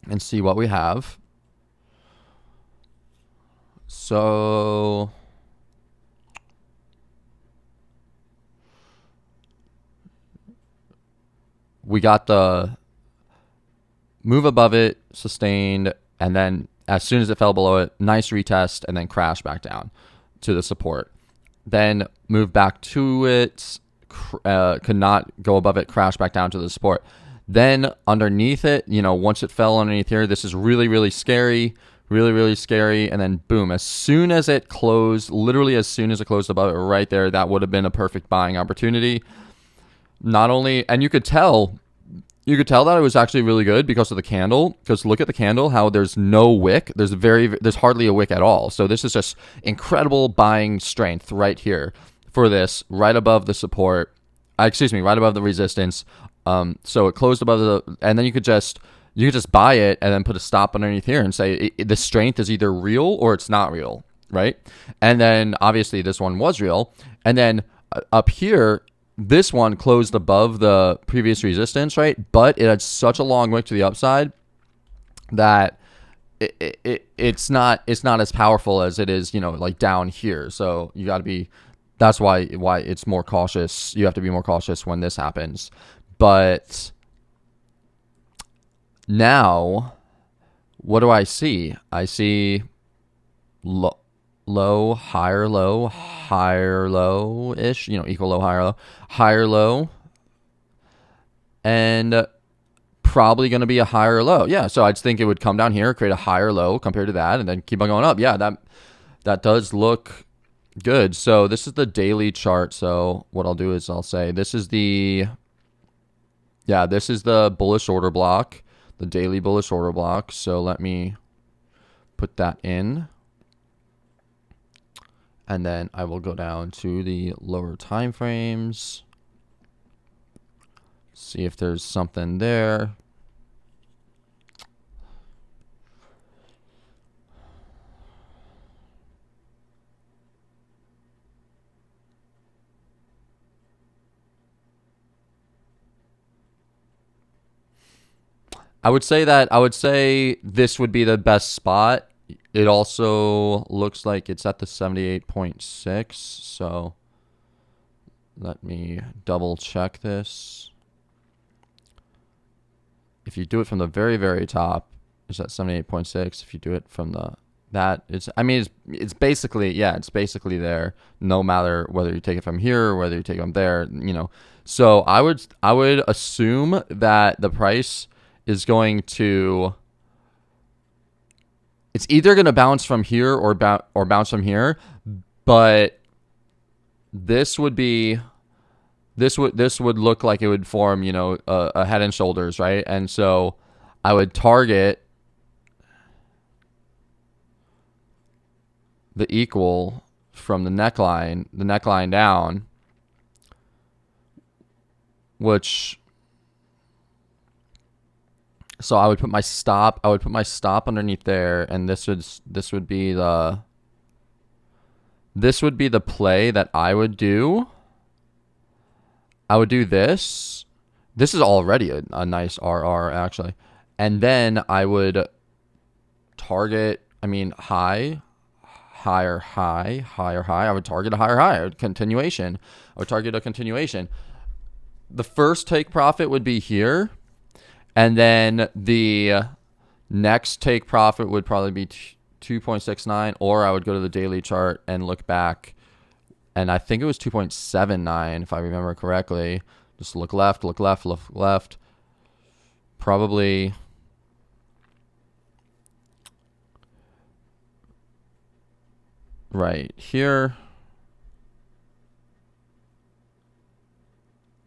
and see what we have. So we got the move above it, sustained, and then as soon as it fell below it, nice retest, and then crash back down to the support. Then move back to it, could not go above it, crash back down to the support. Then underneath it, once it fell underneath here, this is really, really scary, really scary. And then boom, as soon as it closed, literally as soon as it closed above it right there, that would have been a perfect buying opportunity. Not only, and you could tell that it was actually really good because of the candle. Because look at the candle, how there's no wick. There's hardly a wick at all. So this is just incredible buying strength right here for this, right above the support. Right above the resistance. So it closed above and then you could just buy it and then put a stop underneath here and say the strength is either real or it's not real, right? And then obviously this one was real. And then up here, this one closed above the previous resistance, right? But it had such a long wick to the upside that it's not as powerful as it is, like down here. So you got to be, that's why it's more cautious. You have to be more cautious when this happens. But now, what do I see? I see low, higher low-ish, equal low, higher low, and probably going to be a higher low. Yeah, so I just think it would come down here, create a higher low compared to that, and then keep on going up. Yeah, that does look good. So this is the daily chart. So what I'll do is I'll say this is the bullish order block, the daily bullish order block. So let me put that in. And then I will go down to the lower time frames, see if there's something there. I would say this would be the best spot. It also looks like it's at the 78.6. So let me double check this. If you do it from the very, very top, it's at 78.6. If you do it from it's basically there, no matter whether you take it from here or whether you take it from there, So I would assume that the price is going to, it's either going to bounce from here or bounce from here, but this would look like it would form, a head and shoulders, right? And so I would target the equal from the neckline down, which, so I would put my stop underneath there, and this would be the play that I would do. I would do this. This is already a nice RR, actually. And then I would target, I mean, higher high. I would target a higher high, continuation. I would target a continuation. The first take profit would be here. And then the next take profit would probably be 2.69, or I would go to the daily chart and look back. And I think it was 2.79, if I remember correctly. Just look left, look left, look left. Probably right here.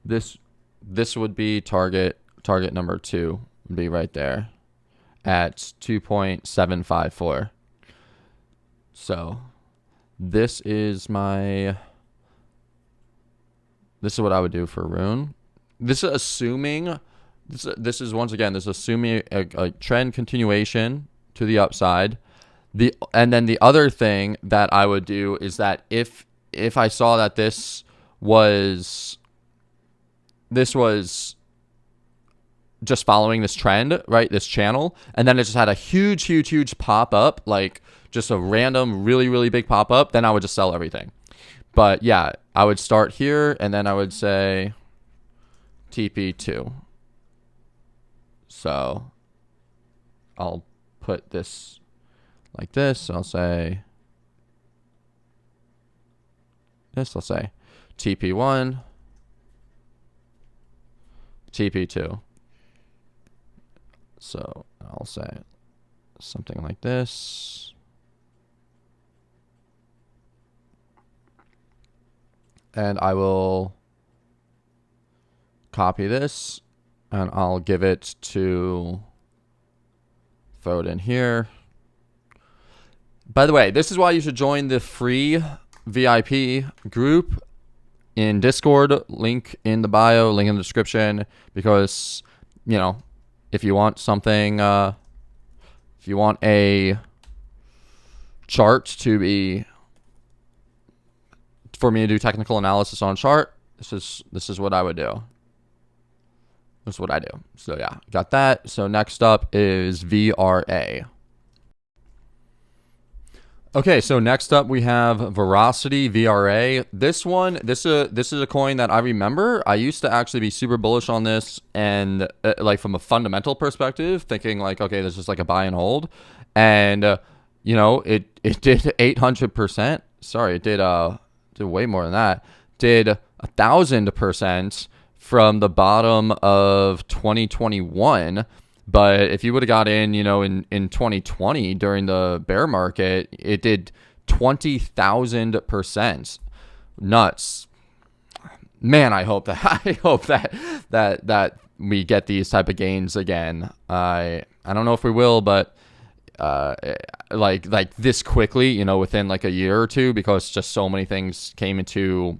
This would be target number 2 would be right there at 2.754. So this is what I would do for RUNE. This is assuming this is once again assuming a trend continuation to the upside. And then the other thing that I would do is that if I saw that this was just following this trend, right, this channel, and then it just had a huge pop up, like just a random really big pop up, then I would just sell everything. But yeah, I would start here, and then I would say TP2. So I'll put this like this. I'll say this. I'll say TP1, TP2. So I'll say something like this. And I will copy this, and I'll give it to, throw it in here. By the way, this is why you should join the free VIP group in Discord. Link in the bio, link in the description, because, you know, if you want something, if you want a chart to be, for me to do technical analysis on chart, this is what I would do. This is what I do. So yeah, got that. So next up is VRA. Okay, so next up we have Veracity VRA. This is a coin that I remember. I used to actually be super bullish on this, and like from a fundamental perspective, thinking like, okay, this is like a buy and hold, and you know, it did 800%. Sorry, it did way more than that. Did 1,000% from the bottom of 2021. But if you would have got in, you know, in 2020 during the bear market, it did 20,000%. Nuts, man. I hope that we get these type of gains again. I don't know if we will, but like this quickly, you know, within like a year or two, because just so many things came into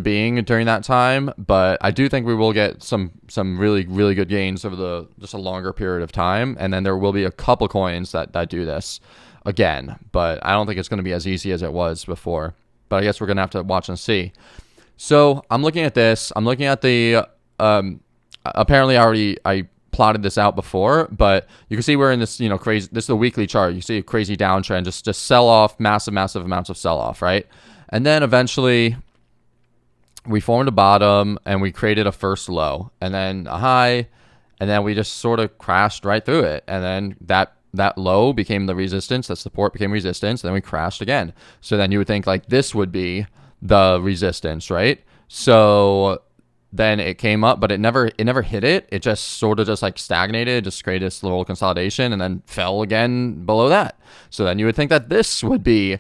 being during that time. But I do think we will get some really good gains over just a longer period of time, and then there will be a couple coins that do this again, but I don't think it's going to be as easy as it was before. But I guess we're going to have to watch and see. So I'm looking at this. I'm looking at the apparently I plotted this out before, but you can see we're in this, you know, crazy, this is the weekly chart. You see a crazy downtrend, just sell off, massive amounts of sell off, right? And then eventually we formed a bottom and we created a first low and then a high, and then we just sort of crashed right through it. And then that low became the resistance, that support became resistance, and then we crashed again. So then you would think like this would be the resistance, right? So then it came up, but it never hit it. It just sort of just like stagnated, just created this little consolidation, and then fell again below that. So then you would think that this would become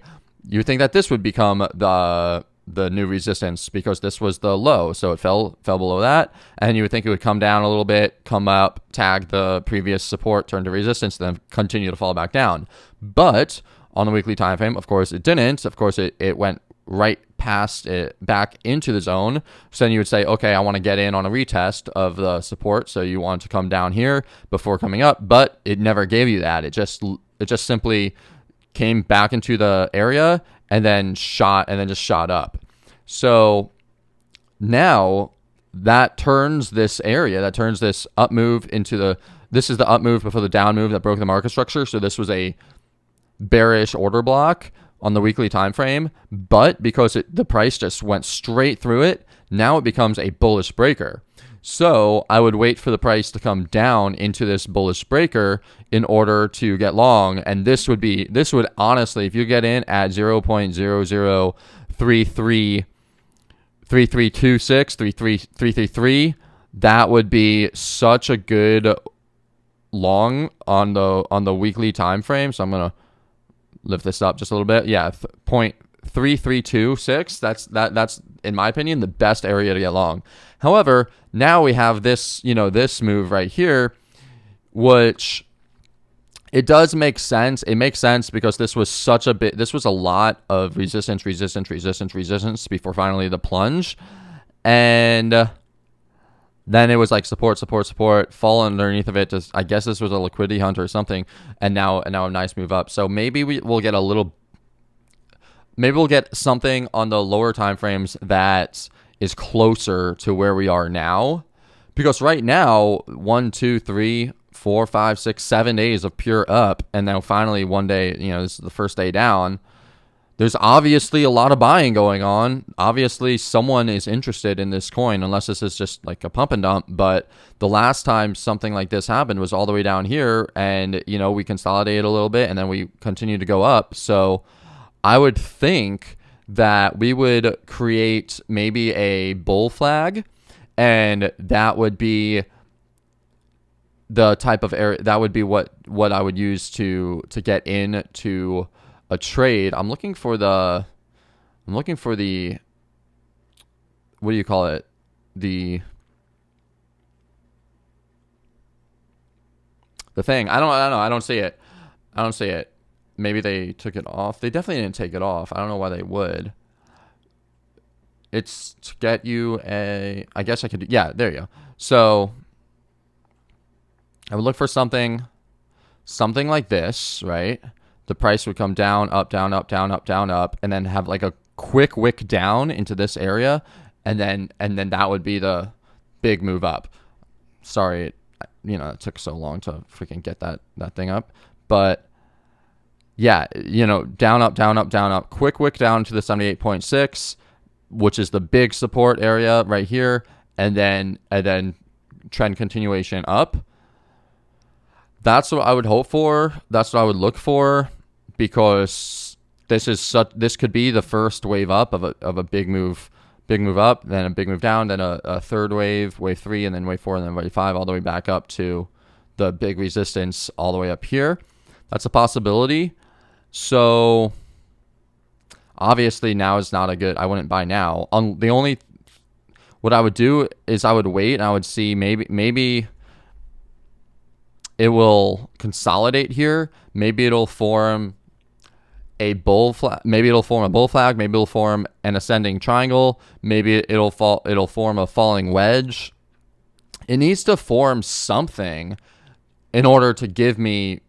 the new resistance, because this was the low, so it fell below that, and you would think it would come down a little bit, come up, tag the previous support, turn to resistance, then continue to fall back down. But on the weekly time frame, of course it didn't. Of course it went right past it, back into the zone. So then you would say, okay, I want to get in on a retest of the support, so you want to come down here before coming up, but it never gave you that. It just simply came back into the area and then just shot up. So now that turns this area, that turns this up move into this is the up move before the down move that broke the market structure. So this was a bearish order block on the weekly time frame, but because the price just went straight through it, now it becomes a bullish breaker. So I would wait for the price to come down into this bullish breaker in order to get long. And this would honestly, if you get in at 0.0033, 3326, 333, that would be such a good long on the weekly time frame. So I'm gonna lift this up just a little bit. Yeah, 0.3326. That's in my opinion the best area to get long. However, now we have this, this move right here, which it does make sense. It makes sense because this was a lot of resistance before finally the plunge. And then it was like support, fall underneath of it. I guess this was a liquidity hunt or something. And now a nice move up. So maybe we'll get something on the lower time frames that is closer to where we are now. Because right now, 1, 2, 3, 4, 5, 6, 7 days of pure up, and now finally one day, this is the first day down. There's obviously a lot of buying going on. Obviously, someone is interested in this coin, unless this is just like a pump and dump. But the last time something like this happened was all the way down here, and we consolidated a little bit, and then we continued to go up. So I would think that we would create maybe a bull flag, and that would be the type of area, that would be what I would use to get into a trade. I'm looking for the what do you call it? The thing. I don't know. I don't see it. Maybe they took it off. They definitely didn't take it off. I don't know why they would. It's to get you I guess I could, yeah, there you go. So I would look for something like this, right? The price would come down, up, down, up, down, up, down, up, and then have like a quick wick down into this area, and then that would be the big move up. Sorry, it took so long to freaking get that thing up, but yeah, down, up, down, up, down, up, quick wick down to the 78.6, which is the big support area right here, and then trend continuation up. That's what I would hope for. That's what I would look for, because this could be the first wave up of a big move up, then a big move down, then a third wave 3, and then wave 4, and then wave 5, all the way back up to the big resistance all the way up here. That's a possibility. So obviously now is not I wouldn't buy now. What I would do is I would wait, and I would see maybe it will consolidate here. Maybe it'll form a bull flag. Maybe it'll form a bull flag. Maybe it'll form an ascending triangle. Maybe it'll form a falling wedge. It needs to form something in order to give me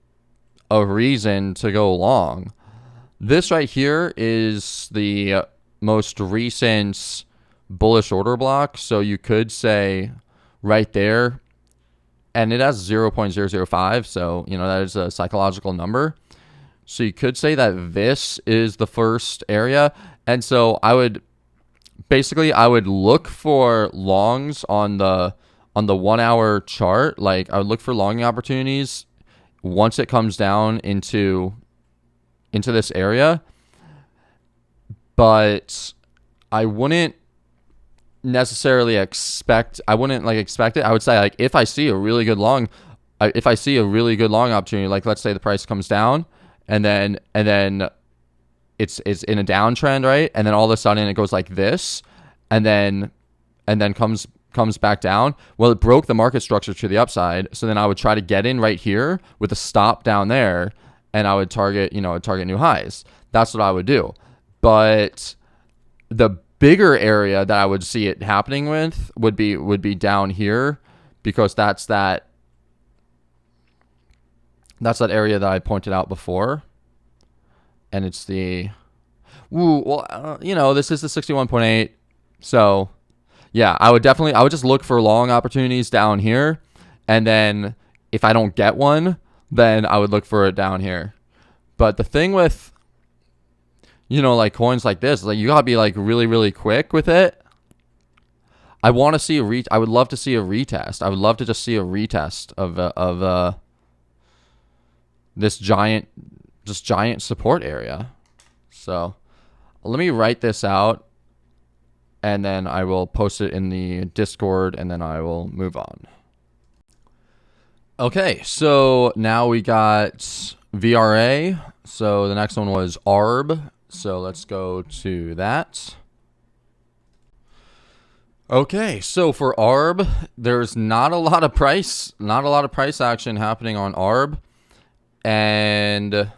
a reason to go long. This right here is the most recent bullish order block. So you could say right there, and it has 0.005. So, that is a psychological number. So you could say that this is the first area. And so I would look for longs on the 1 hour chart. Like I would look for longing opportunities once it comes down into this area. But I wouldn't necessarily expect it. I would say, if I see a really good long opportunity, like let's say the price comes down and then it's in a downtrend, right? And then all of a sudden it goes like this, and then comes back down. Well, it broke the market structure to the upside. So then I would try to get in right here with a stop down there, and I would target, target new highs. That's what I would do. But the bigger area that I would see it happening with would be down here, because that's that area that I pointed out before. And it's the, this is the 61.8. So yeah, I would just look for long opportunities down here. And then if I don't get one, then I would look for it down here. But the thing with, like coins like this, like you gotta be like really, really quick with it. I want to see I would love to see a retest. I would love to just see a retest of this giant support area. So let me write this out, and then I will post it in the Discord, and then I will move on. Okay, so now we got VRA. So the next one was ARB. So let's go to that. Okay, so for ARB, there's not a lot of price action happening on ARB. And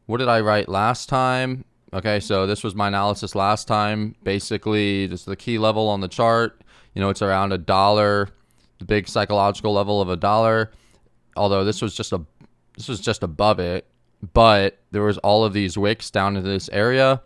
what did I write last time? Okay, so this was my analysis last time. Basically, just the key level on the chart. It's around $1, the big psychological level of $1. Although this was just above it, but there was all of these wicks down into this area,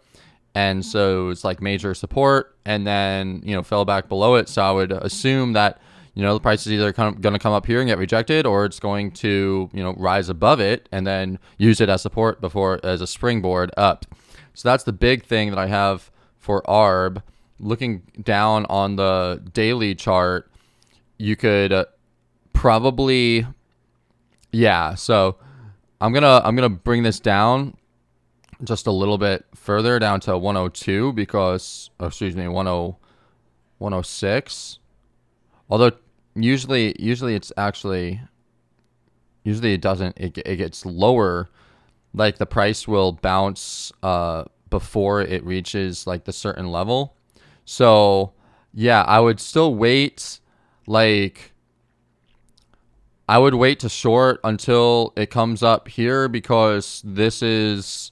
and so it's like major support, and then fell back below it. So I would assume that the price is either going to come up here and get rejected, or it's going to rise above it and then use it as support as a springboard up. So that's the big thing that I have for ARB. Looking down on the daily chart, you could probably, so I'm gonna bring this down just a little bit further, down to 102, because 106. Although usually it's actually, it doesn't, it gets lower. Like the price will bounce before it reaches like the certain level. So yeah, I would still wait. Like I would wait to short until it comes up here, because this is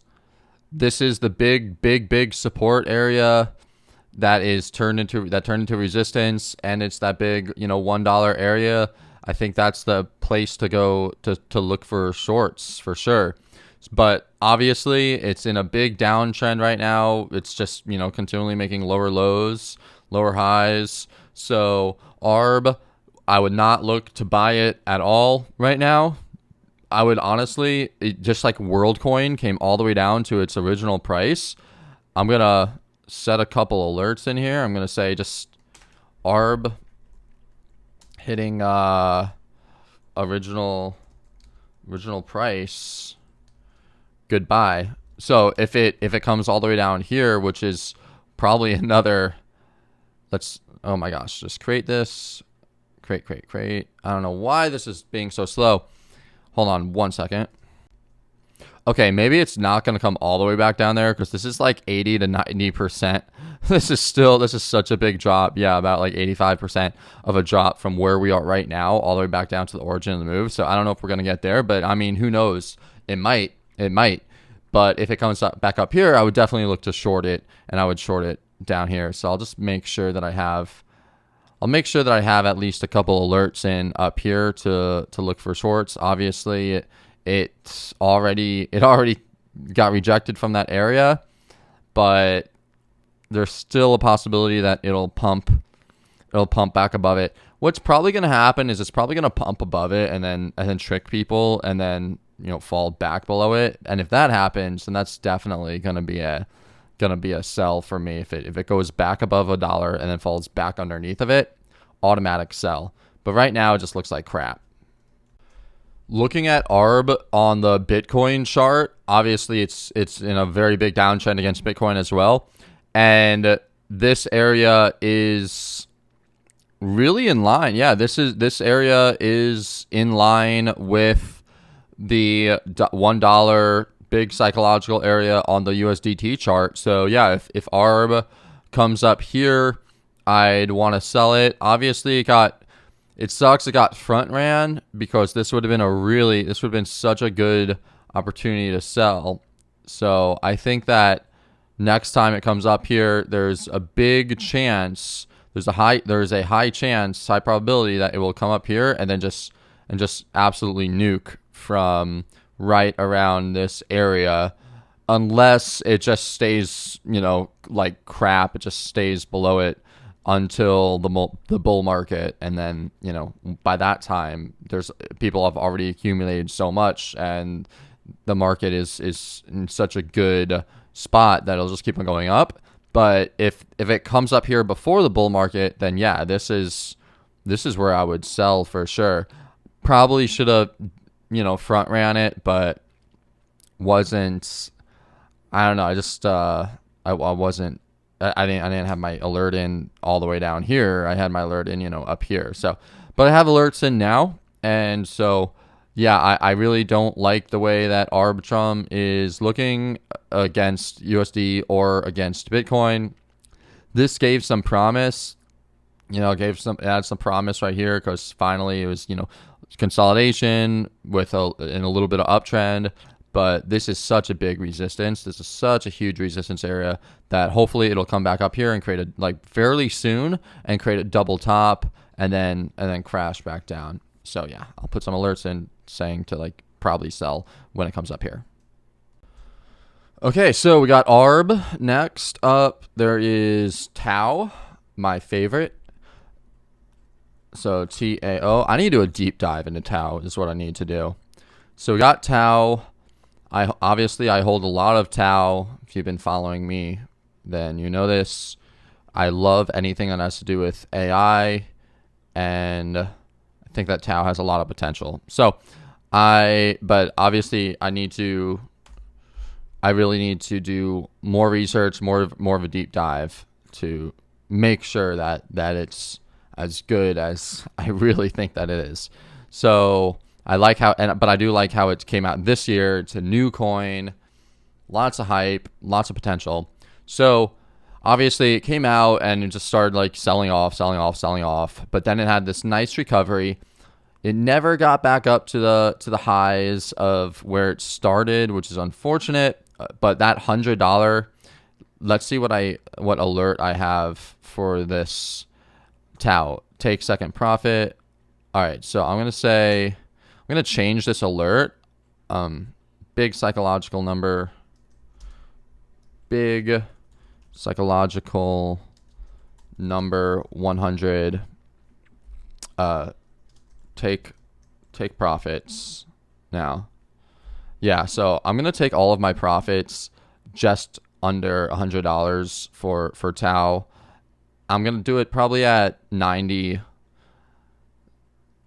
the big support area that turned into resistance, and it's that big $1 area. I think that's the place to go to look for shorts for sure. But obviously it's in a big downtrend right now. It's just continually making lower lows, lower highs. So ARB, I would not look to buy it at all right now. I would honestly, just like WorldCoin came all the way down to its original price, I'm going to set a couple alerts in here. I'm going to say just ARB hitting original price, goodbye. So if it comes all the way down here, which is probably another, oh my gosh, just create this. Create. I don't know why this is being so slow. Hold on 1 second. Okay, maybe it's not going to come all the way back down there, because this is like 80 to 90%. This is such a big drop. Yeah, about like 85% of a drop from where we are right now all the way back down to the origin of the move. So I don't know if we're going to get there, but I mean, who knows? It might. But if it comes back up here, I would definitely look to short it, and I would short it down here. So I'll just make sure that I have at least a couple alerts in up here to look for shorts. Obviously, it already got rejected from that area, but there's still a possibility that it'll pump back above it. What's probably going to happen is it's probably going to pump above it and then trick people and then fall back below it. And if that happens, then that's definitely going to be a sell for me. If it goes back above $1 and then falls back underneath of it, automatic sell. But right now it just looks like crap. Looking at ARB on the Bitcoin chart, obviously it's in a very big downtrend against Bitcoin as well. And this area is really in line. Yeah, this area is in line with the $1 big psychological area on the USDT chart. So yeah, if ARB comes up here, I'd want to sell it. Obviously, it sucks it got front ran, because this would have been such a good opportunity to sell. So I think that next time it comes up here, there's a big chance, there's a high chance, high probability that it will come up here and then just absolutely nuke from right around this area, unless it just stays, like crap. It just stays below it until the bull market, and then by that time people have already accumulated so much, and the market is in such a good spot that it'll just keep on going up. But if it comes up here before the bull market, then yeah, this is where I would sell for sure. Probably should have front ran it, but wasn't. I don't know. I just I wasn't. I didn't have my alert in all the way down here. I had my alert in up here. So, but I have alerts in now, and so yeah, I really don't like the way that Arbitrum is looking against USD or against Bitcoin. This gave some promise, it had some promise right here, because finally it was, consolidation with a little bit of uptrend. But this is such a big resistance. This is such a huge resistance area that hopefully it'll come back up here and create fairly soon and create a double top and then crash back down. So yeah, I'll put some alerts in saying to probably sell when it comes up here. Okay, so we got ARB. Next up, there is Tau, my favorite. So TAO. I need to do a deep dive into Tau is what I need to do. So we got Tau. I hold a lot of Tau. If you've been following me, then you know this. I love anything that has to do with AI, and I think that Tau has a lot of potential. So but obviously I really need to do more research, more of a deep dive to make sure that it's as good as I really think that it is. So I like but I do like how it came out this year. It's a new coin, lots of hype, lots of potential. So obviously it came out and it just started selling off. But then it had this nice recovery. It never got back up to the highs of where it started, which is unfortunate. But that $100, let's see what alert I have for this Tau. Take second profit. All right, so I'm gonna change this alert. Big psychological number. Big psychological number 100. Take profits now. Yeah, so I'm gonna take all of my profits just under $100 for Tau. I'm gonna do it probably at $97,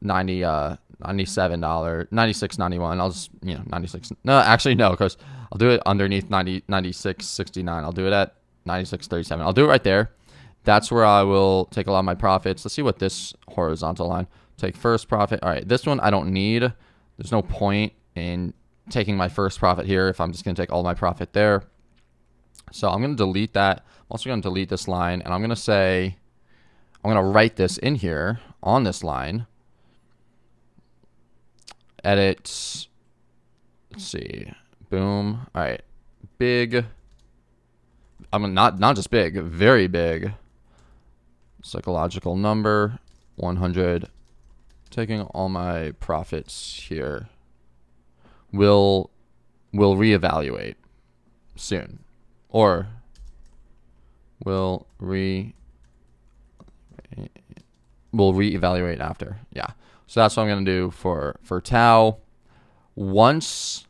$96.91. I'll just 96. No, actually no, because I'll do it underneath 96.69. I'll do it at 96.37. I'll do it right there. That's where I will take a lot of my profits. Let's see what this horizontal line. Take first profit. All right, this one I don't need. There's no point in taking my first profit here if I'm just going to take all my profit there. So I'm going to delete that. I'm also going to delete this line, and I'm going to write this in here on this line. Edit. Let's see. Boom. All right. Big. Not just big, very big. Psychological number 100. Taking all my profits here. We'll reevaluate soon, or we'll reevaluate after. Yeah. So that's what I'm gonna do for Tau. Once,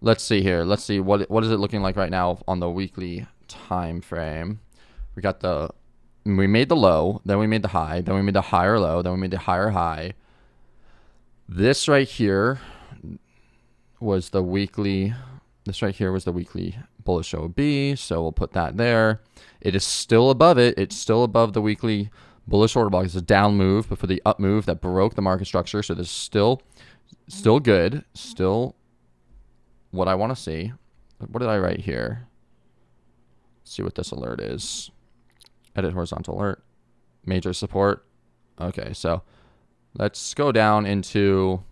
let's see here. Let's see what is it looking like right now on the weekly time frame. We made the low, then we made the high, then we made the higher low, then we made the higher high. This right here was the weekly. This right here was the weekly bullish OB, so we'll put that there. It is still above it. It's still above the weekly bullish order block. It's a down move, but for the up move that broke the market structure. So this is still good, still what I want to see. What did I write here? Let's see what this alert is. Edit horizontal alert. Major support. Okay, so let's go down into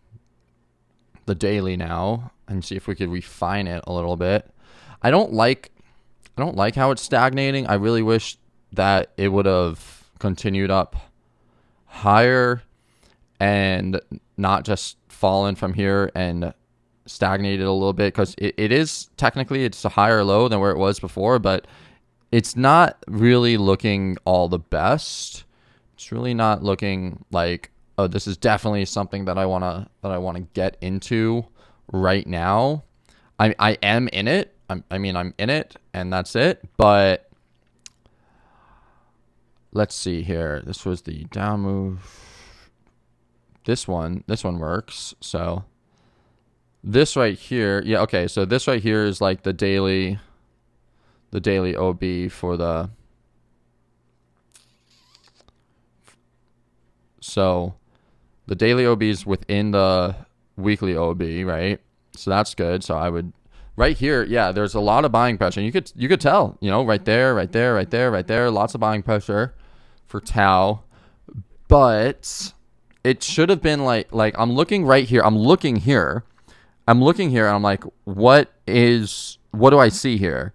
the daily now and see if we could refine it a little bit. I don't like how it's stagnating. I really wish that it would have continued up higher and not just fallen from here and stagnated a little bit, because it is technically, it's a higher low than where it was before, but it's not really looking all the best. It's really not looking like, oh, this is definitely something that I want to get into right now. I am in it. I'm in it, and that's it. But let's see here. This was the down move. This one works. So this right here, yeah, okay. So this right here is like the daily OB for the. So the daily OB is within the weekly OB, right? So that's good. So I would, right here, yeah, there's a lot of buying pressure. And you could tell, right there, lots of buying pressure for Tau. But it should have been like I'm looking right here. I'm looking here and I'm like, what do I see here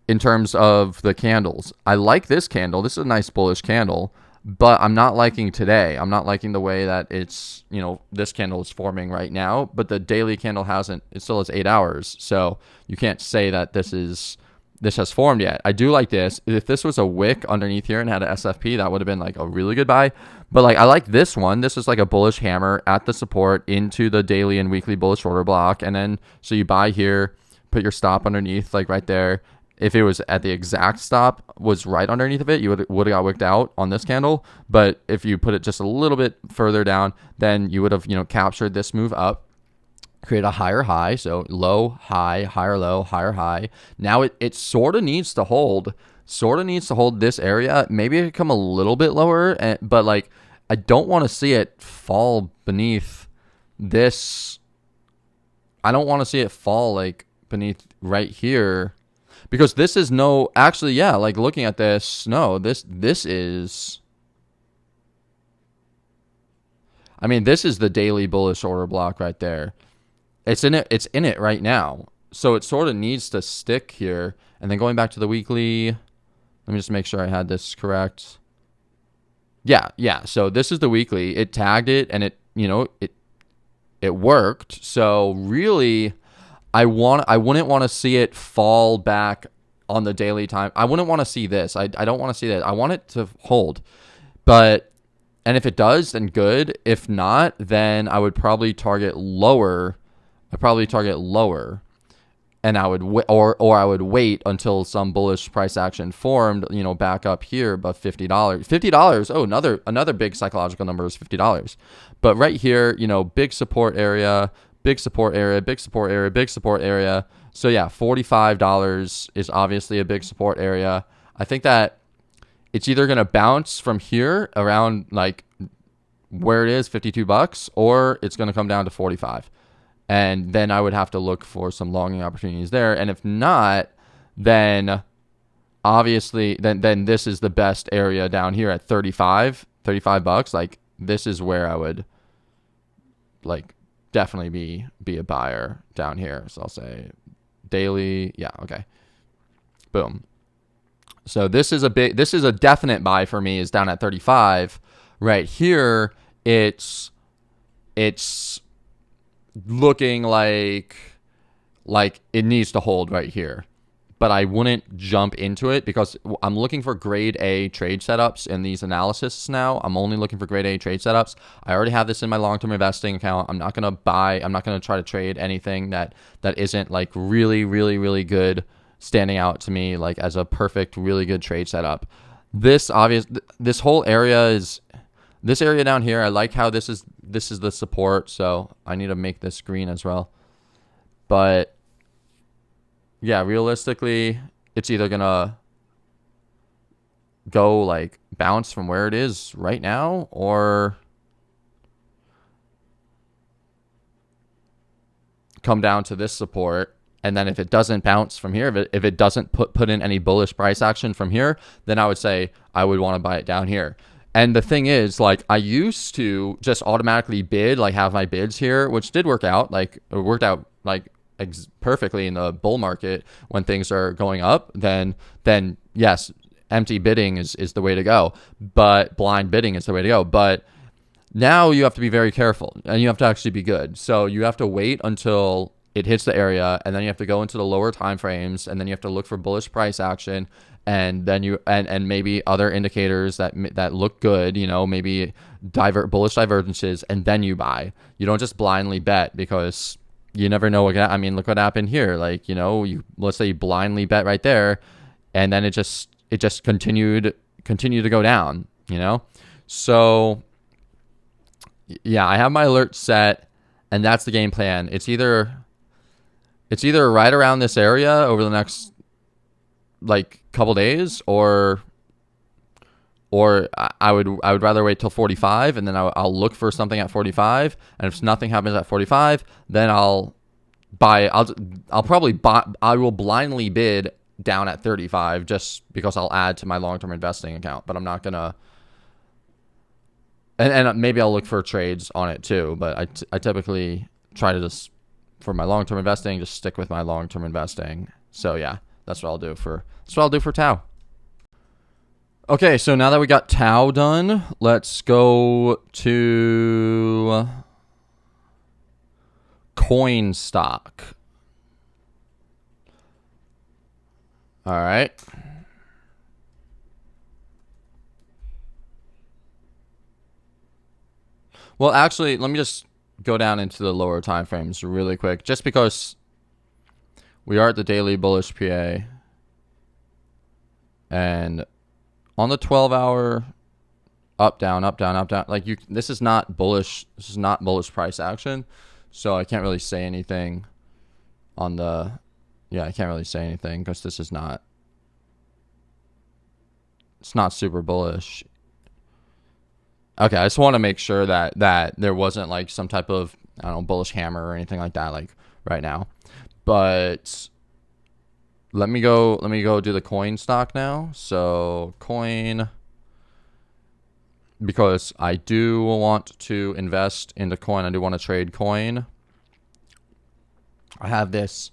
in terms of the candles? I like this candle. This is a nice bullish candle. But I'm not liking today. I'm not liking the way that it's, this candle is forming right now. But the daily candle it still has 8 hours. So you can't say that this has formed yet. I do like this. If this was a wick underneath here and had an SFP, that would have been like a really good buy. But like, I like this one. This is like a bullish hammer at the support into the daily and weekly bullish order block. And then, so you buy here, put your stop underneath, like right there. If it was at the exact stop was right underneath of it, you would have got wicked out on this candle. But if you put it just a little bit further down, then you would have, captured this move up, create a higher high. So low, high, higher low, higher high. Now it sort of needs to hold this area. Maybe it could come a little bit lower, but like, I don't want to see it fall beneath this. I don't want to see it fall like beneath right here. Because this is actually, yeah, like looking at this, no, this is, this is the daily bullish order block right there. It's in it right now. So it sort of needs to stick here. And then going back to the weekly, let me just make sure I had this correct. Yeah. So this is the weekly. It tagged it and it worked. So really, I wouldn't want to see it fall back on the daily time. I wouldn't want to see this. I don't want to see that. I want it to hold. And if it does, then good. If not, then I would probably target lower. And I would I would wait until some bullish price action formed, back up here above $50. $50. Oh, another big psychological number is $50. But right here, big support area. Big support area, big support area, big support area. So yeah, $45 is obviously a big support area. I think that it's either going to bounce from here around like where it is, $52, or it's going to come down to 45. And then I would have to look for some longing opportunities there. And if not, then obviously then this is the best area down here at $35. Like this is where I would like definitely be a buyer down here. So I'll say daily. Yeah. Okay. Boom. So this is a definite buy for me, is down at 35 right here. It's looking like it needs to hold right here, but I wouldn't jump into it because I'm looking for grade A trade setups in these analysis now. I'm only looking for grade A trade setups. I already have this in my long-term investing account. I'm not going to try to trade anything that isn't like really, really, really good, standing out to me like as a perfect, really good trade setup. This whole area is this area down here. I like how this is the support. So I need to make this green as well. But yeah, realistically, it's either going to go like bounce from where it is right now, or come down to this support. And then if it doesn't bounce from here, if it doesn't put in any bullish price action from here, then I would say I would want to buy it down here. And the thing is, like, I used to just automatically bid, like have my bids here, which did work out. Like, it worked out like perfectly in the bull market when things are going up. Then yes, empty bidding is the way to go. But blind bidding is the way to go. But now you have to be very careful, and you have to actually be good. So you have to wait until it hits the area, and then you have to go into the lower time frames, and then you have to look for bullish price action, and then you and maybe other indicators that look good, you know, maybe bullish divergences, and then you buy. You don't just blindly bet, because you never know what. I mean, look what happened here. Like, you know, let's say you blindly bet right there, and then it just continued to go down, you know. So yeah, I have my alert set, and that's the game plan. It's either right around this area over the next like couple days, or I would rather wait till 45, and then I'll look for something at 45, and if nothing happens at 45, then I'll buy. I'll probably buy. I will blindly bid down at 35 just because I'll add to my long-term investing account, but I'm not gonna. And maybe I'll look for trades on it too, but I typically try to just, for my long-term investing, just stick with my long-term investing. So yeah, that's what I'll do for Tau. Okay, so now that we got Tau done, let's go to coin stock. All right. Well, actually, let me just go down into the lower time frames really quick, just because we are at the daily bullish PA, and on the 12-hour, up down, like this is not bullish. This is not bullish price action, so I can't really say anything on the. Yeah, I can't really say anything because this is not. It's not super bullish. Okay, I just want to make sure that there wasn't like some type of, I don't know, bullish hammer or anything like that like right now. But let me go do the coin stock now. So coin, because I do want to invest into coin. I do want to trade coin. I have this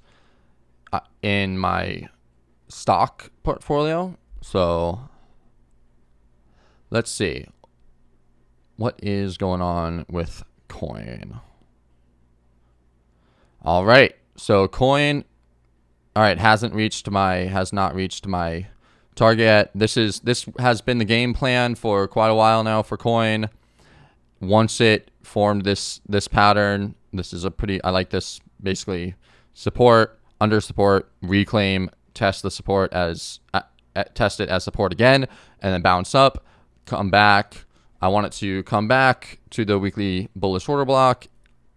in my stock portfolio. So let's see. What is going on with coin? All right. So coin, all right, has not reached my target yet. This has been the game plan for quite a while now for coin. Once it formed this pattern, this is I like this, basically support, under support, reclaim, test the support test it as support again, and then bounce up, come back. I want it to come back to the weekly bullish order block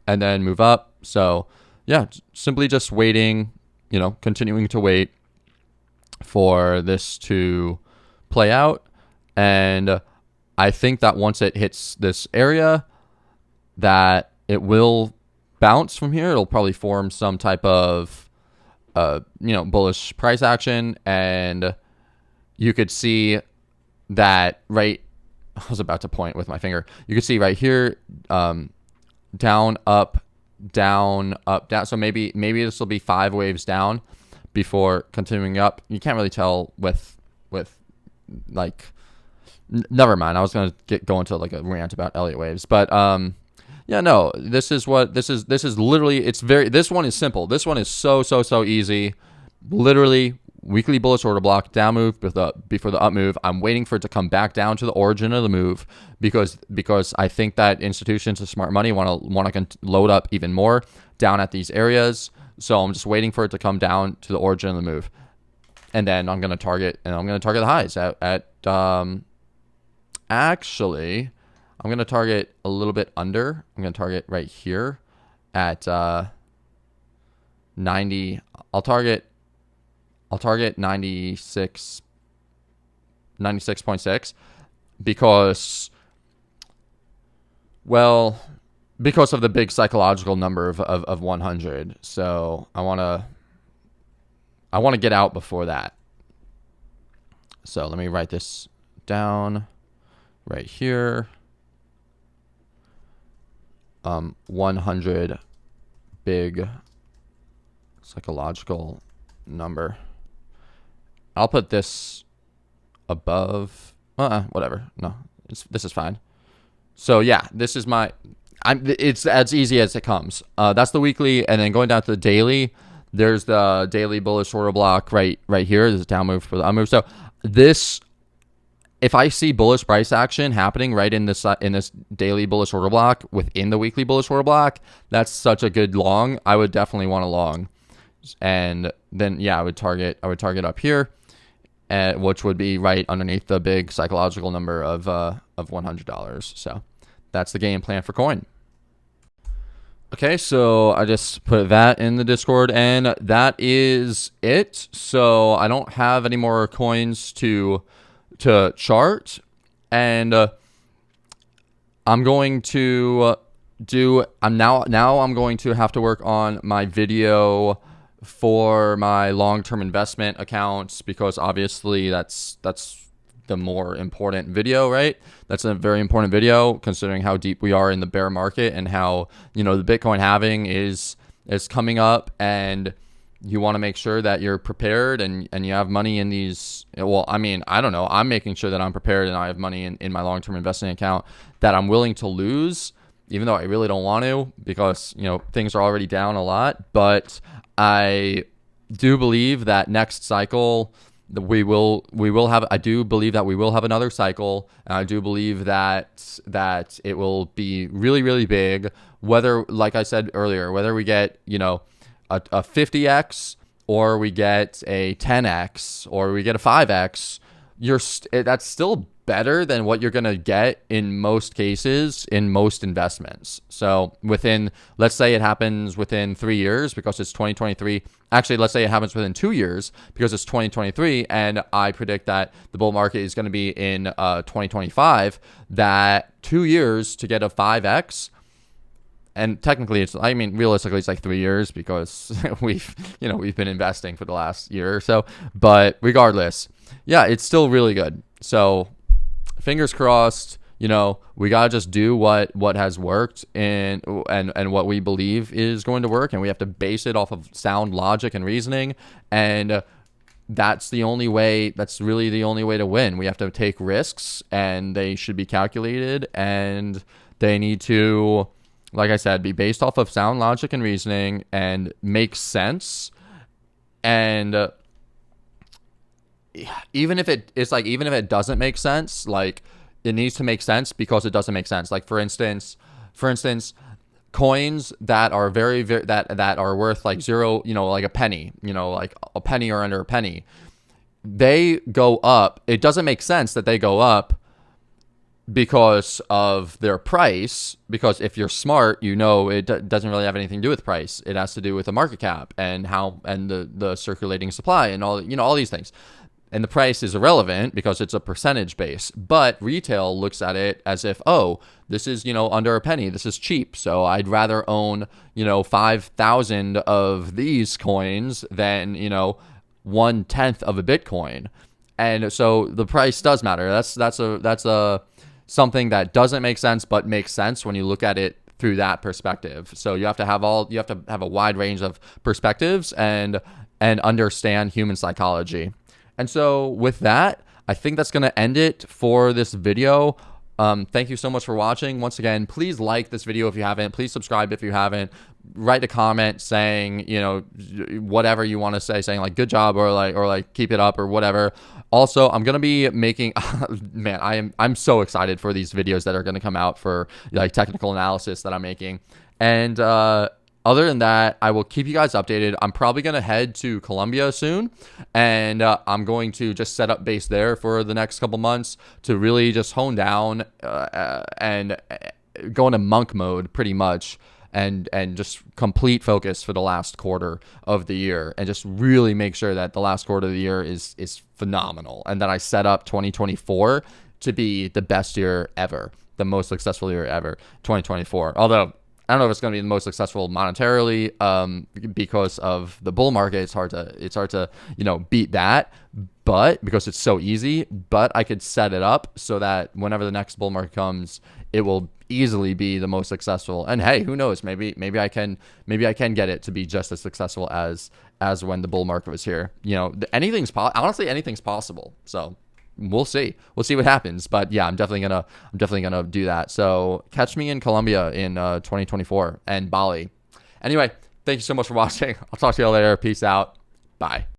and then move up. So yeah, simply just waiting, you know, continuing to wait for this to play out. And I think that once it hits this area, that it will bounce from here. It'll probably form some type of, bullish price action. And you could see that right. I was about to point with my finger. You can see right here, down, up, down, up, down. So maybe this will be 5 waves down before continuing up. You can't really tell with like. Never mind. I was gonna go into like a rant about Elliott waves, but yeah, no. This is literally. This one is simple. This one is so easy. Literally. Weekly bullish order block, down move before the up move. I'm waiting for it to come back down to the origin of the move because I think that institutions of smart money want to load up even more down at these areas. So I'm just waiting for it to come down to the origin of the move, and then I'm gonna target the highs at actually I'm gonna target a little bit under. I'm gonna target right here at 90. I'll target 96.6 because, well, because of the big psychological number of 100. So I want to get out before that. So let me write this down right here. 100 big psychological number. I'll put this above, whatever. No, this is fine. So yeah, this is my, it's as easy as it comes. That's the weekly, and then going down to the daily, there's the daily bullish order block right here. There's a down move for the up move. So this, if I see bullish price action happening right in this daily bullish order block within the weekly bullish order block, that's such a good long. I would definitely want a long, and then yeah, I would target up here, which would be right underneath the big psychological number of $100. So that's the game plan for coin. Okay, so I just put that in the Discord, and that is it. So I don't have any more coins to chart, and I'm going to I'm going to have to work on my video for my long-term investment accounts, because obviously that's the more important video, right? That's a very important video considering how deep we are in the bear market, and how, the Bitcoin halving is coming up, and you want to make sure that you're prepared and you have money in these. Well, I mean, I don't know. I'm making sure that I'm prepared and I have money in my long-term investing account that I'm willing to lose, even though I really don't want to, because, things are already down a lot. But I do believe that next cycle we will have. I do believe that we will have another cycle, and I do believe that it will be really, really big. Whether, like I said earlier, whether we get, a 50x, or we get a 10x, or we get a 5x, that's still better than what you're going to get in most cases in most investments. So let's say it happens within 3 years because it's 2023. Actually, let's say it happens within 2 years because it's 2023, and I predict that the bull market is going to be in 2025. That 2 years to get a 5x. And technically, realistically, it's like 3 years, because we've been investing for the last year or so. But regardless, yeah, it's still really good. So fingers crossed. We gotta just do what has worked and what we believe is going to work, and we have to base it off of sound logic and reasoning. And that's the only way. That's really the only way to win. We have to take risks, and they should be calculated, and they need to, like I said, be based off of sound logic and reasoning and make sense. And even if it doesn't make sense, like, it needs to make sense because it doesn't make sense. Like, for instance, coins that are very, very that are worth like zero, like a penny, like a penny or under a penny, they go up. It doesn't make sense that they go up because of their price, because if you're smart, it doesn't really have anything to do with price. It has to do with the market cap and the circulating supply and all these things. And the price is irrelevant because it's a percentage base. But retail looks at it as if, oh, this is, under a penny. This is cheap. So I'd rather own, 5,000 of these coins than, 1/10 of a Bitcoin. And so the price does matter. That's a something that doesn't make sense, but makes sense when you look at it through that perspective. So you have to have a wide range of perspectives and understand human psychology. And so with that, I think that's going to end it for this video. Thank you so much for watching. Once again, please like this video if you haven't. Please subscribe if you haven't. Write a comment saying, whatever you want to say, saying like good job or like keep it up or whatever. Also, I'm going to be making, man, I'm so excited for these videos that are going to come out for like technical analysis that I'm making. And other than that, I will keep you guys updated. I'm probably going to head to Colombia soon, and I'm going to just set up base there for the next couple months to really just hone down and go into monk mode pretty much, and just complete focus for the last quarter of the year, and just really make sure that the last quarter of the year is phenomenal, and that I set up 2024 to be the best year ever, the most successful year ever, 2024. Although I don't know if it's going to be the most successful monetarily, because of the bull market. It's hard to, you know, beat that, but because it's so easy. But I could set it up so that whenever the next bull market comes, it will easily be the most successful. And hey, who knows? Maybe I can get it to be just as successful as when the bull market was here. You know, honestly, anything's possible. So we'll see what happens. But yeah, I'm definitely gonna do that. So catch me in Colombia in 2024 and Bali. Anyway, thank you so much for watching. I'll talk to you all later. Peace out. Bye.